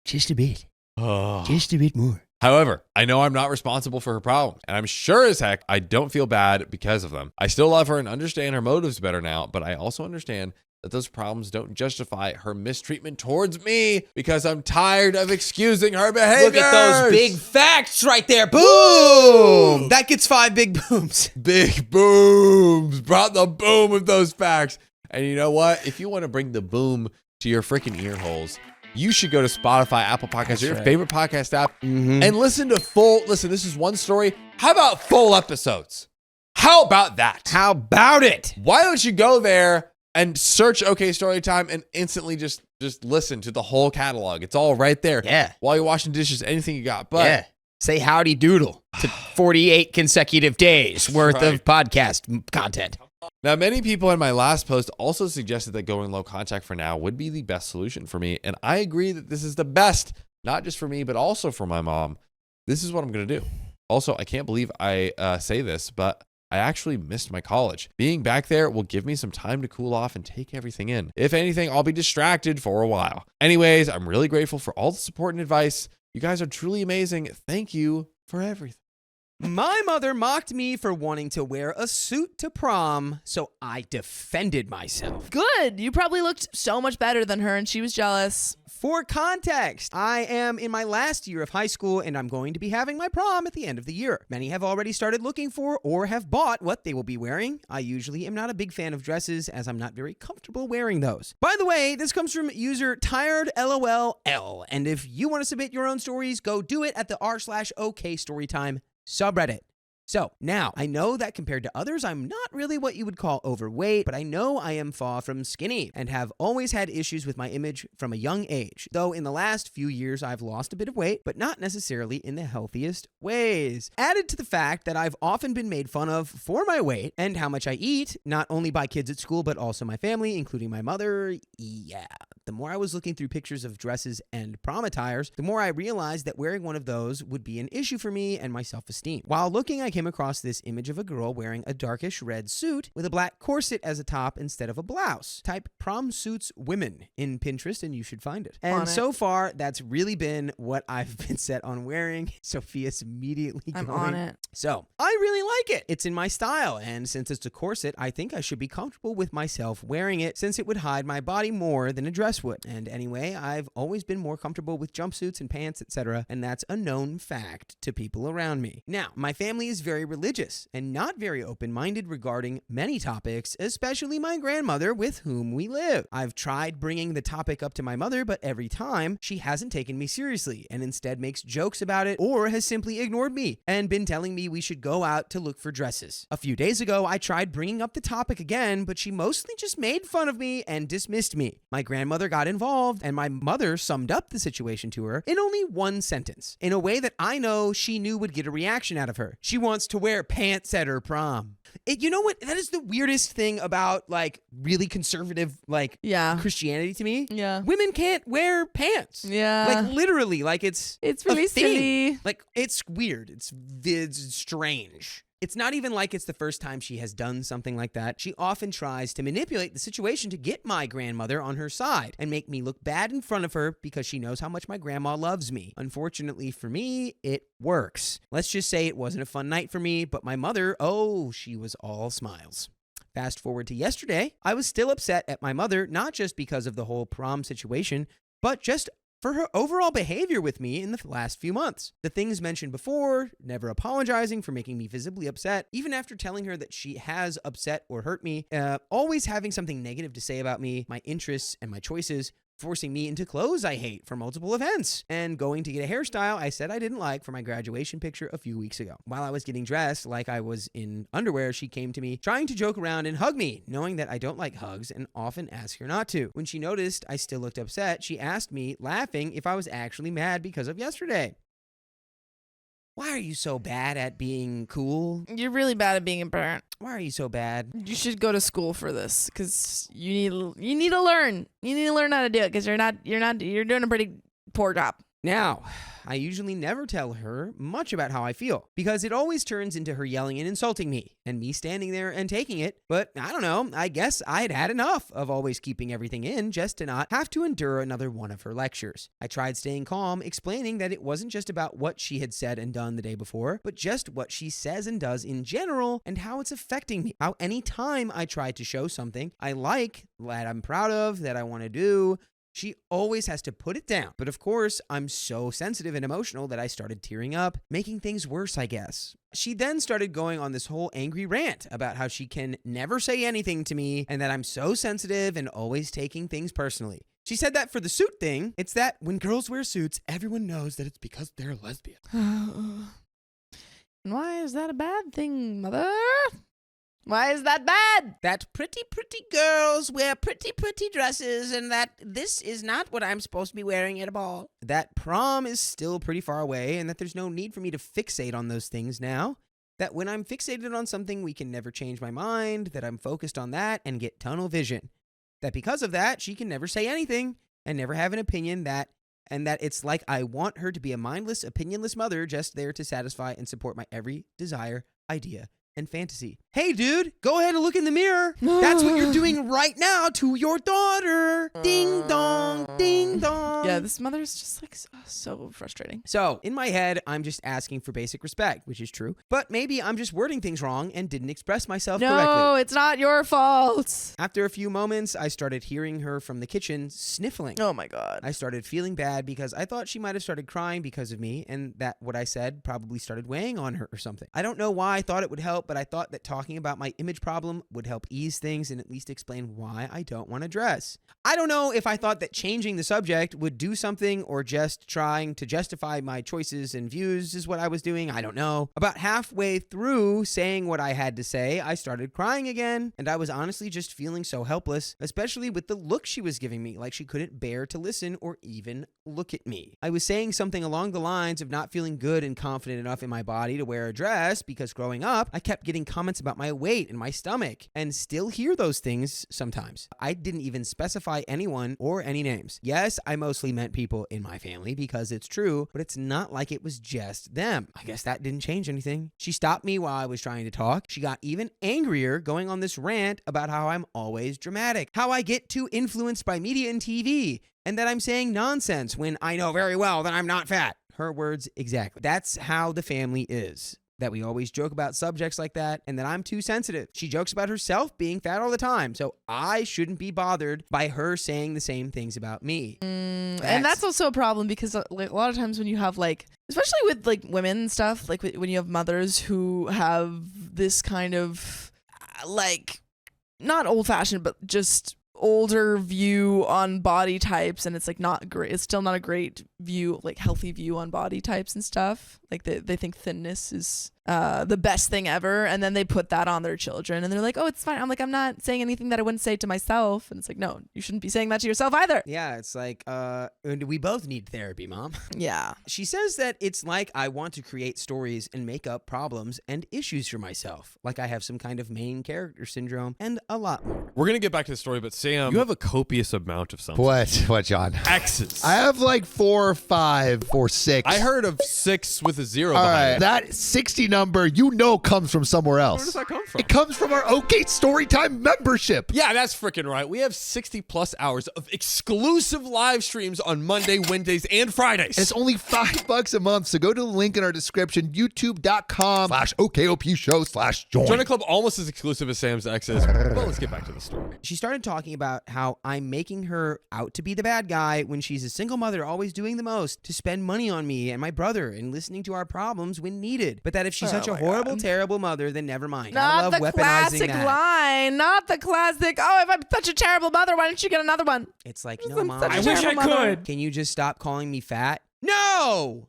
Just a bit. Oh. Just a bit more. However, I know I'm not responsible for her problems, and I'm sure as heck I don't feel bad because of them. I still love her and understand her motives better now, but I also understand that those problems don't justify her mistreatment towards me because I'm tired of excusing her behavior. Look at those big facts right there. Boom! That gets 5 big booms. Big booms. Brought the boom with those facts. And you know what? If you want to bring the boom to your freaking ear holes, you should go to Spotify, Apple Podcasts, or your favorite podcast app, and listen to listen, this is one story. How about full episodes? How about that? How about it? Why don't you go there and search OK Storytime and instantly just listen to the whole catalog? It's all right there. Yeah. While you're washing dishes, anything you got. But yeah. Say howdy doodle to 48 consecutive days worth of podcast content. Now, many people in my last post also suggested that going low contact for now would be the best solution for me. And I agree that this is the best, not just for me, but also for my mom. This is what I'm going to do. Also, I can't believe I say this, but I actually missed my college. Being back there will give me some time to cool off and take everything in. If anything, I'll be distracted for a while. Anyways, I'm really grateful for all the support and advice. You guys are truly amazing. Thank you for everything. My mother mocked me for wanting to wear a suit to prom, so I defended myself. Good. You probably looked so much better than her and she was jealous. For context, I am in my last year of high school and I'm going to be having my prom at the end of the year. Many have already started looking for or have bought what they will be wearing. I usually am not a big fan of dresses as I'm not very comfortable wearing those. By the way, this comes from user TiredLOLL, and if you want to submit your own stories, go do it at the r/OK Storytime subreddit. So now I know that compared to others, I'm not really what you would call overweight, but I know I am far from skinny and have always had issues with my image from a young age. Though in the last few years, I've lost a bit of weight, but not necessarily in the healthiest ways. Added to the fact that I've often been made fun of for my weight and how much I eat, not only by kids at school, but also my family, including my mother. Yeah. The more I was looking through pictures of dresses and prom attires, the more I realized that wearing one of those would be an issue for me and my self-esteem. While looking, I came across this image of a girl wearing a darkish red suit with a black corset as a top instead of a blouse. Type prom suits women in Pinterest and you should find it. And so far, that's really been what I've been set on wearing. Sophia's immediately going. I'm on it. So, I really like it. It's in my style, and since it's a corset, I think I should be comfortable with myself wearing it since it would hide my body more than a dress would. And anyway, I've always been more comfortable with jumpsuits and pants, etc., and that's a known fact to people around me. Now, my family is very religious and not very open-minded regarding many topics, especially my grandmother with whom we live. I've tried bringing the topic up to my mother, but every time she hasn't taken me seriously and instead makes jokes about it or has simply ignored me and been telling me we should go out to look for dresses. A few days ago, I tried bringing up the topic again, but she mostly just made fun of me and dismissed me. My grandmother got involved and my mother summed up the situation to her in only one sentence, in a way that I know she knew would get a reaction out of her. She wants to wear pants at her prom. You know what? That is the weirdest thing about like really conservative Christianity to me. Yeah. Women can't wear pants. Yeah. Like literally, like it's really a thing. silly. Like it's weird. It's strange. It's not even like it's the first time she has done something like that. She often tries to manipulate the situation to get my grandmother on her side and make me look bad in front of her because she knows how much my grandma loves me. Unfortunately for me, it works. Let's just say it wasn't a fun night for me, but my mother, oh, she was all smiles. Fast forward to yesterday, I was still upset at my mother, not just because of the whole prom situation, but just for her overall behavior with me in the last few months. The things mentioned before, never apologizing for making me visibly upset, even after telling her that she has upset or hurt me, always having something negative to say about me, my interests, and my choices, forcing me into clothes I hate for multiple events, and going to get a hairstyle I said I didn't like for my graduation picture a few weeks ago. While I was getting dressed like I was in underwear, she came to me trying to joke around and hug me, knowing that I don't like hugs and often ask her not to. When she noticed I still looked upset, she asked me, laughing, if I was actually mad because of yesterday. Why are you so bad at being cool? You're really bad at being a parent. Why are you so bad? You should go to school for this because you need to learn. You need to learn how to do it because you're doing a pretty poor job. Now, I usually never tell her much about how I feel because it always turns into her yelling and insulting me and me standing there and taking it. But I don't know, I guess I'd had enough of always keeping everything in just to not have to endure another one of her lectures. I tried staying calm, explaining that it wasn't just about what she had said and done the day before, but just what she says and does in general and how it's affecting me. How anytime I try to show something I like, that I'm proud of, that I want to do, she always has to put it down. But of course, I'm so sensitive and emotional that I started tearing up, making things worse, I guess. She then started going on this whole angry rant about how she can never say anything to me and that I'm so sensitive and always taking things personally. She said that for the suit thing, it's that when girls wear suits, everyone knows that it's because they're lesbian. Why is that a bad thing, mother? Why is that bad? That pretty girls wear pretty dresses and that this is not what I'm supposed to be wearing at a ball. That prom is still pretty far away and that there's no need for me to fixate on those things now. That when I'm fixated on something, we can never change my mind, that I'm focused on that and get tunnel vision. That because of that, she can never say anything and never have an opinion and that it's like I want her to be a mindless, opinionless mother just there to satisfy and support my every desire, idea, and fantasy. Hey, dude, go ahead and look in the mirror. That's what you're doing right now to your daughter. Ding dong, ding dong. Yeah, this mother is just like so frustrating. So, in my head, I'm just asking for basic respect, which is true. But maybe I'm just wording things wrong and didn't express myself correctly. No, it's not your fault. After a few moments, I started hearing her from the kitchen sniffling. Oh my God. I started feeling bad because I thought she might have started crying because of me and that what I said probably started weighing on her or something. I don't know why I thought it would help, but I thought that talking about my image problem would help ease things and at least explain why I don't want to dress. I don't know if I thought that changing the subject would do something or just trying to justify my choices and views is what I was doing. I don't know. About halfway through saying what I had to say, I started crying again, and I was honestly just feeling so helpless, especially with the look she was giving me, like she couldn't bear to listen or even look at me. I was saying something along the lines of not feeling good and confident enough in my body to wear a dress because growing up, I kept getting comments about my weight and my stomach and still hear those things sometimes. I didn't even specify anyone or any names. Yes, I mostly meant people in my family because it's true, but it's not like it was just them. I guess that didn't change anything. She stopped me while I was trying to talk. She got even angrier going on this rant about how I'm always dramatic, how I get too influenced by media and TV, and that I'm saying nonsense when I know very well that I'm not fat. Her words exactly. That's how the family is. That we always joke about subjects like that and that I'm too sensitive. She jokes about herself being fat all the time, so I shouldn't be bothered by her saying the same things about me. And that's also a problem because like, a lot of times when you have like, especially with like women and stuff, like when you have mothers who have this kind of like, not old fashioned, but just older view on body types, and it's like not great. It's still not a great view, like healthy view on body types and stuff. Like they think thinness is the best thing ever, and then they put that on their children and they're like, oh, it's fine. I'm like, I'm not saying anything that I wouldn't say to myself. And it's like, no, you shouldn't be saying that to yourself either. Yeah, it's like we both need therapy, Mom. Yeah. She says that it's like I want to create stories and make up problems and issues for myself, like I have some kind of main character syndrome and a lot more. We're gonna get back to the story, but Sam, you have a copious amount of something. What, John? X's. I have like 4 or 5 or 6. I heard of 6 with a 0 All behind right, it. that 69 number you know comes from somewhere else. Where does that come from? It comes from our OK Storytime membership. Yeah, that's freaking right. We have 60 plus hours of exclusive live streams on Monday, Wednesdays, and Fridays. And it's only $5 a month. So go to the link in our description, youtube.com/OKOP show/join. Join a club almost as exclusive as Sam's X is. Well, let's get back to the story. She started talking about how I'm making her out to be the bad guy when she's a single mother always doing the most to spend money on me and my brother and listening to our problems when needed. But that if she's such a horrible, terrible mother, then never mind. I Not love the weaponizing classic that. line. Not the classic, oh, if I'm such a terrible mother, why don't you get another one? It's like, I'm no, Mom. such a I wish I terrible mother. could. Can you just stop calling me fat? No!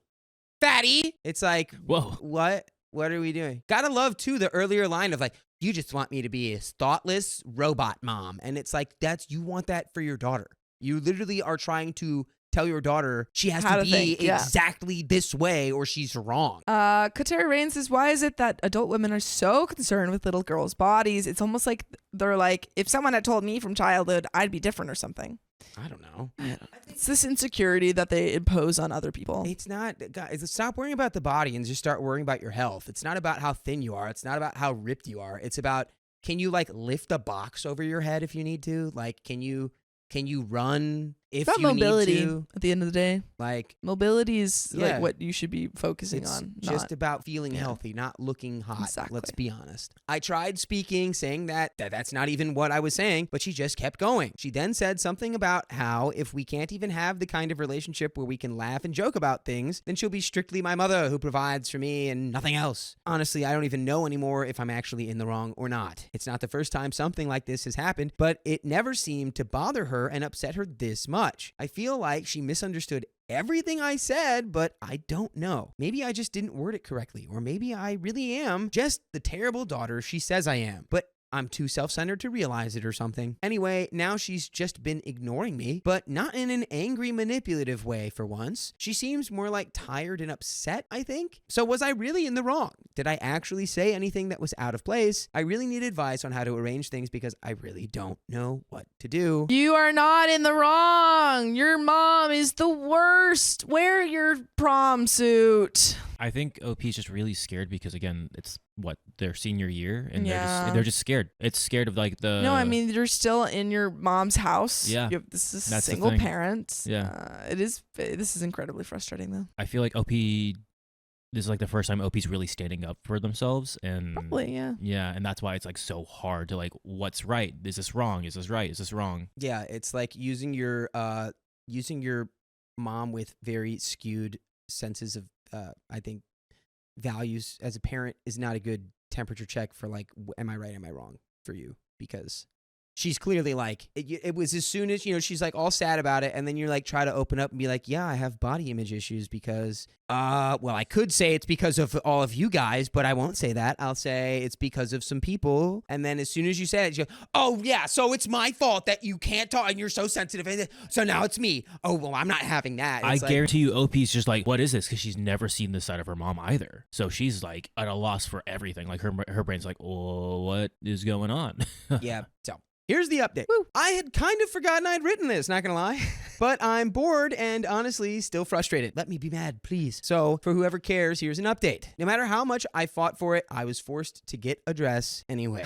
Fatty! It's like, Whoa. what? What are we doing? Gotta love, too, the earlier line of like, you just want me to be a thoughtless robot mom. And it's like, you want that for your daughter. You literally are trying to tell your daughter she has How to to be think, yeah. exactly this way or she's wrong. Kateri Rain says, why is it that adult women are so concerned with little girls' bodies? It's almost like they're like, if someone had told me from childhood, I'd be different or something. I don't know. It's this insecurity that they impose on other people. It's not, guys, stop worrying about the body and just start worrying about your health. It's not about how thin you are. It's not about how ripped you are. It's about, can you like lift a box over your head if you need to? Like, can you run if It's about you mobility need to? at the end of the day. Like, Mobility is Yeah. like what you should be focusing it's on. just not- about feeling healthy, not looking hot. Exactly. Let's be honest. I tried speaking, saying that's not even what I was saying, but she just kept going. She then said something about how if we can't even have the kind of relationship where we can laugh and joke about things, then she'll be strictly my mother who provides for me and nothing else. Honestly, I don't even know anymore if I'm actually in the wrong or not. It's not the first time something like this has happened, but it never seemed to bother her and upset her this much. I feel like she misunderstood everything I said, but I don't know. Maybe I just didn't word it correctly, or maybe I really am just the terrible daughter she says I am. But I'm too self-centered to realize it or something. Anyway, now she's just been ignoring me, but not in an angry, manipulative way for once. She seems more like tired and upset, I think. So was I really in the wrong? Did I actually say anything that was out of place? I really need advice on how to arrange things because I really don't know what to do. You are not in the wrong. Your mom is the worst. Wear your prom suit. I think OP's just really scared because again, it's their senior year, and Yeah. they're just scared. It's scared of like the. No, I mean you're still in your mom's house. Yeah. This is That's the single thing. parents. Yeah. This is incredibly frustrating though. I feel like OP. This is like the first time OP's really standing up for themselves, and Probably, yeah. yeah, and that's why it's like so hard to like, what's right? Is this wrong? Is this right? Is this wrong? Yeah, it's like using your mom with very skewed senses of I think values as a parent is not a good temperature check for like am I right, am I wrong for you, because she's clearly like it was as soon as she's like all sad about it, and then you're like try to open up and be like, yeah, I have body image issues because well, I could say it's because of all of you guys, but I won't say that. I'll say it's because of some people. And then as soon as you say it, you go, oh yeah, so it's my fault that you can't talk and you're so sensitive, and so now it's me. Oh well, I'm not having that. I It's like, guarantee you OP's just like, what is this? Because she's never seen this side of her mom either. So she's like at a loss for everything. Like her brain's like, oh, what is going on? yeah. So here's the update. I had kind of forgotten I'd written this, not gonna lie. But I'm bored and honestly still frustrated. Let me be mad, please. So for whoever cares, here's an update. No matter how much I fought for it, I was forced to get a dress anyway.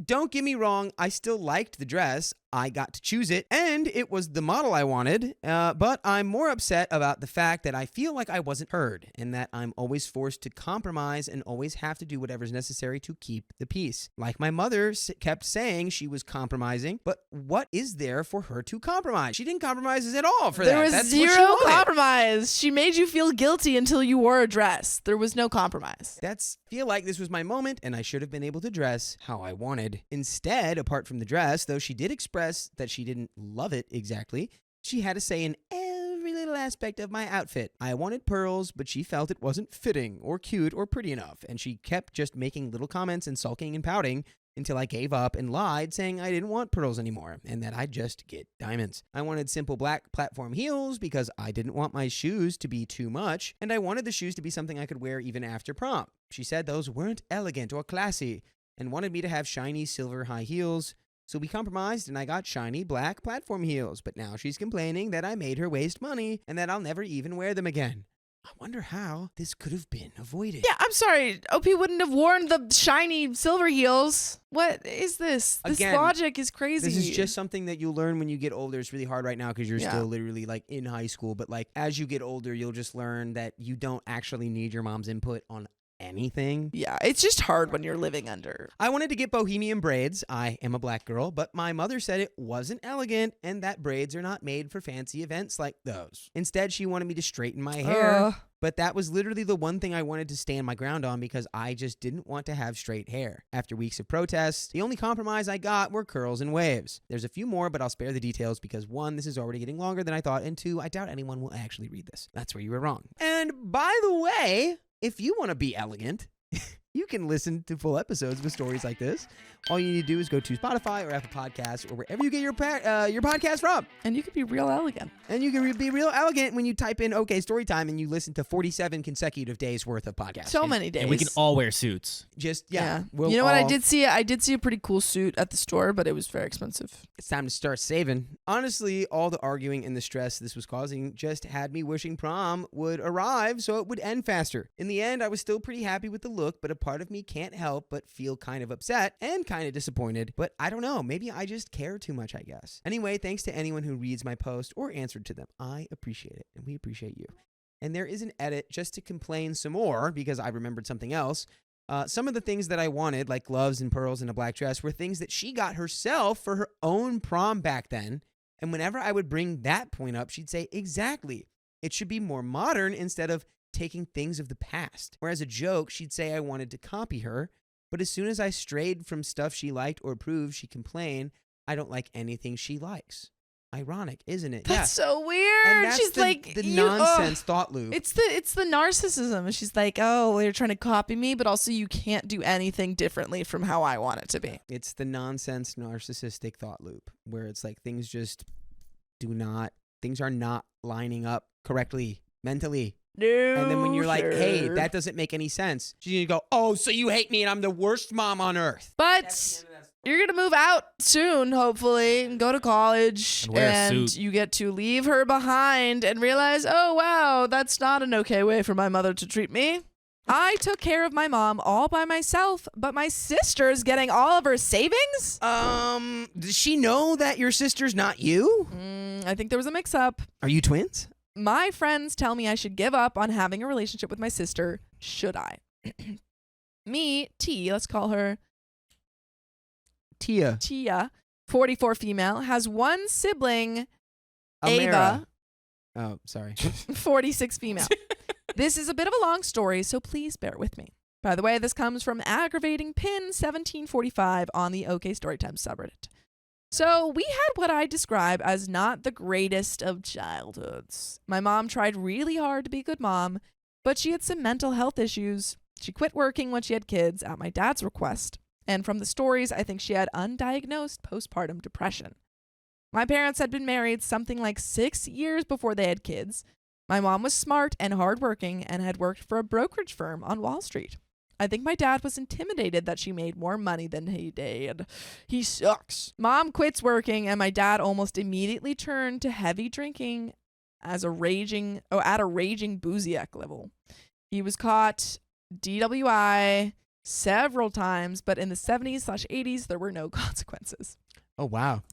Don't get me wrong, I still liked the dress. I got to choose it, and it was the model I wanted, but I'm more upset about the fact that I feel like I wasn't heard, and that I'm always forced to compromise and always have to do whatever's necessary to keep the peace. Like my mother kept saying she was compromising, but what is there for her to compromise? She didn't compromise at all for that. There was That's what she zero wanted. compromise. She made you feel guilty until you wore a dress. There was no compromise. Feel like this was my moment, and I should have been able to dress how I wanted. Instead, apart from the dress, though she did express that she didn't love it exactly, she had a say in every little aspect of my outfit. I wanted pearls, but she felt it wasn't fitting or cute or pretty enough, and she kept just making little comments and sulking and pouting until I gave up and lied, saying I didn't want pearls anymore and that I'd just get diamonds. I wanted simple black platform heels because I didn't want my shoes to be too much, and I wanted the shoes to be something I could wear even after prom. She said those weren't elegant or classy and wanted me to have shiny silver high heels. So we compromised and I got shiny black platform heels, but now she's complaining that I made her waste money and that I'll never even wear them again. I wonder how this could have been avoided. Yeah, I'm sorry. OP wouldn't have worn the shiny silver heels. What is this? This Again, logic is crazy. This is just something that you'll learn when you get older. It's really hard right now because you're still literally like in high school. But like as you get older, you'll just learn that you don't actually need your mom's input on anything. Yeah, it's just hard when you're living under. I wanted to get bohemian braids. I am a black girl, but my mother said it wasn't elegant and that braids are not made for fancy events like those. Instead, she wanted me to straighten my hair. But that was literally the one thing I wanted to stand my ground on because I just didn't want to have straight hair. After weeks of protests, the only compromise I got were curls and waves. There's a few more, but I'll spare the details because 1, this is already getting longer than I thought, and 2, I doubt anyone will actually read this. That's where you were wrong. And by the way, if you want to be elegant, you can listen to full episodes with stories like this. All you need to do is go to Spotify or Apple Podcasts or wherever you get your podcast from. And you can be real elegant. And you can be real elegant when you type in OK Storytime and you listen to 47 consecutive days worth of podcasts. So many days. And we can all wear suits. Just, We'll you know what? I did see a pretty cool suit at the store, but it was very expensive. It's time to start saving. Honestly, all the arguing and the stress this was causing just had me wishing prom would arrive so it would end faster. In the end, I was still pretty happy with the look, but a part of me can't help but feel kind of upset and kind of disappointed. But I don't know. Maybe I just care too much, I guess. Anyway, thanks to anyone who reads my post or answered to them. I appreciate it, and we appreciate you. And there is an edit just to complain some more because I remembered something else. Some of the things that I wanted, like gloves and pearls and a black dress, were things that she got herself for her own prom back then. And whenever I would bring that point up, she'd say, exactly. It should be more modern instead of taking things of the past. Or as a joke, she'd say I wanted to copy her. But as soon as I strayed from stuff she liked or approved, she'd complain, I don't like anything she likes. Ironic, isn't it? That's so weird. And that's she's like the nonsense thought loop. It's the narcissism. She's like, oh, you're trying to copy me, but also you can't do anything differently from how I want it to be. It's the nonsense narcissistic thought loop where it's like things are not lining up correctly mentally. No, and then when you're like, hey, that doesn't make any sense, she's going to go, oh, so you hate me and I'm the worst mom on earth. But you're going to move out soon, hopefully, and go to college. And you get to leave her behind and realize, oh, wow, that's not an okay way for my mother to treat me. I took care of my mom all by myself, but my sister's getting all of her savings? Does she know that your sister's not you? I think there was a mix-up. Are you twins? My friends tell me I should give up on having a relationship with my sister. Should I? Me, T, let's call her Tia, 44 female, has one sibling, Ava. Oh, sorry. 46 female. This is a bit of a long story, so please bear with me. By the way, this comes from aggravating pin 1745 on the OK Storytime subreddit. So we had what I describe as not the greatest of childhoods. My mom tried really hard to be a good mom, but she had some mental health issues. She quit working when she had kids at my dad's request. And from the stories, I think she had undiagnosed postpartum depression. My parents had been married something like 6 years before they had kids. My mom was smart and hardworking and had worked for a brokerage firm on Wall Street. I think my dad was intimidated that she made more money than he did. He sucks. Mom quits working, and my dad almost immediately turned to heavy drinking at a raging booziac level. He was caught DWI several times, but in the 70s/80s, there were no consequences. Oh, wow.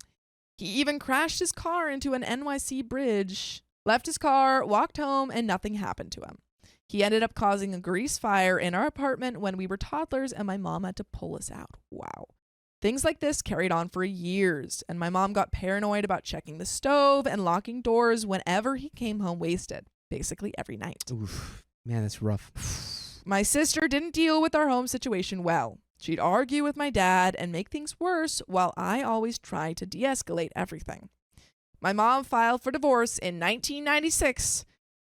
He even crashed his car into an NYC bridge, left his car, walked home, and nothing happened to him. He ended up causing a grease fire in our apartment when we were toddlers, and my mom had to pull us out. Wow. Things like this carried on for years, and my mom got paranoid about checking the stove and locking doors whenever he came home wasted, basically every night. Oof. Man, that's rough. My sister didn't deal with our home situation well. She'd argue with my dad and make things worse while I always tried to de-escalate everything. My mom filed for divorce in 1996,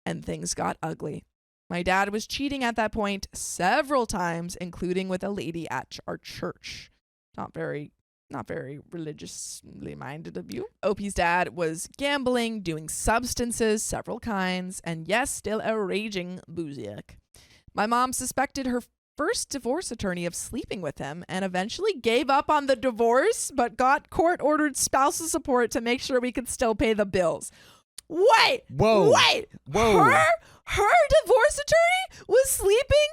and things got ugly. My dad was cheating at that point several times, including with a lady at our church. Not very religiously minded of you. Opie's dad was gambling, doing substances, several kinds, and yes, still a raging booziac. My mom suspected her first divorce attorney of sleeping with him and eventually gave up on the divorce, but got court-ordered spousal support to make sure we could still pay the bills. Wait! Whoa! Wait! Whoa! Her divorce sleeping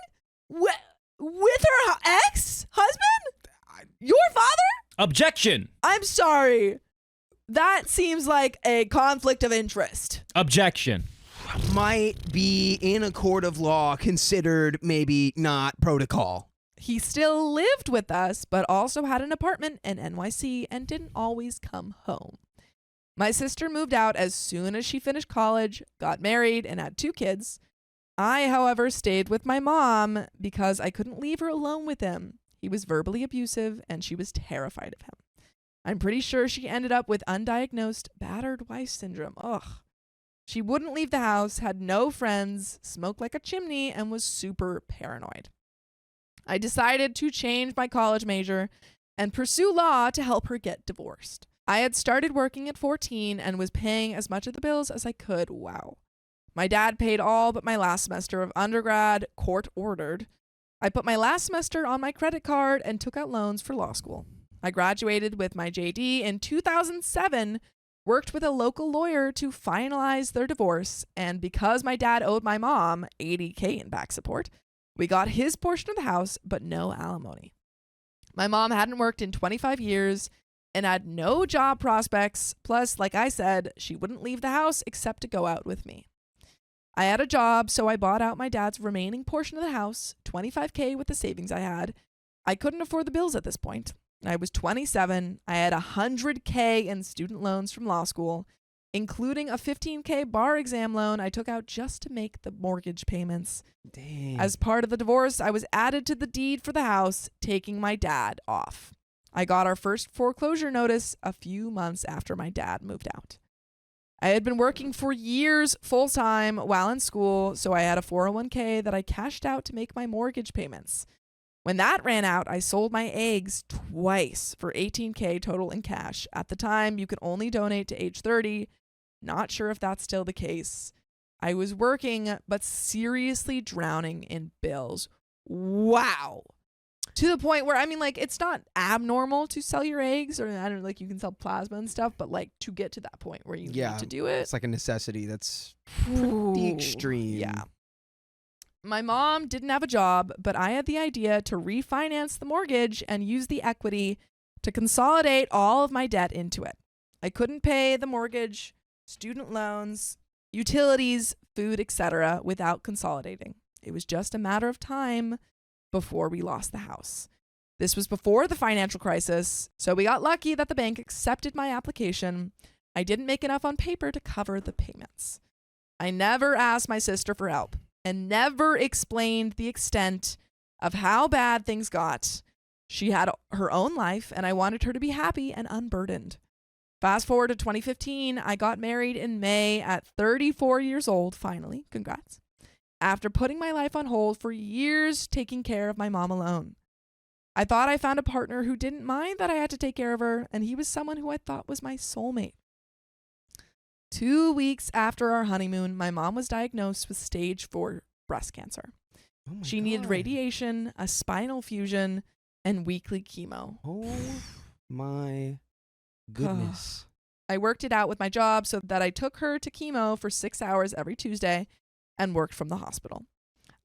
with her ex-husband? Your father? Objection. I'm sorry. That seems like a conflict of interest. Objection. Might be in a court of law considered maybe not protocol. He still lived with us, but also had an apartment in NYC and didn't always come home. My sister moved out as soon as she finished college, got married, and had 2 kids. I, however, stayed with my mom because I couldn't leave her alone with him. He was verbally abusive, and she was terrified of him. I'm pretty sure she ended up with undiagnosed battered wife syndrome. Ugh. She wouldn't leave the house, had no friends, smoked like a chimney, and was super paranoid. I decided to change my college major and pursue law to help her get divorced. I had started working at 14 and was paying as much of the bills as I could. Wow. My dad paid all but my last semester of undergrad, court ordered. I put my last semester on my credit card and took out loans for law school. I graduated with my JD in 2007, worked with a local lawyer to finalize their divorce, and because my dad owed my mom $80,000 in back support, we got his portion of the house, but no alimony. My mom hadn't worked in 25 years and had no job prospects. Plus, like I said, she wouldn't leave the house except to go out with me. I had a job, so I bought out my dad's remaining portion of the house, $25,000 with the savings I had. I couldn't afford the bills at this point. I was 27. I had $100,000 in student loans from law school, including a $15,000 bar exam loan I took out just to make the mortgage payments. Dang. As part of the divorce, I was added to the deed for the house, taking my dad off. I got our first foreclosure notice a few months after my dad moved out. I had been working for years full-time while in school, so I had a 401k that I cashed out to make my mortgage payments. When that ran out, I sold my eggs twice for $18,000 total in cash. At the time, you could only donate to age 30. Not sure if that's still the case. I was working, but seriously drowning in bills. Wow. To the point where, I mean, like, it's not abnormal to sell your eggs, or I don't know, like, you can sell plasma and stuff, but like to get to that point where you need to do it. It's like a necessity. That's pretty extreme. Yeah. My mom didn't have a job, but I had the idea to refinance the mortgage and use the equity to consolidate all of my debt into it. I couldn't pay the mortgage, student loans, utilities, food, etc. without consolidating. It was just a matter of time before we lost the house. This was before the financial crisis, so we got lucky that the bank accepted my application. I didn't make enough on paper to cover the payments. I never asked my sister for help and never explained the extent of how bad things got. She had her own life, and I wanted her to be happy and unburdened. Fast forward to 2015, I got married in May at 34 years old, finally. Congrats. After putting my life on hold for years taking care of my mom alone. I thought I found a partner who didn't mind that I had to take care of her, and he was someone who I thought was my soulmate. 2 weeks after our honeymoon, my mom was diagnosed with stage 4 breast cancer. Oh my She God. needed radiation, a spinal fusion, and weekly chemo. Oh my goodness. I worked it out with my job so that I took her to chemo for 6 hours every Tuesday and worked from the hospital.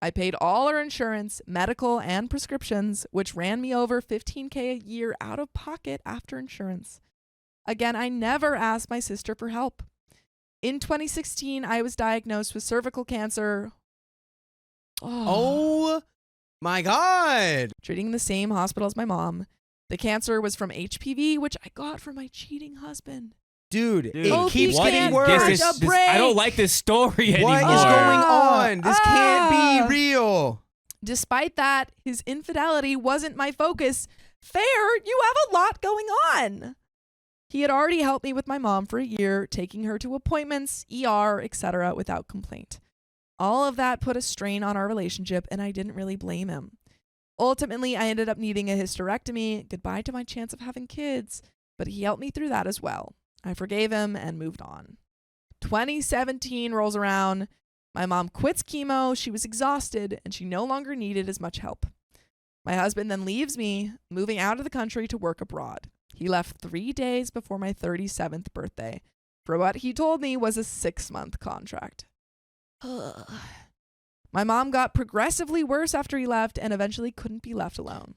I paid all her insurance, medical, and prescriptions, which ran me over $15,000 a year out of pocket after insurance. Again, I never asked my sister for help. In 2016, I was diagnosed with cervical cancer. Oh my God. Treating in the same hospital as my mom. The cancer was from HPV, which I got from my cheating husband. Dude, Dude, it keeps what getting is worse. this? break. I don't like this story anymore. What is going on? This can't be real. Despite that, his infidelity wasn't my focus. Fair, you have a lot going on. He had already helped me with my mom for a year, taking her to appointments, ER, etc. without complaint. All of that put a strain on our relationship, and I didn't really blame him. Ultimately, I ended up needing a hysterectomy, goodbye to my chance of having kids, but he helped me through that as well. I forgave him and moved on. 2017 rolls around. My mom quits chemo. She was exhausted, and she no longer needed as much help. My husband then leaves me, moving out of the country to work abroad. He left 3 days before my 37th birthday for what he told me was a 6-month contract. My mom got progressively worse after he left and eventually couldn't be left alone.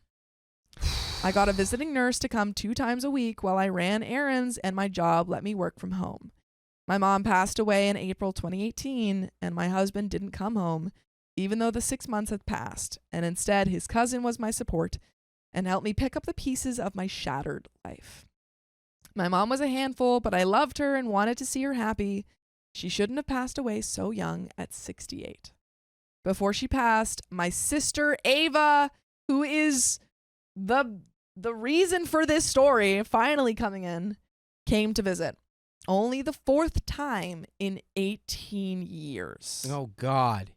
I got a visiting nurse to come 2 times a week while I ran errands, and my job let me work from home. My mom passed away in April 2018, and my husband didn't come home, even though the 6 months had passed, and instead his cousin was my support and helped me pick up the pieces of my shattered life. My mom was a handful, but I loved her and wanted to see her happy. She shouldn't have passed away so young at 68. Before she passed, my sister Ava, who is the reason for this story finally coming in, came to visit. Only the 4th time in 18 years. Oh, God.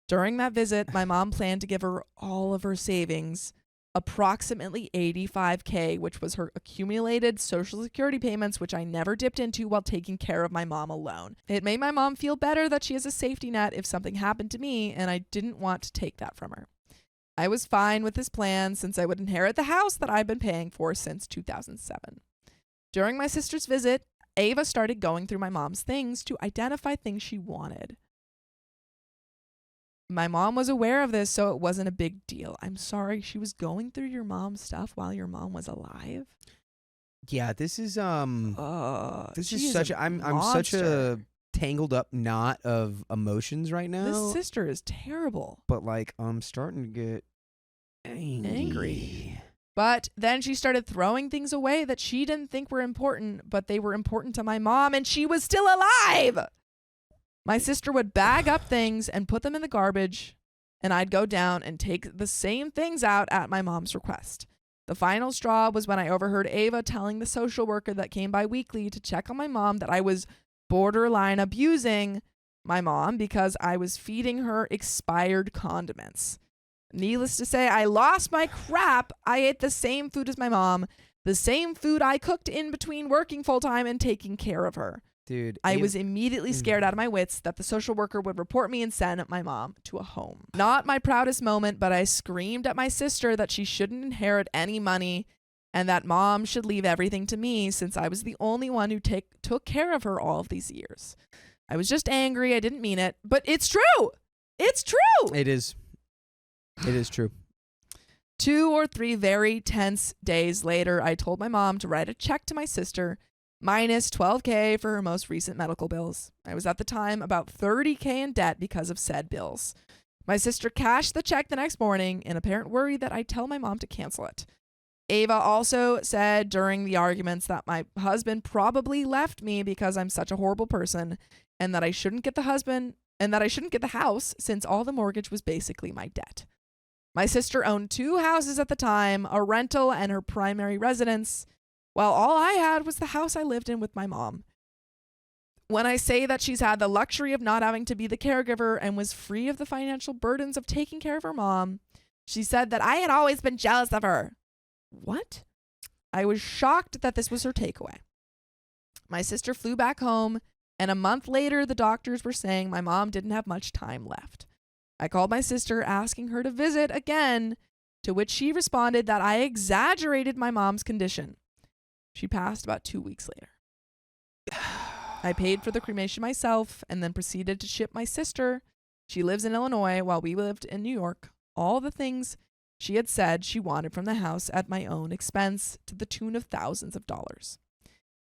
During that visit, my mom planned to give her all of her savings, approximately $85K, which was her accumulated Social Security payments, which I never dipped into while taking care of my mom alone. It made my mom feel better that she has a safety net if something happened to me, and I didn't want to take that from her. I was fine with this plan since I would inherit the house that I've been paying for since 2007. During my sister's visit, Ava started going through my mom's things to identify things she wanted. My mom was aware of this, so it wasn't a big deal. I'm sorry, she was going through your mom's stuff while your mom was alive? Yeah, this is this she is is such a I'm such a monster. tangled up knot of emotions right now. This sister is terrible. But like I'm starting to get Angry. But then she started throwing things away that she didn't think were important, but they were important to my mom, and she was still alive. My sister would bag up things and put them in the garbage, and I'd go down and take the same things out at my mom's request. The final straw was when I overheard Ava telling the social worker that came by weekly to check on my mom that I was borderline abusing my mom because I was feeding her expired condiments. Needless to say, I lost my crap. I ate the same food as my mom, the same food I cooked in between working full-time and taking care of her. Dude, I was immediately scared out of my wits that the social worker would report me and send my mom to a home. Not my proudest moment, but I screamed at my sister that she shouldn't inherit any money and that mom should leave everything to me since I was the only one who took care of her all of these years. I was just angry. I didn't mean it, but it's true. It's true. It is. It is true. 2 or 3 very tense days later, I told my mom to write a check to my sister minus $12K for her most recent medical bills. I was at the time about $30K in debt because of said bills. My sister cashed the check the next morning in apparent worry that I'd tell my mom to cancel it. Ava also said during the arguments that my husband probably left me because I'm such a horrible person and that I shouldn't get the house since all the mortgage was basically my debt. My sister owned 2 houses at the time, a rental and her primary residence, while all I had was the house I lived in with my mom. When I say that she's had the luxury of not having to be the caregiver and was free of the financial burdens of taking care of her mom, she said that I had always been jealous of her. What? I was shocked that this was her takeaway. My sister flew back home, and a month later, the doctors were saying my mom didn't have much time left. I called my sister asking her to visit again, to which she responded that I exaggerated my mom's condition. She passed about 2 weeks later. I paid for the cremation myself and then proceeded to ship my sister, she lives in Illinois while we lived in New York, all the things she had said she wanted from the house at my own expense to the tune of thousands of dollars.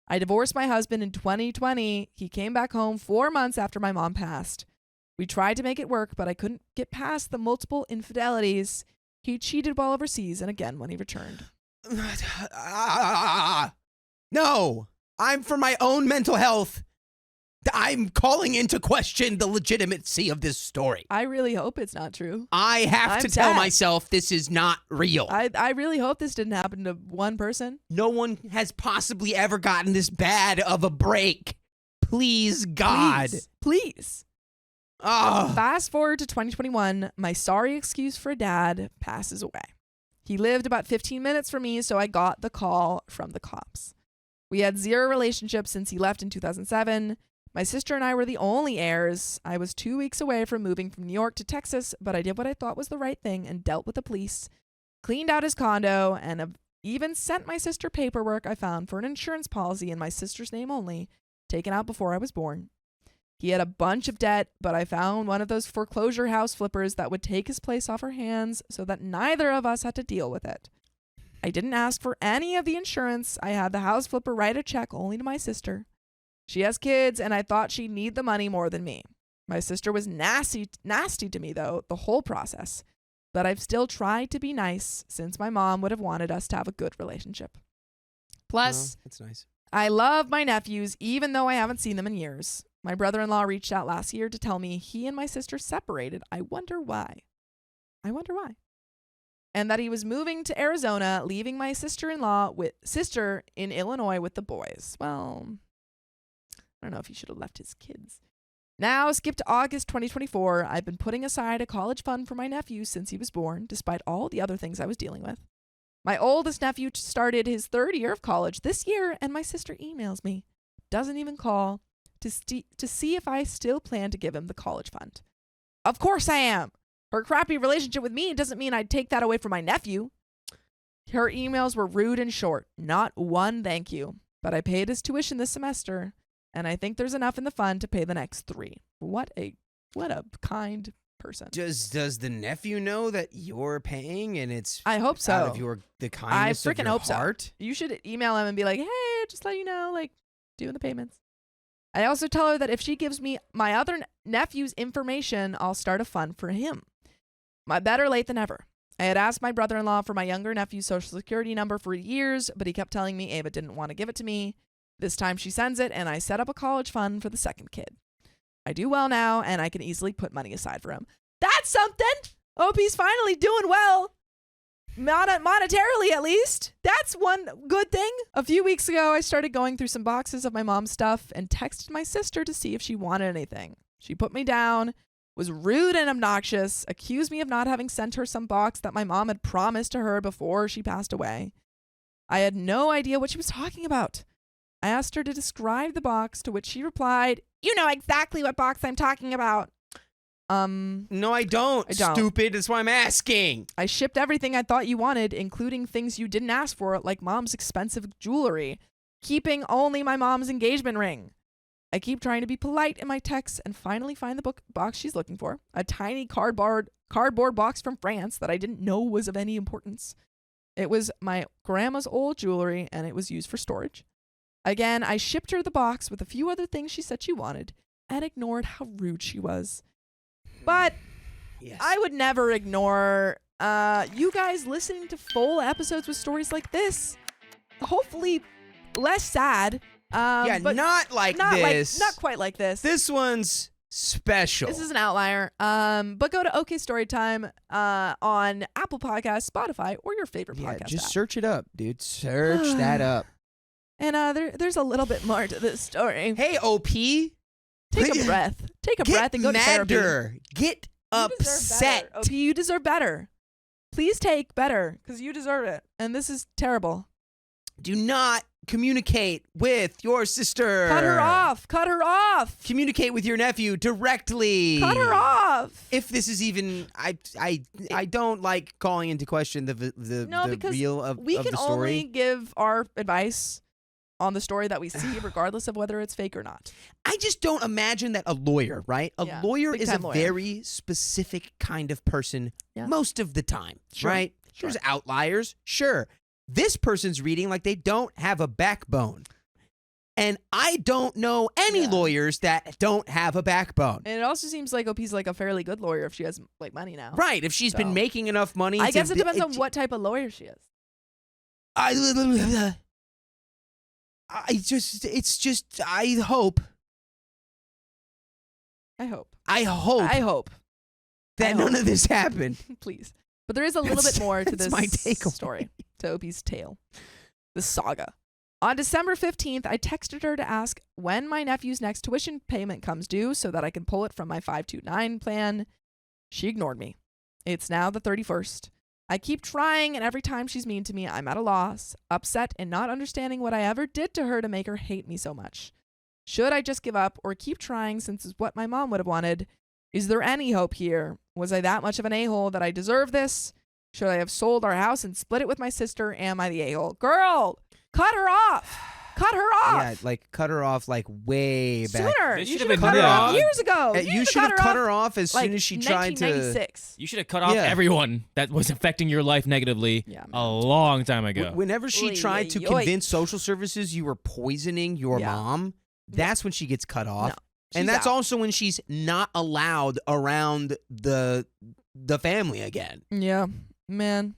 I divorced my husband in 2020. He came back home 4 months after my mom passed. We tried to make it work, but I couldn't get past the multiple infidelities. He cheated while overseas and again when he returned. No, I'm for my own mental health. I'm calling into question the legitimacy of this story. I really hope it's not true. I have to tell myself this is not real. I really hope this didn't happen to one person. No one has possibly ever gotten this bad of a break. Please, God. Please. Oh. Fast forward to 2021, my sorry excuse for dad passes away. He lived about 15 minutes from me, so I got the call from the cops. We had 0 relationship since he left in 2007. My sister and I were the only heirs. I was 2 weeks away from moving from New York to Texas, but I did what I thought was the right thing and dealt with the police, cleaned out his condo, and even sent my sister paperwork I found for an insurance policy in my sister's name only, taken out before I was born. He had a bunch of debt, but I found one of those foreclosure house flippers that would take his place off our hands so that neither of us had to deal with it. I didn't ask for any of the insurance. I had the house flipper write a check only to my sister. She has kids, and I thought she'd need the money more than me. My sister was nasty to me, though, the whole process. But I've still tried to be nice since my mom would have wanted us to have a good relationship. Plus, that's nice. I love my nephews, even though I haven't seen them in years. My brother-in-law reached out last year to tell me he and my sister separated. I wonder why. And that he was moving to Arizona, leaving my sister in Illinois with the boys. Well, I don't know if he should have left his kids. Now, skip to August 2024. I've been putting aside a college fund for my nephew since he was born, despite all the other things I was dealing with. My oldest nephew started his third year of college this year, and my sister emails me, doesn't even call, to see if I still plan to give him the college fund. Of course I am. Her crappy relationship with me doesn't mean I'd take that away from my nephew. Her emails were rude and short. Not one thank you. But I paid his tuition this semester, and I think there's enough in the fund to pay the next 3. What a kind person. Does the nephew know that you're paying and it's I hope so. out of the kindness of your hope heart? So. You should email him and be like, hey, just let you know, like, doing the payments. I also tell her that if she gives me my other nephew's information, I'll start a fund for him. Better late than never. I had asked my brother-in-law for my younger nephew's social security number for years, but he kept telling me Ava didn't want to give it to me. This time she sends it, and I set up a college fund for the second kid. I do well now, and I can easily put money aside for him. That's something! OP's finally doing well. Monetarily, at least. That's one good thing. A few weeks ago, I started going through some boxes of my mom's stuff and texted my sister to see if she wanted anything. She put me down, was rude and obnoxious, accused me of not having sent her some box that my mom had promised to her before she passed away. I had no idea what she was talking about. I asked her to describe the box, to which she replied, "You know exactly what box I'm talking about." No, I don't. Stupid. That's why I'm asking. I shipped everything I thought you wanted, including things you didn't ask for, like mom's expensive jewelry, keeping only my mom's engagement ring. I keep trying to be polite in my texts and finally find the box she's looking for, a tiny cardboard box from France that I didn't know was of any importance. It was my grandma's old jewelry, and it was used for storage. Again, I shipped her the box with a few other things she said she wanted and ignored how rude she was. But yes. I would never ignore you guys listening to full episodes with stories like this. Hopefully less sad. But not this. Not quite like this. This one's special. This is an outlier. But go to OK Storytime on Apple Podcasts, Spotify, or your favorite podcast just app. Search it up, dude. Search that up. And there's a little bit more to this story. Hey, OP. Take a breath. Take a breath and go to therapy. Get upset. OP, you deserve better. Please take better, because you deserve it. And this is terrible. Do not communicate with your sister. Cut her off. Cut her off. Communicate with your nephew directly. Cut her off. If this is even, I don't like calling into question the real of the story. We can only give our advice on the story that we see, regardless of whether it's fake or not. I just don't imagine that a lawyer, right? A lawyer is a very specific kind of person most of the time, right? Sure. There's outliers, sure. This person's reading like they don't have a backbone. And I don't know any lawyers that don't have a backbone. And it also seems like OP's like a fairly good lawyer if she has like money now. Right, if she's been making enough money. I guess it depends on what type of lawyer she is. I hope that none of this happened. Please. But there is a little bit more to this my takeaway. story, to Opie's tale, the saga. On December 15th, I texted her to ask when my nephew's next tuition payment comes due so that I can pull it from my 529 plan. She ignored me. It's now the 31st. I keep trying, and every time she's mean to me, I'm at a loss, upset, and not understanding what I ever did to her to make her hate me so much. Should I just give up or keep trying since it's what my mom would have wanted? Is there any hope here? Was I that much of an a-hole that I deserve this? Should I have sold our house and split it with my sister? Am I the a-hole? Girl, cut her off. cut her off. Yeah, like cut her off like way back. Sooner. This You should should have have been cut her off done. years ago. You should have cut her off as like soon as she tried to. 1996. You should have cut off Yeah. everyone that was affecting your life negatively a long time ago. Whenever she tried to convince social services you were poisoning your mom, that's when she gets cut off. No, and she's that's out. also when she's not allowed around the family again. Yeah, man,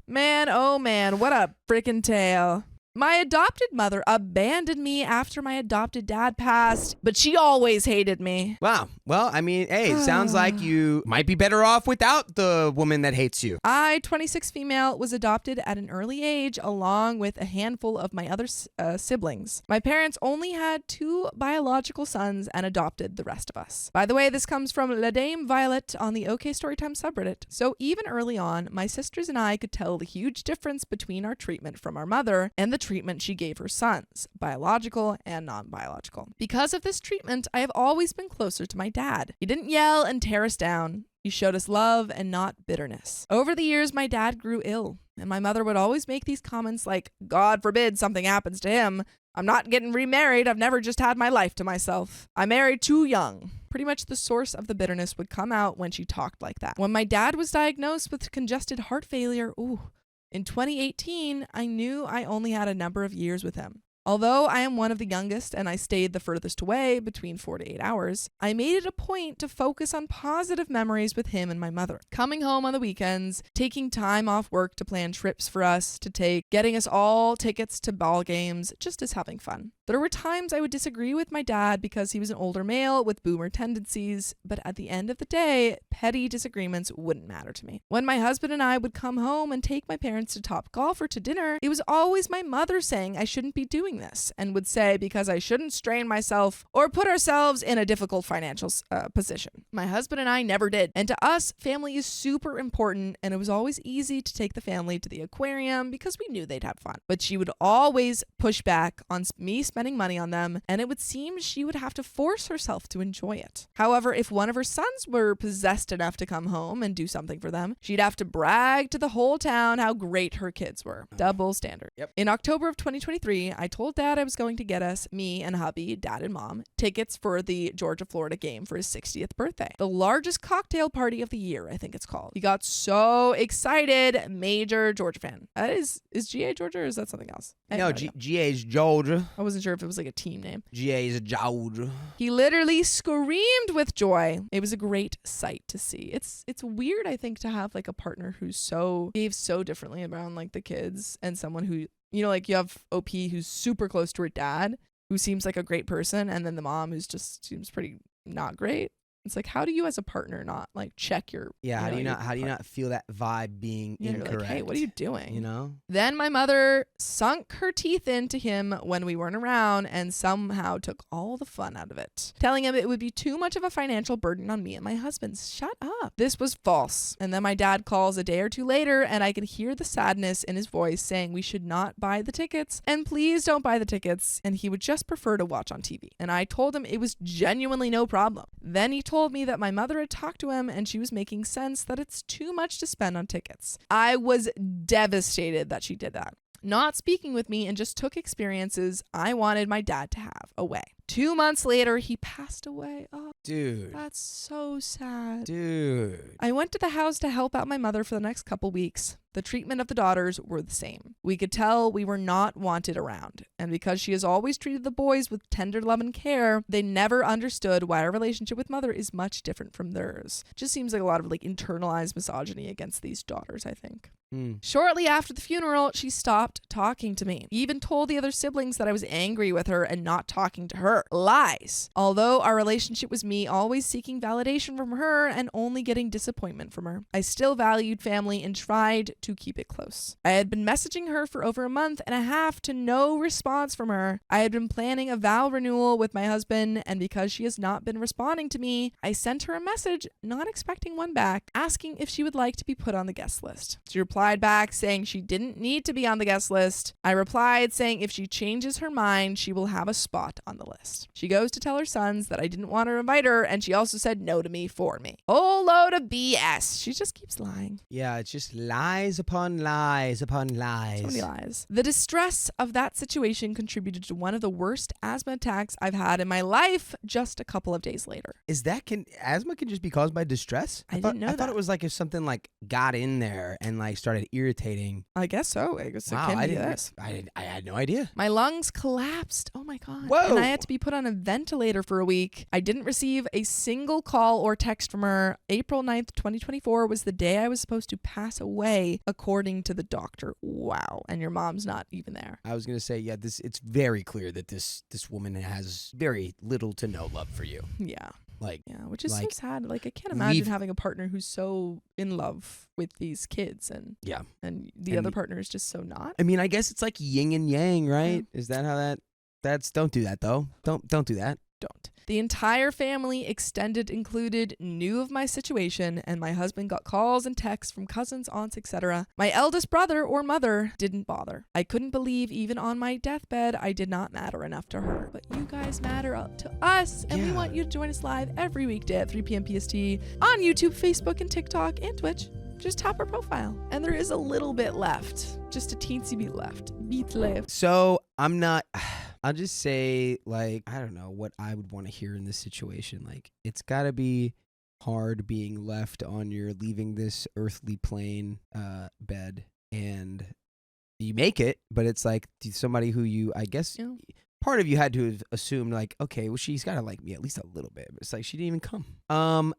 oh man, what a freaking tale. My adopted mother abandoned me after my adopted dad passed, but she always hated me. Wow. Well, I mean, hey, it sounds like you might be better off without the woman that hates you. I, 26 female, was adopted at an early age along with a handful of my other siblings. My parents only had 2 biological sons and adopted the rest of us. By the way, this comes from La Dame Violet on the OK Storytime subreddit. So even early on, my sisters and I could tell the huge difference between our treatment from our mother and the treatment she gave her sons, biological and non-biological. Because of this treatment, I have always been closer to my dad. He didn't yell and tear us down. He showed us love and not bitterness. Over the years, my dad grew ill, and my mother would always make these comments like, God forbid something happens to him. I'm not getting remarried. I've never just had my life to myself. I married too young. Pretty much the source of the bitterness would come out when she talked like that. When my dad was diagnosed with congested heart failure, in 2018, I knew I only had a number of years with him. Although I am one of the youngest and I stayed the furthest away, between 4 to 8 hours, I made it a point to focus on positive memories with him and my mother. Coming home on the weekends, taking time off work to plan trips for us to take, getting us all tickets to ball games, just as having fun. There were times I would disagree with my dad because he was an older male with boomer tendencies, but at the end of the day, petty disagreements wouldn't matter to me. When my husband and I would come home and take my parents to Topgolf or to dinner, it was always my mother saying I shouldn't be doing this, and would say because I shouldn't strain myself or put ourselves in a difficult financial position. My husband and I never did, and to us, family is super important, and it was always easy to take the family to the aquarium because we knew they'd have fun. But she would always push back on me spending money on them, and it would seem she would have to force herself to enjoy it. However, if one of her sons were possessed enough to come home and do something for them, she'd have to brag to the whole town how great her kids were. Double standard. Yep. In October of 2023, I told Dad I was going to get us, me and hubby, Dad and Mom, tickets for the Georgia-Florida game for his 60th birthday. The largest cocktail party of the year, I think it's called. He got so excited. Major Georgia fan. Is GA Georgia or is that something else? No, GA is Georgia. I wasn't sure if it was like a team name. GA is Georgia. He literally screamed with joy. It was a great sight to see. It's weird, I think, to have like a partner who's so behaves so differently around like the kids, and someone who, you know, like you have OP who's super close to her dad, who seems like a great person, and then the mom who's just seems pretty not great. It's like, how do you as a partner not like check your how do you not feel that vibe being incorrect? You're like, hey, what are you doing? You know? Then my mother sunk her teeth into him when we weren't around and somehow took all the fun out of it, telling him it would be too much of a financial burden on me and my husband. Shut up. This was false. And then my dad calls a day or two later, and I can hear the sadness in his voice saying we should not buy the tickets, and please don't buy the tickets, and he would just prefer to watch on TV. And I told him it was genuinely no problem. Then he told me that my mother had talked to him and she was making sense that it's too much to spend on tickets. I was devastated that she did that, not speaking with me, and just took experiences I wanted my dad to have away. 2 months later, he passed away. Oh, dude, that's so sad. Dude. I went to the house to help out my mother for the next couple weeks. The treatment of the daughters were the same. We could tell we were not wanted around. And because she has always treated the boys with tender love and care, they never understood why our relationship with mother is much different from theirs. Just seems like a lot of like internalized misogyny against these daughters, I think. Shortly after the funeral, she stopped talking to me. Even told the other siblings that I was angry with her and not talking to her. Lies. Although our relationship was me always seeking validation from her and only getting disappointment from her, I still valued family and tried to keep it close. I had been messaging her for over a month and a half to no response from her. I had been planning a vow renewal with my husband, and because she has not been responding to me, I sent her a message, not expecting one back, asking if she would like to be put on the guest list. She replied back saying she didn't need to be on the guest list. I replied saying if she changes her mind, she will have a spot on the list. stressed. She goes to tell her sons that I didn't want to invite her, and she also said no to me for me. Whole load of BS. She just keeps lying. Yeah, it's just lies upon lies upon lies. So many lies. The distress of that situation contributed to one of the worst asthma attacks I've had in my life just a couple of days later. Asthma can just be caused by distress? I didn't know I thought it was like if something like got in there and like started irritating. I guess so. I guess Wow, it can I be didn't. this. I had no idea. My lungs collapsed. Oh my God. Whoa. And I had to be put on a ventilator for a week. I didn't receive a single call or text from her. April 9th, 2024 was the day I was supposed to pass away, according to the doctor. Wow. And your mom's not even there. I was gonna say, yeah, it's very clear that this woman has very little to no love for you. Yeah. Yeah, which is so like, sad. Like, I can't imagine having a partner who's so in love with these kids and the other partner is just so not. I mean, I guess it's like yin and yang, right? Yeah. Is that how that's don't do that though. Don't do that. Don't. The entire family, extended included, knew of my situation, and my husband got calls and texts from cousins, aunts, etc. My eldest brother or mother didn't bother. I couldn't believe even on my deathbed I did not matter enough to her. But you guys matter to us, and we want you to join us live every weekday at 3 p.m. PST on YouTube, Facebook, and TikTok, and Twitch. Just tap our profile. And there is a little bit left. Just a teensy bit left. So I'll just say, like, I don't know what I would want to hear in this situation. Like, it's got to be hard being left on your leaving this earthly plane bed, and you make it, but it's like somebody who I guess part of you had to have assumed, like, okay, well, she's got to like me at least a little bit. But it's like she didn't even come.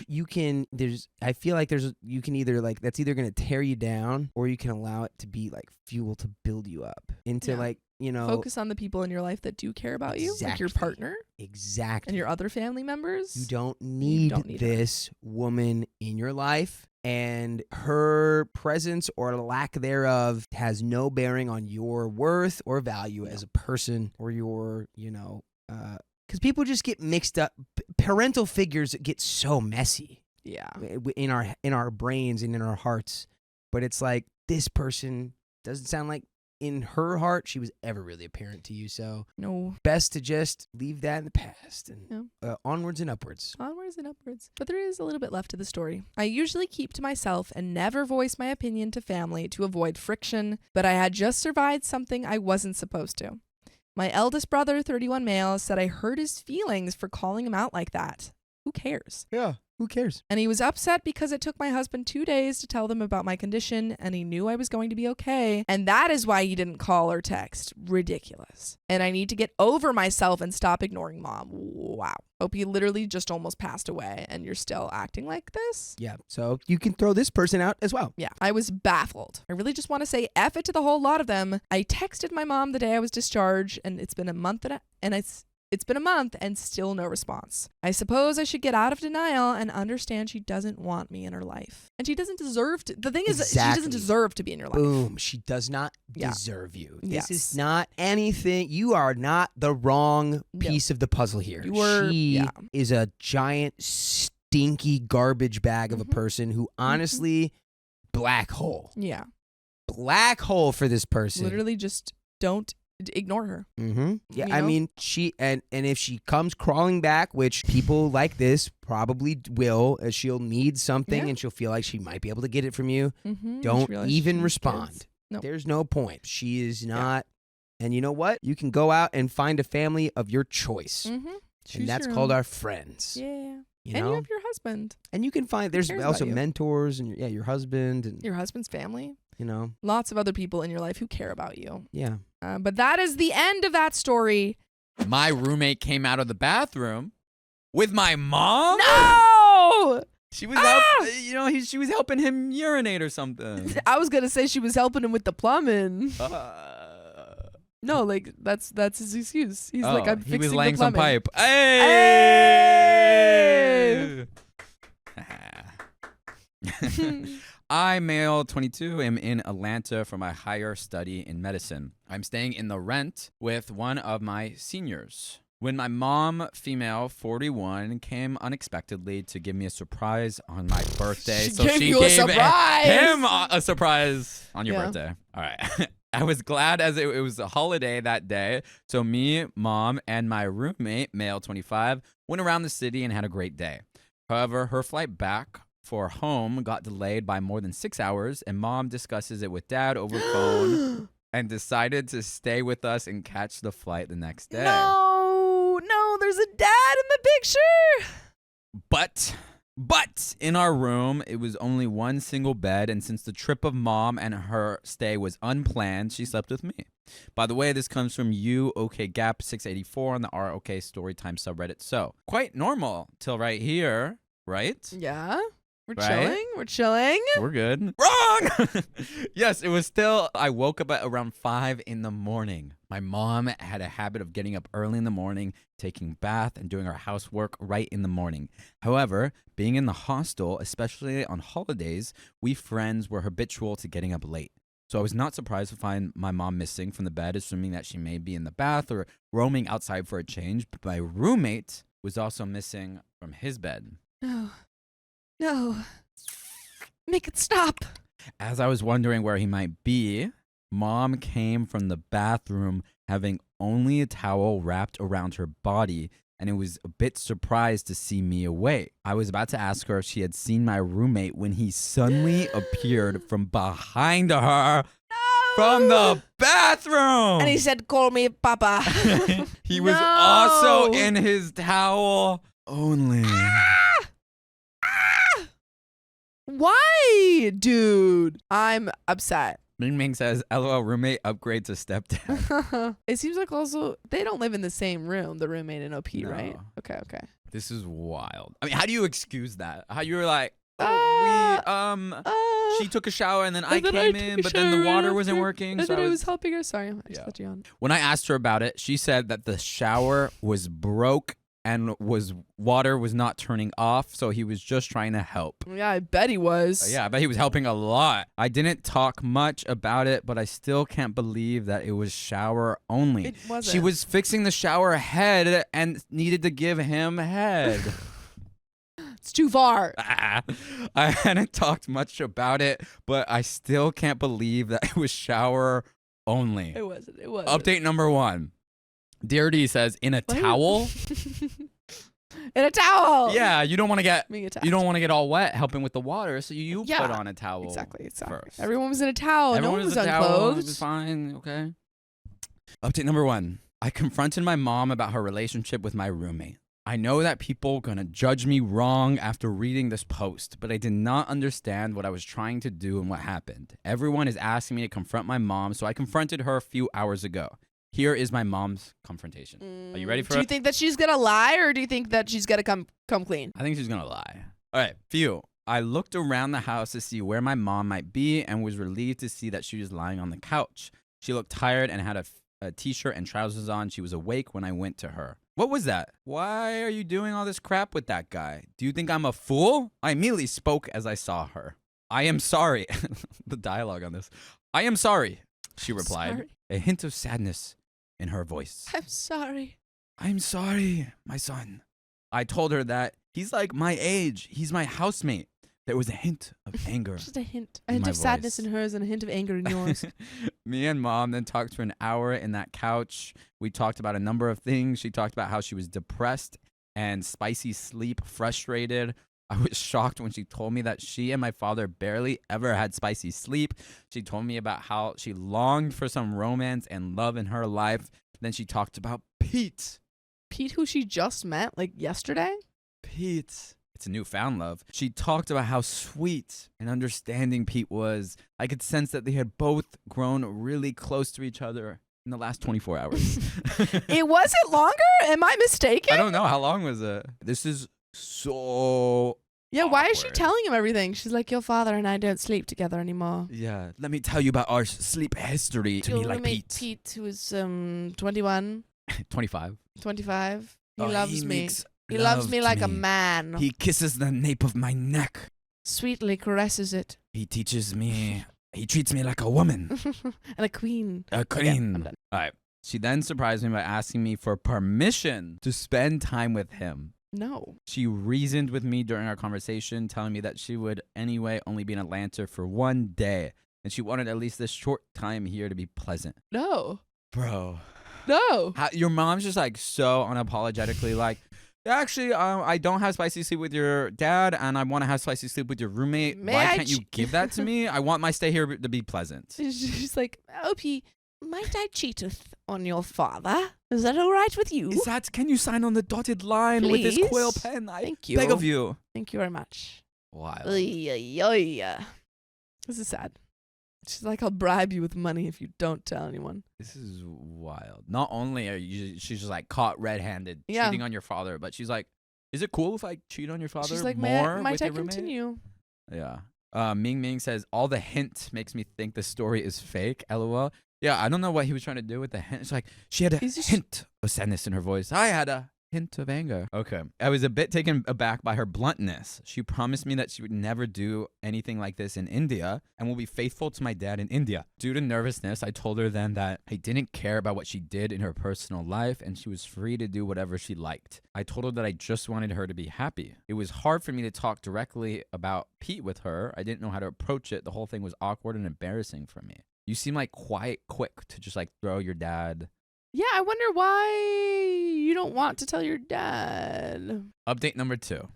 You can either like, that's either going to tear you down, or you can allow it to be like fuel to build you up into like, focus on the people in your life that do care about you, like your partner. Exactly. And your other family members. You don't need this woman in your life, and her presence or lack thereof has no bearing on your worth or value as a person, or your, because people just get mixed up. Parental figures get so messy. Yeah. In our brains and in our hearts. But it's like, this person doesn't sound like in her heart she was ever really a parent to you. So no, best to just leave that in the past and onwards and upwards. Onwards and upwards. But there is a little bit left to the story. I usually keep to myself and never voice my opinion to family to avoid friction, but I had just survived something I wasn't supposed to. My eldest brother, 31 male, said I hurt his feelings for calling him out like that. Who cares? Yeah, who cares? And he was upset because it took my husband 2 days to tell them about my condition, and he knew I was going to be okay. And that is why he didn't call or text. Ridiculous. And I need to get over myself and stop ignoring mom. Wow. Hope he literally just almost passed away and you're still acting like this? Yeah, so you can throw this person out as well. Yeah, I was baffled. I really just want to say F it to the whole lot of them. I texted my mom the day I was discharged, and it's been a month it's been a month and still no response. I suppose I should get out of denial and understand she doesn't want me in her life. And she doesn't deserve to. The thing is, she doesn't deserve to be in your life. Boom. She does not deserve you. This is not anything. You are not the wrong piece of the puzzle here. She is a giant, stinky garbage bag of a person who honestly, black hole. Yeah. Black hole for this person. Literally just don't ignore her. Mm-hmm. Yeah, You I know? mean, she and if she comes crawling back, which people like this probably will, she'll need something and she'll feel like she might be able to get it from you. Mm-hmm. Don't even respond. Nope. There's no point. She is not. And you know what? You can go out and find a family of your choice. Mm-hmm. And that's called our friends. Yeah. You and know? you have your husband. And you can find, there's cares also about you? mentors and your husband and Your husband's family. you know. Lots of other people in your life who care about you. Yeah. But that is the end of that story. My roommate came out of the bathroom with my mom. No! She was she was helping him urinate or something. I was gonna say she was helping him with the plumbing. No, like that's his excuse. He's like, I'm fixing he was laying the some plumbing. pipe. Hey! I, male 22, am in Atlanta for my higher study in medicine. I'm staying in the rent with one of my seniors. When my mom, female 41, came unexpectedly to give me a surprise on my birthday. She gave you a surprise! him a surprise on your birthday. All right. I was glad as it was a holiday that day. So me, mom, and my roommate, male 25, went around the city and had a great day. However, her flight back for home got delayed by more than 6 hours, and mom discusses it with dad over phone and decided to stay with us and catch the flight the next day. No, there's a dad in the picture. But in our room, it was only one single bed, and since the trip of mom and her stay was unplanned, she slept with me. By the way, this comes from UOKGap684 on the ROK Storytime subreddit. So, quite normal till right here, right? Yeah. We're Right? chilling. We're good. Wrong! Yes, it was still, I woke up at around 5 in the morning. My mom had a habit of getting up early in the morning, taking bath, and doing her housework right in the morning. However, being in the hostel, especially on holidays, we friends were habitual to getting up late. So I was not surprised to find my mom missing from the bed, assuming that she may be in the bath or roaming outside for a change. But my roommate was also missing from his bed. No. Make it stop. As I was wondering where he might be, mom came from the bathroom having only a towel wrapped around her body, and it was a bit surprised to see me awake. I was about to ask her if she had seen my roommate when he suddenly appeared from behind her from the bathroom. And he said, "Call me Papa." He was also in his towel only. Why, dude? I'm upset. Ming Ming says, LOL, roommate upgrade to stepdad. It seems like also they don't live in the same room, the roommate and OP, No. right? Okay. This is wild. I mean, how do you excuse that? How you were like, she took a shower and then I came in, but then the water wasn't working. And So then I I was helping her. Sorry, I just Yeah. let you on. When I asked her about it, she said that the shower was broke and water was not turning off, so he was just trying to help. Yeah, I bet he was. Yeah, I bet he was helping a lot. I didn't talk much about it, but I still can't believe that it was shower only. It wasn't. She was fixing the shower head and needed to give him head. It's too far. I hadn't talked much about it, but I still can't believe that it was shower only. It wasn't. Update number 1. Dear D says, in a towel? In a towel. Yeah, you don't want to get Being attacked. you don't want to get all wet helping with the water, so you Yeah, put on a towel. Exactly. First. Everyone was in a towel. Everyone no one was in a towel, unclothed. It was fine. Okay. Update number 1. I confronted my mom about her relationship with my roommate. I know that people gonna judge me wrong after reading this post, but I did not understand what I was trying to do and what happened. Everyone is asking me to confront my mom, so I confronted her a few hours ago. Here is my mom's confrontation. Are you ready for it? Do you think that she's gonna lie, or do you think that she's gonna come clean? I think she's gonna lie. All right, few. I looked around the house to see where my mom might be and was relieved to see that she was lying on the couch. She looked tired and had a t-shirt and trousers on. She was awake when I went to her. What was that? Why are you doing all this crap with that guy? Do you think I'm a fool? I immediately spoke as I saw her. I am sorry. The dialogue on this. I am sorry, she replied. Sorry. A hint of sadness in her voice. I'm sorry. I'm sorry, my son. I told her that he's like my age. He's my housemate. There was a hint of anger. Just a hint. A in hint my of sadness voice. in hers and a hint of anger in yours. Me and mom then talked for an hour in that couch. We talked about a number of things. She talked about how she was depressed and spicy sleep, frustrated. I was shocked when she told me that she and my father barely ever had spicy sleep. She told me about how she longed for some romance and love in her life. Then she talked about Pete. Pete, who she just met like yesterday? Pete. It's a newfound love. She talked about how sweet and understanding Pete was. I could sense that they had both grown really close to each other in the last 24 hours. It wasn't longer? Am I mistaken? I don't know. How long was it? This is so Yeah, why is she awkward. telling him everything? She's like, your father and I don't sleep together anymore. Yeah. Let me tell you about our sleep history. To Your me, like roommate Pete. Pete, who is 21, 25. 25. He Oh, loves me. makes He loves love me to like a me. man. He kisses the nape of my neck. Sweetly caresses it. He teaches me. He treats me like a woman. And a queen. A Okay, queen. I'm done. All right. She then surprised me by asking me for permission to spend time with him. No. She reasoned with me during our conversation, telling me that she would anyway only be in Atlanta for one day. and she wanted at least this short time here to be pleasant. No. Bro. No. Your mom's just like so unapologetically like, actually, I don't have spicy sleep with your dad, and I want to have spicy sleep with your roommate. Why can't you give that to me? I want my stay here to be pleasant. She's like, OP, might I cheateth on your father? Is that all right with you? Can you sign on the dotted line with this quill pen? Thank you. Beg of you. Thank you very much. Wild. This is sad. She's like, I'll bribe you with money if you don't tell anyone. This is wild. Not only she's just like caught red-handed cheating on your father, but she's like, is it cool if I cheat on your father She's like, more might with I your roommate? continue? Yeah. Ming Ming says, all the hint makes me think the story is fake. LOL. Yeah, I don't know what he was trying to do with the hint. It's like, she had a hint of sadness in her voice. I had a hint of anger. Okay. I was a bit taken aback by her bluntness. She promised me that she would never do anything like this in India and will be faithful to my dad in India. Due to nervousness, I told her then that I didn't care about what she did in her personal life and she was free to do whatever she liked. I told her that I just wanted her to be happy. It was hard for me to talk directly about Pete with her. I didn't know how to approach it. The whole thing was awkward and embarrassing for me. You seem like quite quick to just like throw your dad. Yeah, I wonder why you don't want to tell your dad. Update number 2.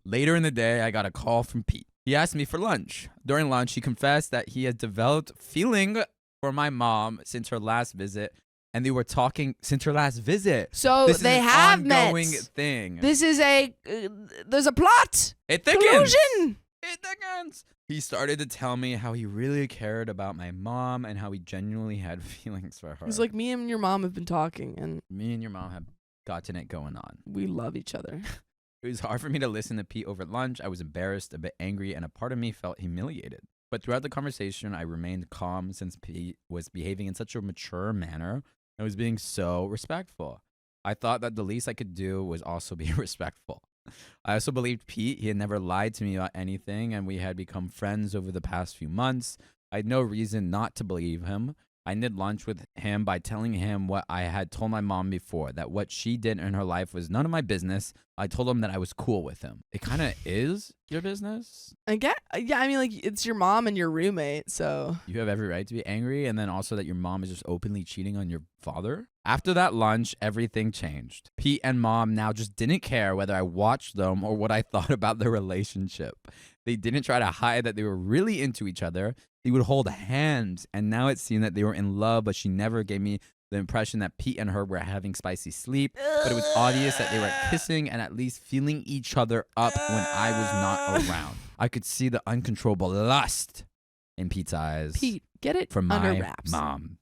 Later in the day, I got a call from Pete. He asked me for lunch. During lunch, he confessed that he had developed feeling for my mom since her last visit, and they were talking since her last visit. So this they is an have ongoing met. thing. This is there's a plot. It thickens. Collusion. It thickens. He started to tell me how he really cared about my mom and how he genuinely had feelings for her. He's like, me and your mom have been talking, and me and your mom have gotten it going on. We love each other. It was hard for me to listen to Pete over lunch. I was embarrassed, a bit angry, and a part of me felt humiliated. But throughout the conversation, I remained calm since Pete was behaving in such a mature manner and was being so respectful. I thought that the least I could do was also be respectful. I also believed Pete. He had never lied to me about anything, and we had become friends over the past few months. I had no reason not to believe him. I ended lunch with him by telling him what I had told my mom before, that what she did in her life was none of my business. I told him that I was cool with him. It kind of is your business. I mean, like, it's your mom and your roommate, so. You have every right to be angry, and then also that your mom is just openly cheating on your father. After that lunch, everything changed. Pete and mom now just didn't care whether I watched them or what I thought about their relationship. They didn't try to hide that they were really into each other. They would hold hands, and now it seemed that they were in love, but she never gave me the impression that Pete and her were having spicy sleep. But it was obvious that they were kissing and at least feeling each other up when I was not around. I could see the uncontrollable lust in Pete's eyes. Pete, get it from under my wraps. mom.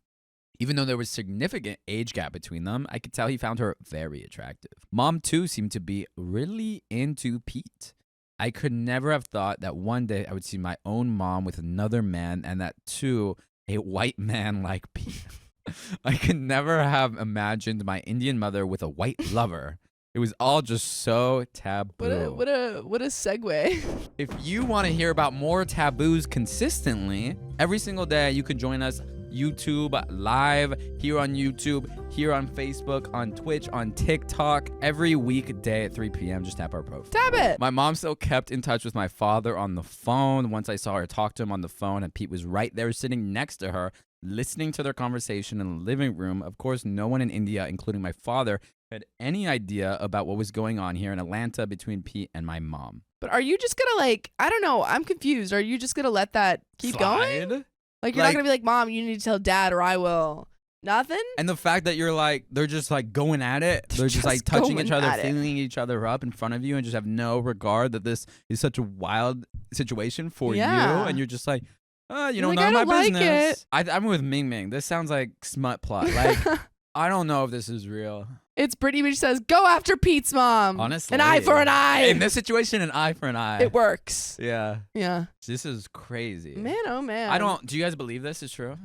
Even though there was significant age gap between them, I could tell he found her very attractive. Mom, too, seemed to be really into Pete. I could never have thought that one day I would see my own mom with another man, and that, too, a white man like Pete. I could never have imagined my Indian mother with a white lover. It was all just so taboo. What a segue. If you want to hear about more taboos consistently, every single day you can join us YouTube live, here on YouTube, here on Facebook, on Twitch, on TikTok, every weekday at 3 p.m. Just tap our profile. Tap it. My mom still kept in touch with my father on the phone. Once I saw her talk to him on the phone, and Pete was right there sitting next to her, listening to their conversation in the living room. Of course, no one in India, including my father, had any idea about what was going on here in Atlanta between Pete and my mom. But are you just gonna I don't know, I'm confused. Are you just gonna let that keep going? Like, you're not gonna be like, Mom, you need to tell Dad or I will. Nothing? And the fact that you're they're just going at it. They're just touching each other, feeling each other up in front of you, and just have no regard that this is such a wild situation for you. And you're just like, none of my business. I'm with Ming Ming. This sounds like smut plot. I don't know if this is real. It's Brittany, but she says, go after Pete's mom. Honestly. An eye for an eye. In this situation, an eye for an eye. It works. Yeah. Yeah. This is crazy. Man, oh man. Do you guys believe this is true?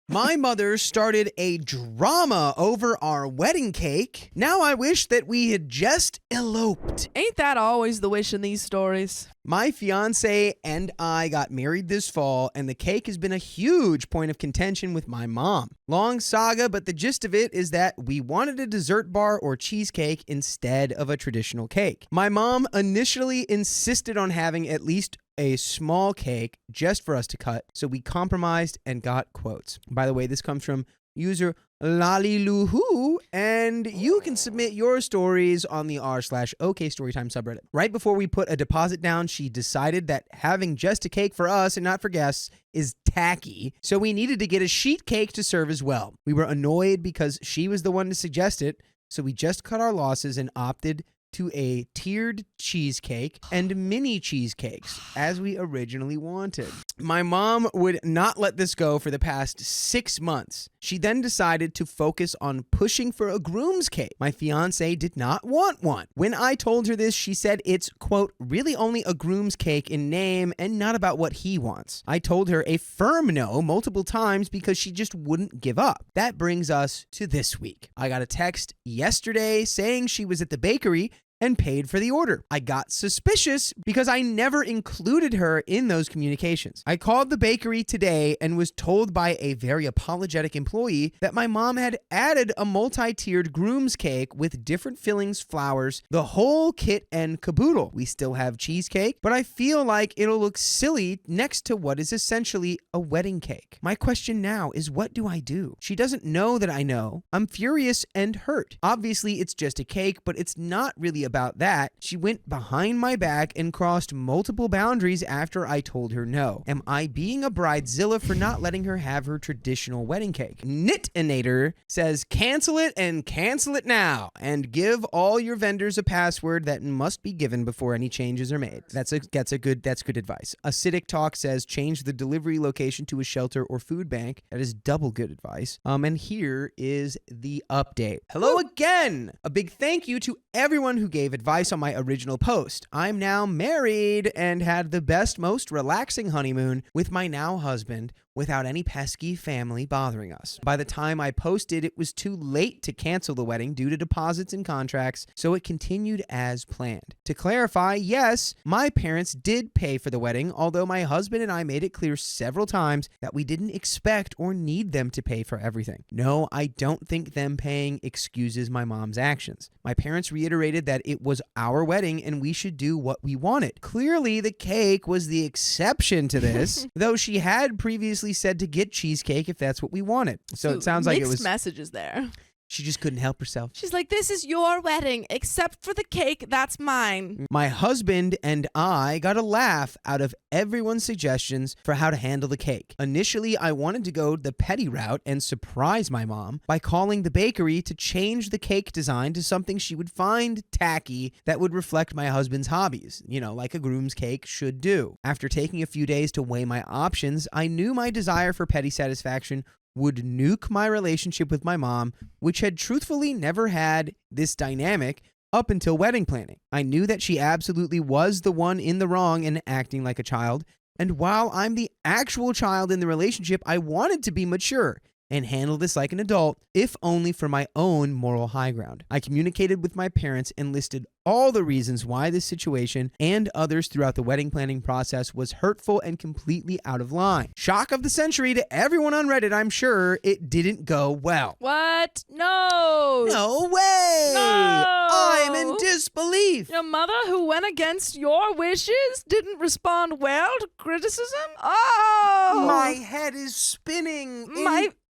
My mother started a drama over our wedding cake. Now I wish that we had just eloped. Ain't that always the wish in these stories? My fiance and I got married this fall, and the cake has been a huge point of contention with my mom. Long saga, but the gist of it is that we wanted a dessert bar or cheesecake instead of a traditional cake. My mom initially insisted on having at least a small cake just for us to cut, so we compromised and got quotes. By the way, this comes from user Laliluhu, and you can submit your stories on the r/OK Storytime subreddit. Right before we put a deposit down, she decided that having just a cake for us and not for guests is tacky, so we needed to get a sheet cake to serve as well. We were annoyed because she was the one to suggest it, so we just cut our losses and opted to a tiered cheesecake and mini cheesecakes as we originally wanted. My mom would not let this go for the past 6 months. She then decided to focus on pushing for a groom's cake. My fiance did not want one. When I told her this, she said it's, quote, really only a groom's cake in name and not about what he wants. I told her a firm no multiple times because she just wouldn't give up. That brings us to this week. I got a text yesterday saying she was at the bakery and paid for the order. I got suspicious because I never included her in those communications. I called the bakery today and was told by a very apologetic employee that my mom had added a multi-tiered groom's cake with different fillings, flowers, the whole kit and caboodle. We still have cheesecake, but I feel like it'll look silly next to what is essentially a wedding cake. My question now is, what do I do? She doesn't know that I know. I'm furious and hurt. Obviously, it's just a cake, but it's not really about that. She went behind my back and crossed multiple boundaries after I told her no. Am I being a bridezilla for not letting her have her traditional wedding cake? Knitinator says cancel it and cancel it now, and give all your vendors a password that must be given before any changes are made. That's good advice. Acidic Talk says change the delivery location to a shelter or food bank. That is double good advice. And here is the update. Hello again. A big thank you to everyone who gave advice on my original post. I'm now married and had the best, most relaxing honeymoon with my now husband without any pesky family bothering us. By the time I posted, it was too late to cancel the wedding due to deposits and contracts, so it continued as planned. To clarify, yes, my parents did pay for the wedding, although my husband and I made it clear several times that we didn't expect or need them to pay for everything. No, I don't think them paying excuses my mom's actions. My parents reiterated that it was our wedding and we should do what we wanted. Clearly, the cake was the exception to this, though she had previously said to get cheesecake if that's what we wanted. So it sounds like it was mixed messages there. She just couldn't help herself. She's like, this is your wedding, except for the cake, that's mine. My husband and I got a laugh out of everyone's suggestions for how to handle the cake. Initially, I wanted to go the petty route and surprise my mom by calling the bakery to change the cake design to something she would find tacky that would reflect my husband's hobbies, like a groom's cake should do. After taking a few days to weigh my options, I knew my desire for petty satisfaction would nuke my relationship with my mom, which had truthfully never had this dynamic up until wedding planning. I knew that she absolutely was the one in the wrong and acting like a child, and while I'm the actual child in the relationship, I wanted to be mature and handle this like an adult, if only for my own moral high ground. I communicated with my parents and listed all the reasons why this situation and others throughout the wedding planning process was hurtful and completely out of line. Shock of the century to everyone on Reddit, I'm sure. It didn't go well. What? No. No way. No. I'm in disbelief. Your mother, who went against your wishes, didn't respond well to criticism? Oh. My head is spinning.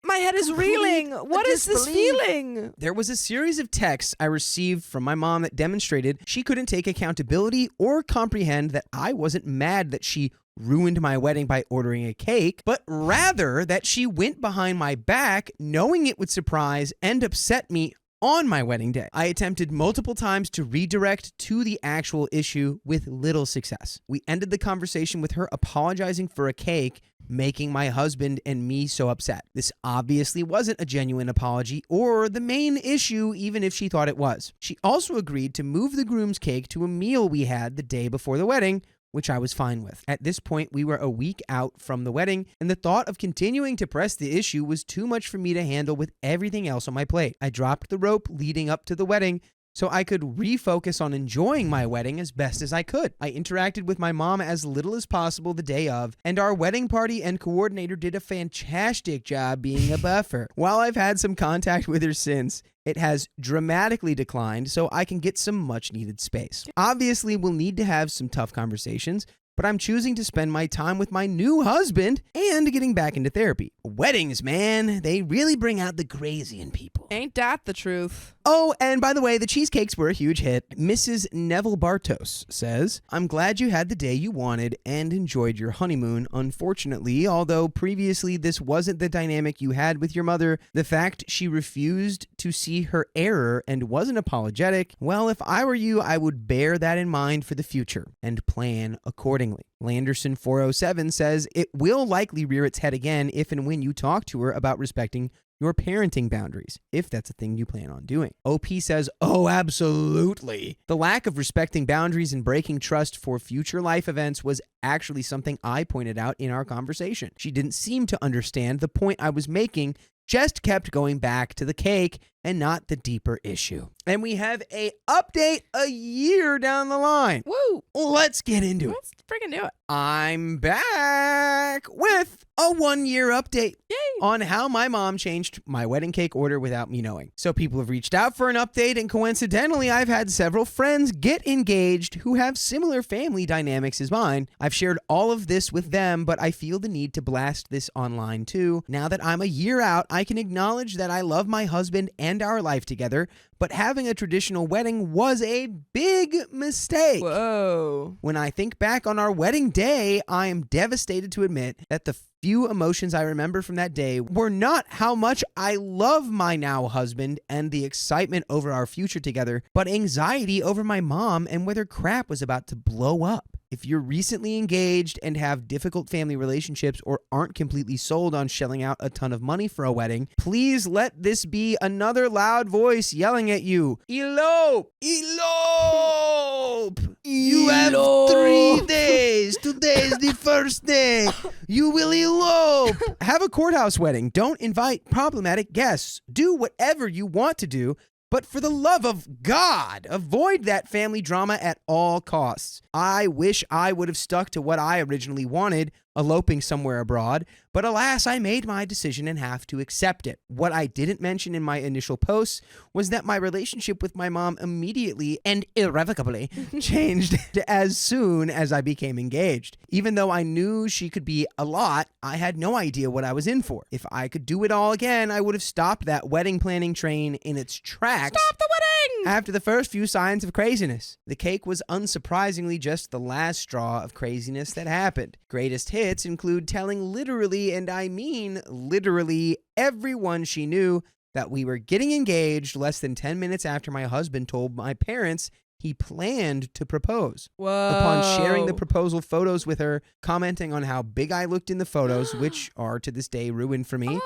My head is reeling. What is this feeling? There was a series of texts I received from my mom that demonstrated she couldn't take accountability or comprehend that I wasn't mad that she ruined my wedding by ordering a cake, but rather that she went behind my back knowing it would surprise and upset me on my wedding day. I attempted multiple times to redirect to the actual issue with little success. We ended the conversation with her apologizing for a cake, making my husband and me so upset. This obviously wasn't a genuine apology or the main issue, even if she thought it was. She also agreed to move the groom's cake to a meal we had the day before the wedding, which I was fine with. At this point, we were a week out from the wedding, and the thought of continuing to press the issue was too much for me to handle with everything else on my plate. I dropped the rope leading up to the wedding, so I could refocus on enjoying my wedding as best as I could. I interacted with my mom as little as possible the day of, and our wedding party and coordinator did a fantastic job being a buffer. While I've had some contact with her since, it has dramatically declined, so I can get some much needed space. Obviously, we'll need to have some tough conversations, but I'm choosing to spend my time with my new husband and getting back into therapy. Weddings, man, they really bring out the crazy in people. Ain't that the truth? Oh, and by the way, the cheesecakes were a huge hit. Mrs. Neville Bartos says, I'm glad you had the day you wanted and enjoyed your honeymoon. Unfortunately, although previously this wasn't the dynamic you had with your mother, the fact she refused to see her error and wasn't apologetic, well, if I were you, I would bear that in mind for the future and plan accordingly. Landerson 407 says, it will likely rear its head again if and when you talk to her about respecting your parenting boundaries, if that's a thing you plan on doing. OP says, oh, absolutely. The lack of respecting boundaries and breaking trust for future life events was actually something I pointed out in our conversation. She didn't seem to understand the point I was making, just kept going back to the cake and not the deeper issue. And we have a update a year down the line. Woo! Let's get into it. Let's freaking do it. I'm back with a 1-year update. Yay! On how my mom changed my wedding cake order without me knowing. So people have reached out for an update, and coincidentally, I've had several friends get engaged who have similar family dynamics as mine. I've shared all of this with them, but I feel the need to blast this online too. Now that I'm a year out, I can acknowledge that I love my husband and our life together, but having a traditional wedding was a big mistake. Whoa. When I think back on our wedding day, I am devastated to admit that the few emotions I remember from that day were not how much I love my now husband and the excitement over our future together, but anxiety over my mom and whether crap was about to blow up. If you're recently engaged and have difficult family relationships or aren't completely sold on shelling out a ton of money for a wedding, please let this be another loud voice yelling at you. Elope! Elope! You have 3 days. Today is the first day. You will elope. Have a courthouse wedding. Don't invite problematic guests. Do whatever you want to do. But for the love of God, avoid that family drama at all costs. I wish I would have stuck to what I originally wanted, eloping somewhere abroad, but alas, I made my decision and have to accept it. What I didn't mention in my initial posts was that my relationship with my mom immediately and irrevocably changed as soon as I became engaged. Even though I knew she could be a lot, I had no idea what I was in for. If I could do it all again, I would have stopped that wedding planning train in its tracks. Stop the wedding! After the first few signs of craziness. The cake was unsurprisingly just the last straw of craziness that happened. Greatest hits include telling literally, and I mean literally, everyone she knew that we were getting engaged less than 10 minutes after my husband told my parents he planned to propose. Whoa. Upon sharing the proposal photos with her, commenting on how big I looked in the photos, which are to this day ruined for me,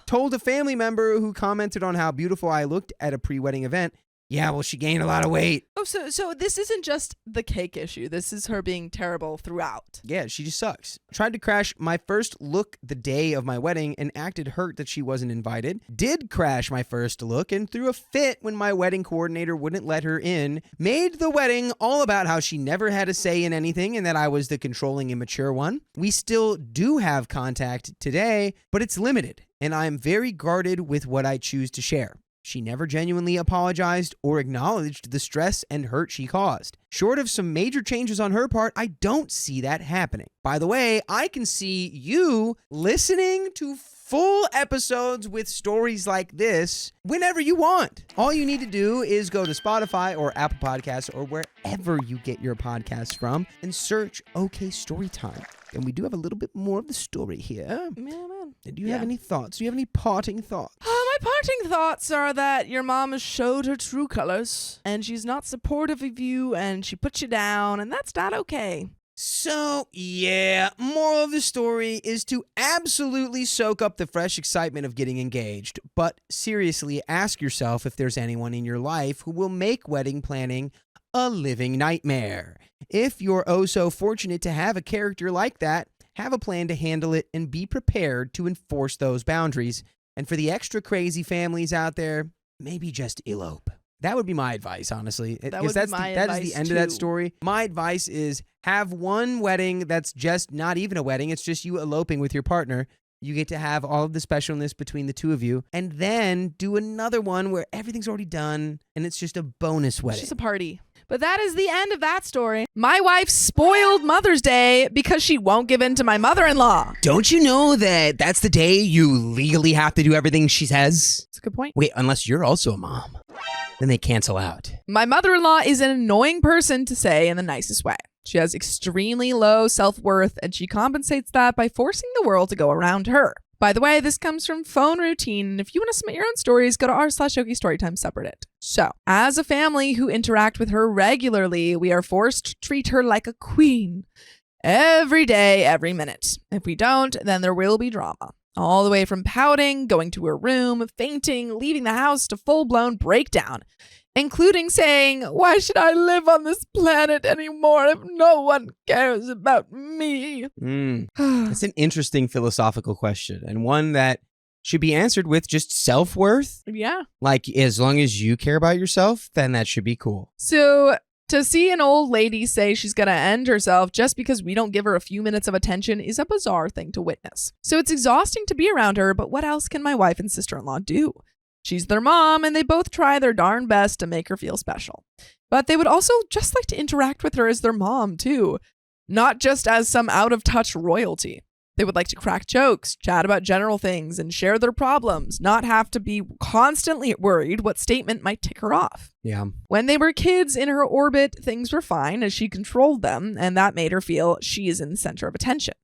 told a family member who commented on how beautiful I looked at a pre-wedding event, yeah, well, she gained a lot of weight. Oh, so this isn't just the cake issue. This is her being terrible throughout. Yeah, she just sucks. Tried to crash my first look the day of my wedding and acted hurt that she wasn't invited. Did crash my first look and threw a fit when my wedding coordinator wouldn't let her in. Made the wedding all about how she never had a say in anything and that I was the controlling, immature one. We still do have contact today, but it's limited, and I'm very guarded with what I choose to share. She never genuinely apologized or acknowledged the stress and hurt she caused. Short of some major changes on her part, I don't see that happening. By the way, I can see you listening to full episodes with stories like this whenever you want. All you need to do is go to Spotify or Apple Podcasts or wherever you get your podcasts from and search OK Storytime. And we do have a little bit more of the story here. Yeah, man. Do you have any thoughts? Do you have any parting thoughts? My parting thoughts are that your mom has showed her true colors, and she's not supportive of you, and she puts you down, and that's not okay. So, yeah, moral of the story is to absolutely soak up the fresh excitement of getting engaged. But seriously, ask yourself if there's anyone in your life who will make wedding planning a living nightmare. If you're oh so fortunate to have a character like that, have a plan to handle it and be prepared to enforce those boundaries. And for the extra crazy families out there, maybe just elope. That would be my advice, honestly. That would be my that is advice, the end of that too. story. My advice is have one wedding that's just not even a wedding. It's just you eloping with your partner. You get to have all of the specialness between the two of you. And then do another one where everything's already done and it's just a bonus wedding. It's just a party. But that is the end of that story. My wife spoiled Mother's Day because she won't give in to my mother-in-law. Don't you know that that's the day you legally have to do everything she says? That's a good point. Wait, unless you're also a mom. Then they cancel out. My mother-in-law is an annoying person to say in the nicest way. She has extremely low self-worth, and she compensates that by forcing the world to go around her. By the way, this comes from Phone Routine, and if you want to submit your own stories, go to r/Okie Storytime subreddit. So, as a family who interact with her regularly, we are forced to treat her like a queen. Every day, every minute. If we don't, then there will be drama. All the way from pouting, going to her room, fainting, leaving the house to full-blown breakdown. Including saying, why should I live on this planet anymore if no one cares about me? That's an interesting philosophical question, and one that should be answered with just self-worth. Yeah. Like, as long as you care about yourself, then that should be cool. So, to see an old lady say she's going to end herself just because we don't give her a few minutes of attention is a bizarre thing to witness. So, it's exhausting to be around her, but what else can my wife and sister-in-law do? She's their mom, and they both try their darn best to make her feel special. But they would also just like to interact with her as their mom, too. Not just as some out-of-touch royalty. They would like to crack jokes, chat about general things, and share their problems, not have to be constantly worried what statement might tick her off. Yeah. When they were kids in her orbit, things were fine as she controlled them, and that made her feel she is in the center of attention.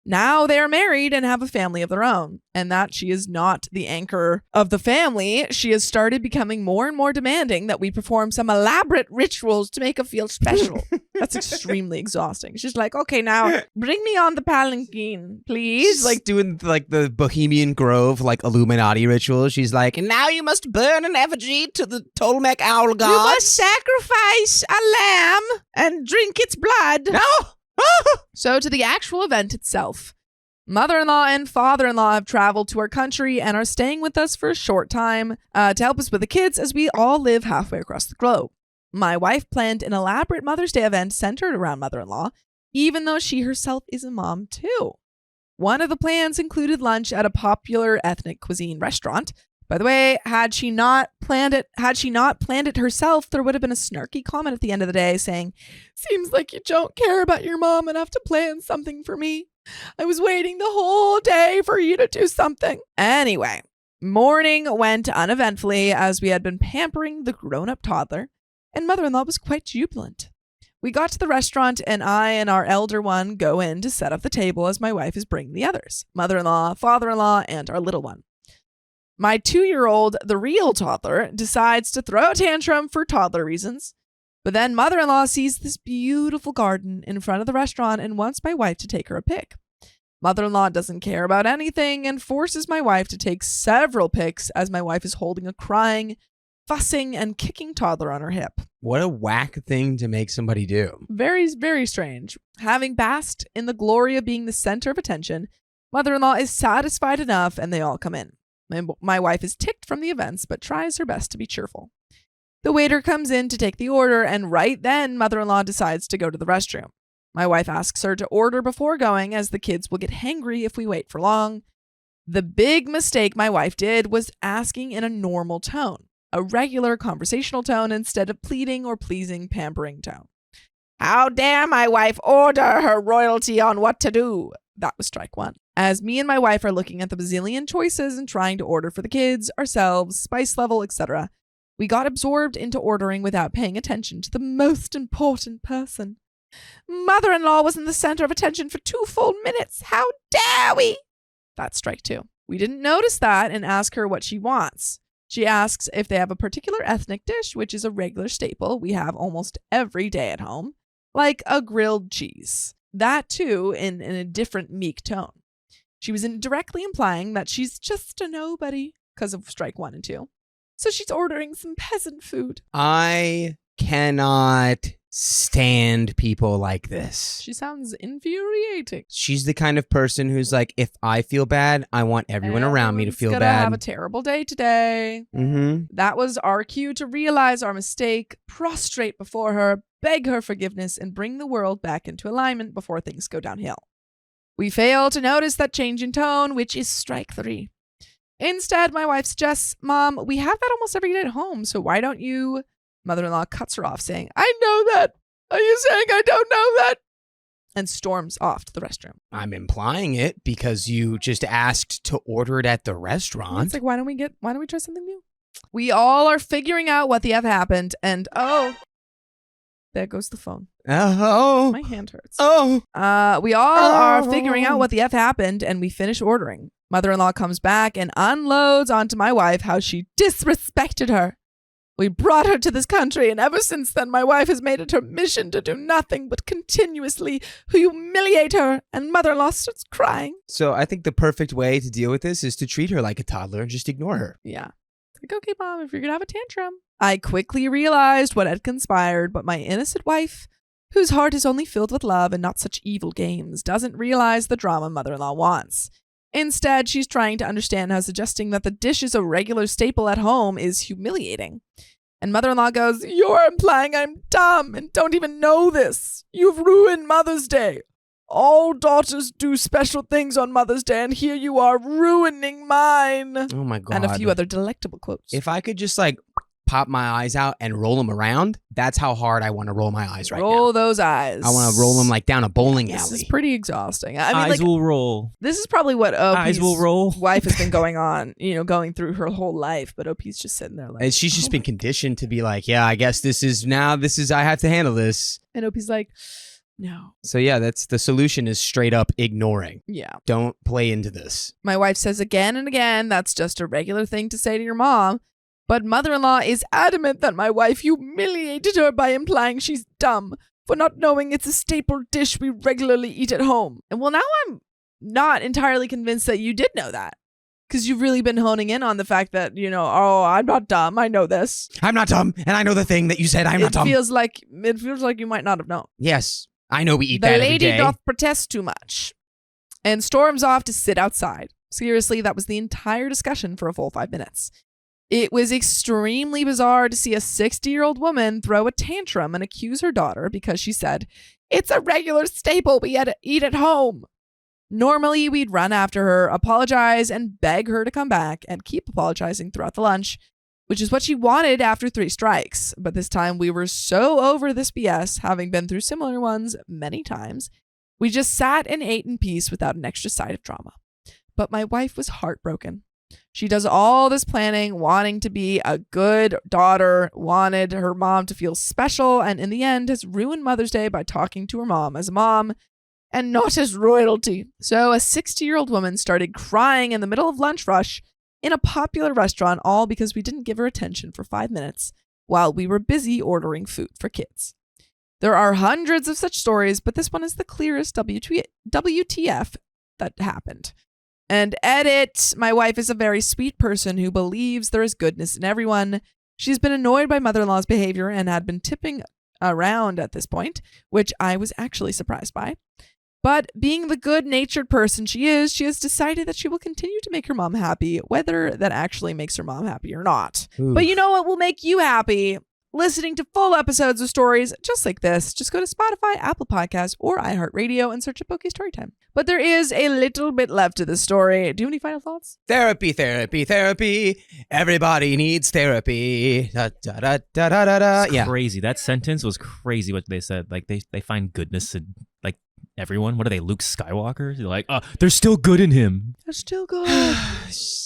Now they are married and have a family of their own, and that she is not the anchor of the family. She has started becoming more and more demanding that we perform some elaborate rituals to make her feel special. That's extremely exhausting. She's like, okay, now bring me on the palanquin, please. She's like doing like the Bohemian Grove, like Illuminati ritual. She's like, and now you must burn an effigy to the Tolmec owl god. You must sacrifice a lamb and drink its blood. No! So to the actual event itself. Mother-in-law and father-in-law have traveled to our country and are staying with us for a short time to help us with the kids as we all live halfway across the globe. My wife planned an elaborate Mother's Day event centered around mother-in-law, even though she herself is a mom too. One of the plans included lunch at a popular ethnic cuisine restaurant. By the way, had she not planned it herself, there would have been a snarky comment at the end of the day saying, seems like you don't care about your mom enough to plan something for me. I was waiting the whole day for you to do something. Anyway, morning went uneventfully as we had been pampering the grown-up toddler, and mother-in-law was quite jubilant. We got to the restaurant, and I and our elder one go in to set up the table as my wife is bringing the others, mother-in-law, father-in-law, and our little one. My 2-year-old, the real toddler, decides to throw a tantrum for toddler reasons. But then mother-in-law sees this beautiful garden in front of the restaurant and wants my wife to take her a pic. Mother-in-law doesn't care about anything and forces my wife to take several pics as my wife is holding a crying, fussing, and kicking toddler on her hip. What a whack thing to make somebody do. Very, very strange. Having basked in the glory of being the center of attention, mother-in-law is satisfied enough and they all come in. My wife is ticked from the events, but tries her best to be cheerful. The waiter comes in to take the order, and right then, mother-in-law decides to go to the restroom. My wife asks her to order before going, as the kids will get hangry if we wait for long. The big mistake my wife did was asking in a normal tone, a regular conversational tone instead of pleading or pleasing pampering tone. How dare my wife order her royalty on what to do? That was strike one. As me and my wife are looking at the bazillion choices and trying to order for the kids, ourselves, spice level, etc., we got absorbed into ordering without paying attention to the most important person. Mother-in-law was in the center of attention for 2 full minutes. How dare we? That's strike 2. We didn't notice that and ask her what she wants. She asks if they have a particular ethnic dish, which is a regular staple we have almost every day at home, like a grilled cheese. That too in a different meek tone. She was indirectly implying that she's just a nobody because of strike 1 and 2. So she's ordering some peasant food. I cannot stand people like this. She sounds infuriating. She's the kind of person who's like, if I feel bad, I want everyone around me to feel gonna bad. Have a terrible day today. Mm-hmm. That was our cue to realize our mistake, prostrate before her, beg her forgiveness, and bring the world back into alignment before things go downhill. We fail to notice that change in tone, which is strike 3. Instead, my wife suggests, Mom, we have that almost every day at home, so why don't you... Mother-in-law cuts her off, saying, I know that. Are you saying I don't know that? And storms off to the restroom. I'm implying it because you just asked to order it at the restaurant. It's like, why don't we try something new? We all are figuring out what the F happened, and there goes the phone. Oh. My hand hurts. Oh. We all are figuring out what the F happened, and we finish ordering. Mother-in-law comes back and unloads onto my wife how she disrespected her. We brought her to this country, and ever since then, my wife has made it her mission to do nothing but continuously humiliate her, and mother-in-law starts crying. So I think the perfect way to deal with this is to treat her like a toddler and just ignore her. Yeah. Like, okay, Mom, if you're going to have a tantrum. I quickly realized what had conspired, but my innocent wife, whose heart is only filled with love and not such evil games, doesn't realize the drama mother-in-law wants. Instead, she's trying to understand how suggesting that the dish is a regular staple at home is humiliating. And mother-in-law goes, You're implying I'm dumb and don't even know this. You've ruined Mother's Day. All daughters do special things on Mother's Day, and here you are ruining mine. Oh my God. And a few other delectable quotes. If I could just pop my eyes out and roll them around, that's how hard I want to roll my eyes right now. Roll those eyes. I want to roll them down a bowling alley. This is pretty exhausting. I mean, Eyes will roll. This is probably what Eyes will roll. wife has been going on, going through her whole life, but OP's just sitting there like... And she's just been conditioned to be like, yeah, I guess I have to handle this. And OP's like, no. So yeah, that's the solution is straight up ignoring. Yeah. Don't play into this. My wife says again and again, that's just a regular thing to say to your mom. But mother-in-law is adamant that my wife humiliated her by implying she's dumb for not knowing it's a staple dish we regularly eat at home. And well, now I'm not entirely convinced that you did know that. Because you've really been honing in on the fact that, I'm not dumb. I know this. I'm not dumb, and I know the thing that you said. I'm not dumb. It feels like you might not have known. Yes, I know we eat that every day. The lady doth protest too much and storms off to sit outside. Seriously, that was the entire discussion for a full 5 minutes. It was extremely bizarre to see a 60-year-old woman throw a tantrum and accuse her daughter because she said, it's a regular staple we had to eat at home. Normally, we'd run after her, apologize, and beg her to come back and keep apologizing throughout the lunch, which is what she wanted after 3 strikes. But this time, we were so over this BS, having been through similar ones many times, we just sat and ate in peace without an extra side of drama. But my wife was heartbroken. She does all this planning, wanting to be a good daughter, wanted her mom to feel special, and in the end has ruined Mother's Day by talking to her mom as a mom and not as royalty. So a 60-year-old woman started crying in the middle of lunch rush in a popular restaurant, all because we didn't give her attention for 5 minutes while we were busy ordering food for kids. There are hundreds of such stories, but this one is the clearest WTF that happened. And edit, my wife is a very sweet person who believes there is goodness in everyone. She's been annoyed by mother-in-law's behavior and had been tipping around at this point, which I was actually surprised by. But being the good-natured person she has decided that she will continue to make her mom happy, whether that actually makes her mom happy or not. Oof. But you know what will make you happy? Listening to full episodes of stories just like this. Just go to Spotify, Apple Podcasts, or iHeartRadio and search Poke Storytime. But there is a little bit left to this story. Do you have any final thoughts? Therapy, therapy, therapy. Everybody needs therapy. Da, da, da, da, da, da, da. Yeah. Crazy. That sentence was crazy what they said. Like they find goodness in everyone. What are they, Luke Skywalker? They're like, there's still good in him. They're still good.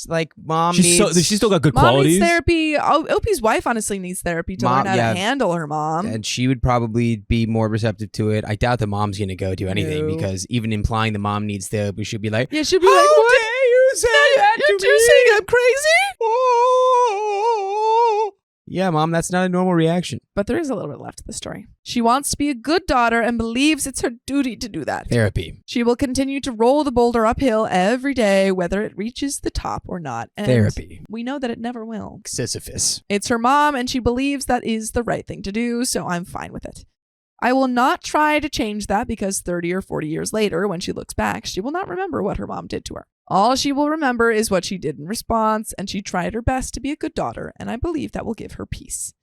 Like mom she's still got good mom qualities. Needs therapy. Opie's wife honestly needs therapy to learn how to handle her mom. And she would probably be more receptive to it. I doubt the mom's going to go do anything because even implying the mom needs therapy, she'd be like, yeah, she'd be like, what? Dare you say that to me? You're saying I'm crazy? Oh. Yeah, Mom, that's not a normal reaction. But there is a little bit left of the story. She wants to be a good daughter and believes it's her duty to do that. Therapy. She will continue to roll the boulder uphill every day, whether it reaches the top or not. And therapy. We know that it never will. Sisyphus. It's her mom, and she believes that is the right thing to do, so I'm fine with it. I will not try to change that because 30 or 40 years later, when she looks back, she will not remember what her mom did to her. All she will remember is what she did in response, and she tried her best to be a good daughter, and I believe that will give her peace.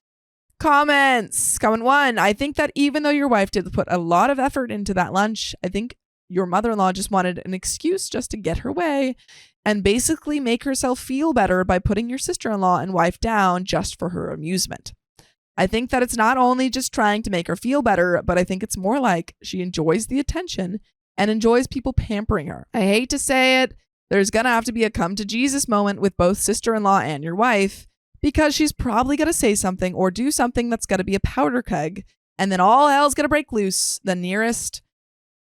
Comments. Comment 1. I think that even though your wife did put a lot of effort into that lunch, I think your mother-in-law just wanted an excuse just to get her way and basically make herself feel better by putting your sister-in-law and wife down just for her amusement. I think that it's not only just trying to make her feel better, but I think it's more like she enjoys the attention and enjoys people pampering her. I hate to say it, there's going to have to be a come to Jesus moment with both sister-in-law and your wife, because she's probably going to say something or do something that's going to be a powder keg, and then all hell's going to break loose. The nearest,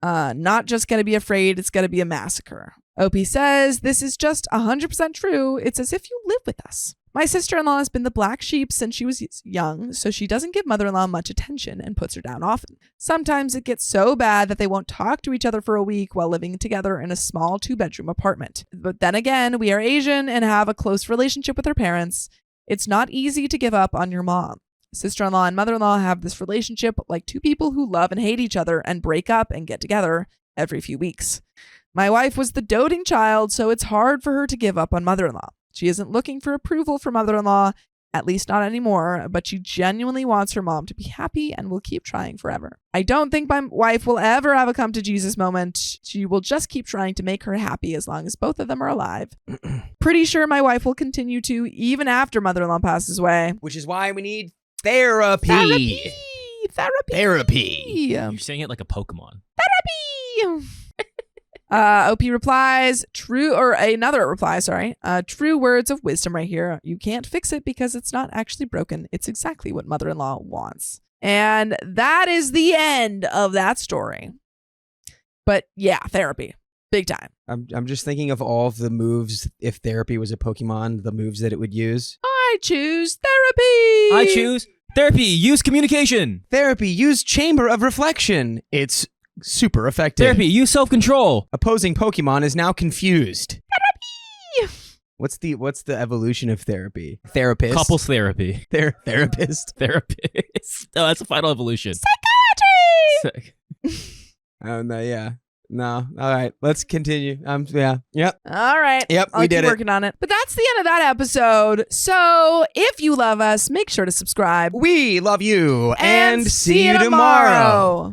not just going to be afraid, it's going to be a massacre. OP says, this is just 100% true. It's as if you live with us. My sister-in-law has been the black sheep since she was young, so she doesn't give mother-in-law much attention and puts her down often. Sometimes it gets so bad that they won't talk to each other for a week while living together in a small 2-bedroom apartment. But then again, we are Asian and have a close relationship with our parents. It's not easy to give up on your mom. Sister-in-law and mother-in-law have this relationship like two people who love and hate each other and break up and get together every few weeks. My wife was the doting child, so it's hard for her to give up on mother-in-law. She isn't looking for approval from mother-in-law, at least not anymore, but she genuinely wants her mom to be happy and will keep trying forever. I don't think my wife will ever have a come to Jesus moment. She will just keep trying to make her happy as long as both of them are alive. Pretty sure my wife will continue to even after mother-in-law passes away. Which is why we need therapy. Therapy. You're saying it like a Pokemon. Therapy. OP replies, true words of wisdom right here. You can't fix it because it's not actually broken. It's exactly what mother-in-law wants. And that is the end of that story. But yeah, therapy. Big time. I'm just thinking of all of the moves, if therapy was a Pokemon, the moves that it would use. I choose therapy. I choose therapy. Use communication. Therapy. Use chamber of reflection. It's super effective. Therapy. Use self-control. Opposing Pokemon is now confused. Therapy. What's the evolution of therapy? Therapist. Couples therapy. Therapist. Therapist. No, that's the final evolution. Psychiatry. Oh no, yeah. No. All right. Let's continue. Yeah. Yep. All right. Yep. I'll keep working on it. But that's the end of that episode. So if you love us, make sure to subscribe. We love you. And see you tomorrow.